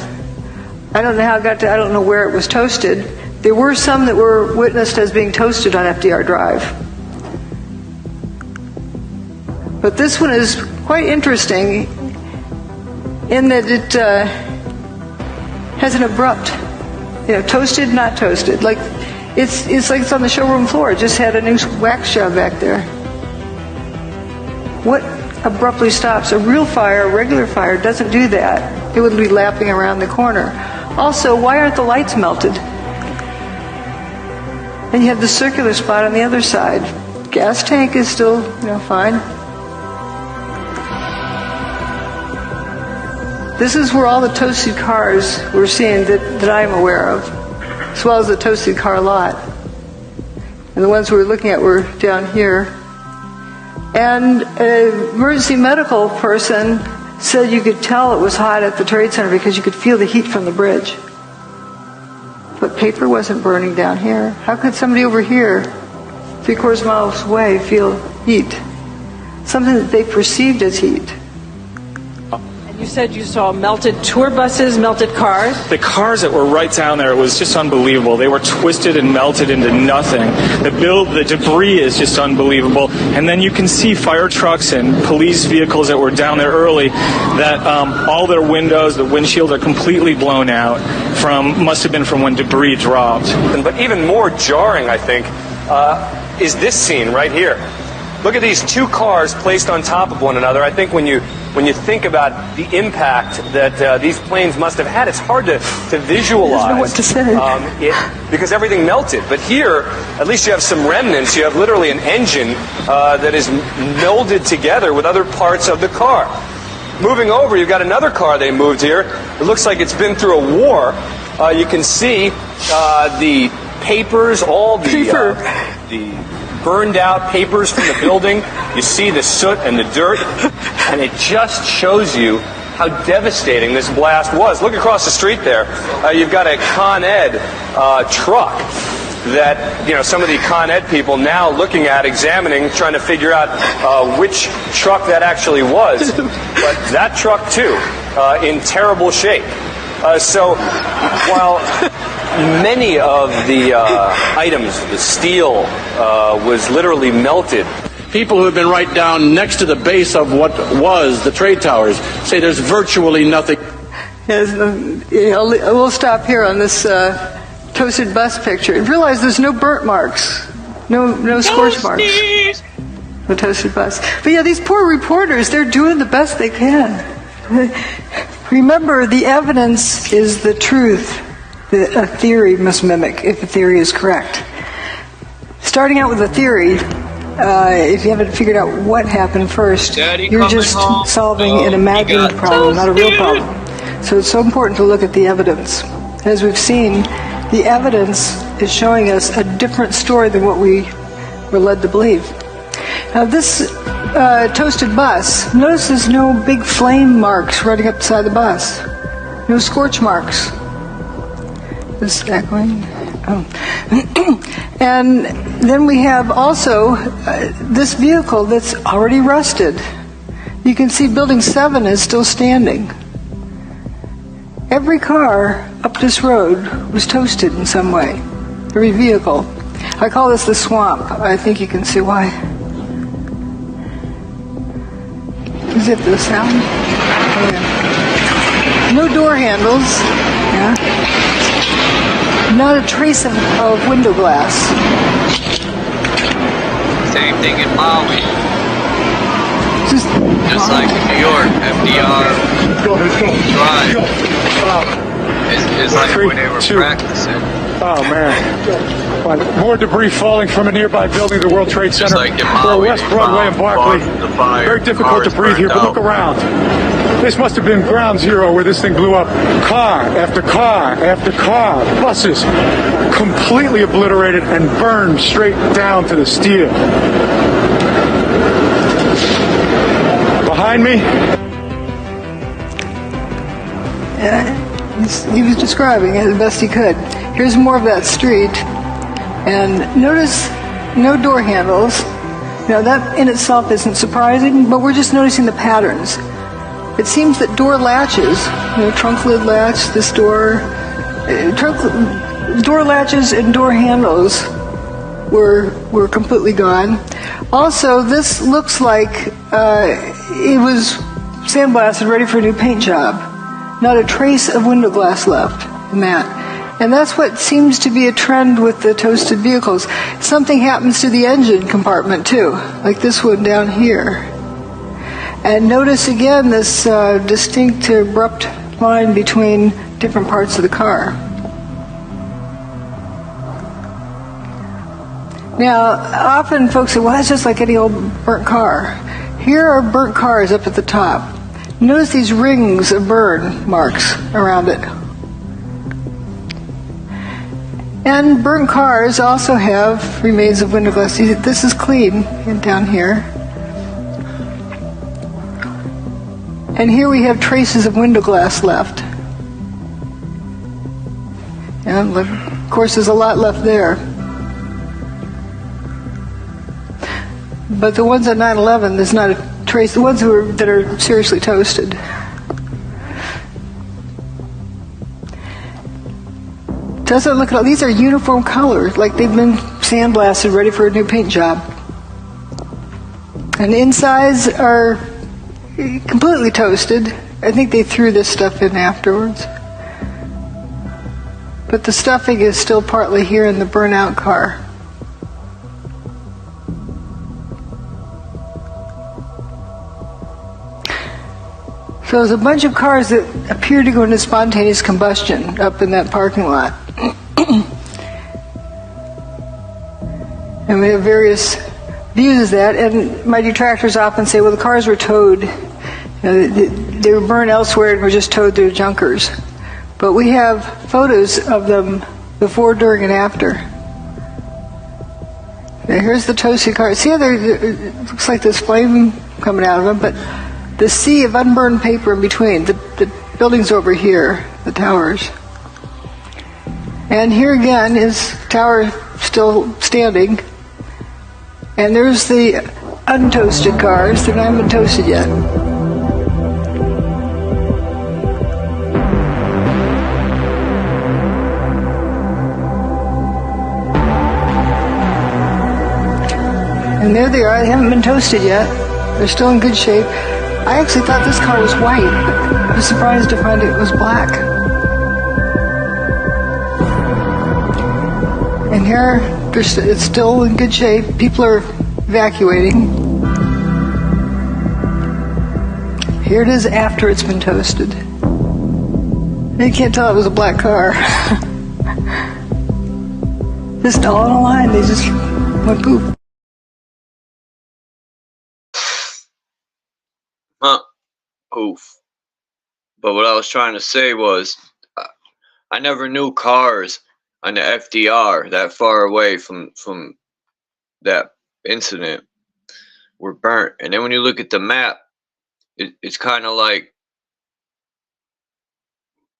I don't know how it got to, I don't know where it was toasted. There were some that were witnessed as being toasted on FDR Drive. But this one is quite interesting in that it has an abrupt, toasted, not toasted. Like it's like it's on the showroom floor. It just had a new wax job back there. What abruptly stops? A real fire, a regular fire, doesn't do that. It would be lapping around the corner. Also, why aren't the lights melted? And you have the circular spot on the other side. Gas tank is still, fine. This is where all the toasted cars we're seeing that I'm aware of, as well as the toasted car lot. And the ones we were looking at were down here. And an emergency medical person said you could tell it was hot at the Trade Center because you could feel the heat from the bridge. But paper wasn't burning down here. How could somebody over here, 3/4 miles away, feel heat? Something that they perceived as heat. You said you saw melted tour buses, melted cars? The cars that were right down there, it was just unbelievable. They were twisted and melted into nothing. The debris is just unbelievable. And then you can see fire trucks and police vehicles that were down there early that all their windows, the windshields are completely blown out must have been from when debris dropped. But even more jarring, I think, is this scene right here. Look at these two cars placed on top of one another. I think when you think about the impact that these planes must have had, it's hard to visualize. I don't know what to say. Because everything melted. But here, at least you have some remnants. You have literally an engine that is melded together with other parts of the car. Moving over, you've got another car they moved here. It looks like it's been through a war. You can see the papers, all the burned out papers from the building. You see the soot and the dirt, and it just shows you how devastating this blast was. Look across the street there. You've got a Con Ed truck that some of the Con Ed people now looking at, examining, trying to figure out which truck that actually was. But that truck too, in terrible shape. So while many of the items, the steel, was literally melted. People who have been right down next to the base of what was the trade towers say there's virtually nothing. Yes, we'll stop here on this toasted bus picture. And realize there's no burnt marks, no scorch marks. The toasted bus. But yeah, these poor reporters, they're doing the best they can. Remember, the evidence is the truth that a theory must mimic if a theory is correct. Starting out with a theory, if you haven't figured out what happened first, you're just solving an imagined problem, not a real problem. So it's so important to look at the evidence. As we've seen, the evidence is showing us a different story than what we were led to believe. Now this toasted bus, notice there's no big flame marks running up beside the bus. No scorch marks. Is that going? Oh. And then we have also this vehicle that's already rusted. You can see Building 7 is still standing. Every car up this road was toasted in some way. Every vehicle. I call this the swamp. I think you can see why. Is it the sound? Oh, yeah. No door handles. Yeah. Not a trace of window glass. Same thing in Maui. Just like in New York, FDR Drive is like when they were practicing. Oh man. More debris falling from a nearby building, the World Trade Center. Like Maui, West Broadway and Barclay. Very difficult to breathe here, but look around. This must have been ground zero where this thing blew up. Car after car after car. Buses completely obliterated and burned straight down to the steel. Behind me. Yeah, he was describing it the best he could. Here's more of that street. And notice no door handles. Now that in itself isn't surprising, but we're just noticing the patterns. It seems that door latches, trunk lid latch, this door, door latches and door handles were completely gone. Also, this looks like it was sandblasted, ready for a new paint job. Not a trace of window glass left in that. And that's what seems to be a trend with the toasted vehicles. Something happens to the engine compartment too, like this one down here. And notice again this distinct abrupt line between different parts of the car. Now, often folks say, well, that's just like any old burnt car. Here are burnt cars up at the top. Notice these rings of burn marks around it. And burnt cars also have remains of window glass. This is clean down here. And here we have traces of window glass left. And of course there's a lot left there. But the ones at 9/11, there's not a trace. The ones that are seriously toasted. Doesn't look at all. These are uniform colors, like they've been sandblasted, ready for a new paint job. And the insides are completely toasted. I think they threw this stuff in afterwards. But the stuffing is still partly here in the burnout car. So there's a bunch of cars that appear to go into spontaneous combustion up in that parking lot. And we have various views of that. And my detractors often say, well, the cars were towed. They were burned elsewhere and were just towed through junkers. But we have photos of them before, during, and after. Now here's the toasted car. See how it looks like there's flame coming out of them, but the sea of unburned paper in between. The building's over here, the towers. And here again is tower still standing. And there's the untoasted cars that haven't been toasted yet. And there they are. They haven't been toasted yet. They're still in good shape. I actually thought this car was white, but I was surprised to find it was black. And here, it's still in good shape. People are evacuating. Here it is after it's been toasted. And you can't tell it was a black car. Just all in a line, they just went poop. Oof. But what I was trying to say was, I never knew cars on the FDR that far away from that incident were burnt. And then when you look at the map, it's kind of like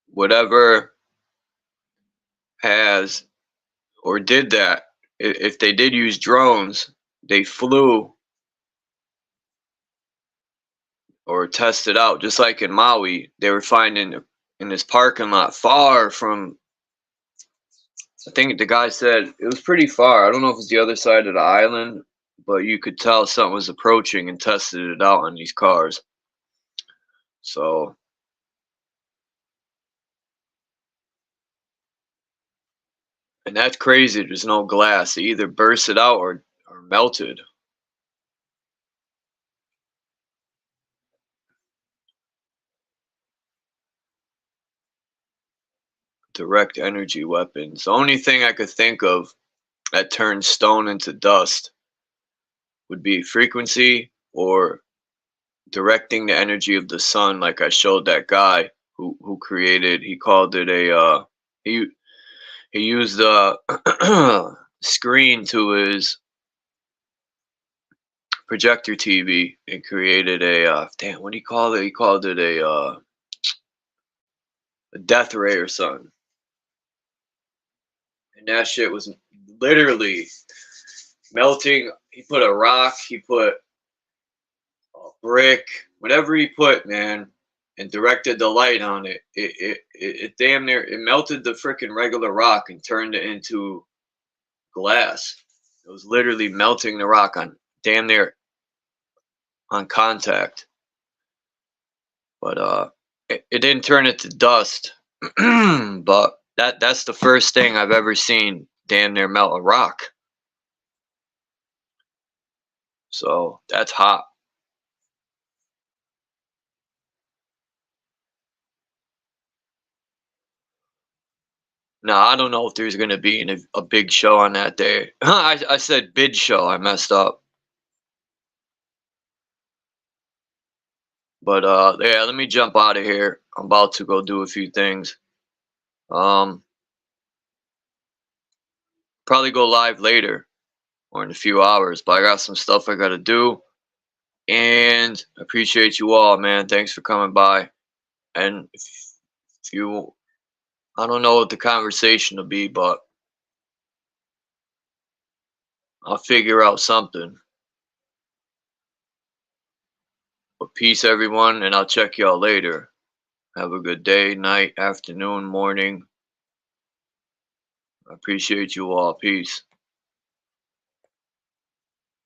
whatever has or did that, if they did use drones, they flew or tested out, just like in Maui, they were finding in this parking lot far from, I think the guy said it was pretty far. I don't know if it's the other side of the island, but you could tell something was approaching and tested it out on these cars. So, and that's crazy. There's no glass. They either burst it out or melted. direct energy weapons. The only thing I could think of that turns stone into dust would be frequency, or directing the energy of the sun, like I showed that guy who created. He called it a he used a screen to his projector TV and created a damn, what do you call it? He called it a death ray or something. And that shit was literally melting. He put a rock, he put a brick, whatever he put, man, and directed the light on it. It damn near, it melted the freaking regular rock and turned it into glass. It was literally melting the rock on damn near on contact. But it didn't turn it to dust. But that's the first thing I've ever seen damn near melt a rock. So that's hot. Now, I don't know if there's going to be a big show on that day. I said bid show. I messed up. But yeah, let me jump out of here. I'm about to go do a few things. Probably go live later or in a few hours, but I got some stuff I got to do. And I appreciate you all, man. Thanks for coming by. And if you, I don't know what the conversation will be, but I'll figure out something. But peace, everyone, and I'll check y'all later. Have a good day, night, afternoon, morning. I appreciate you all. Peace.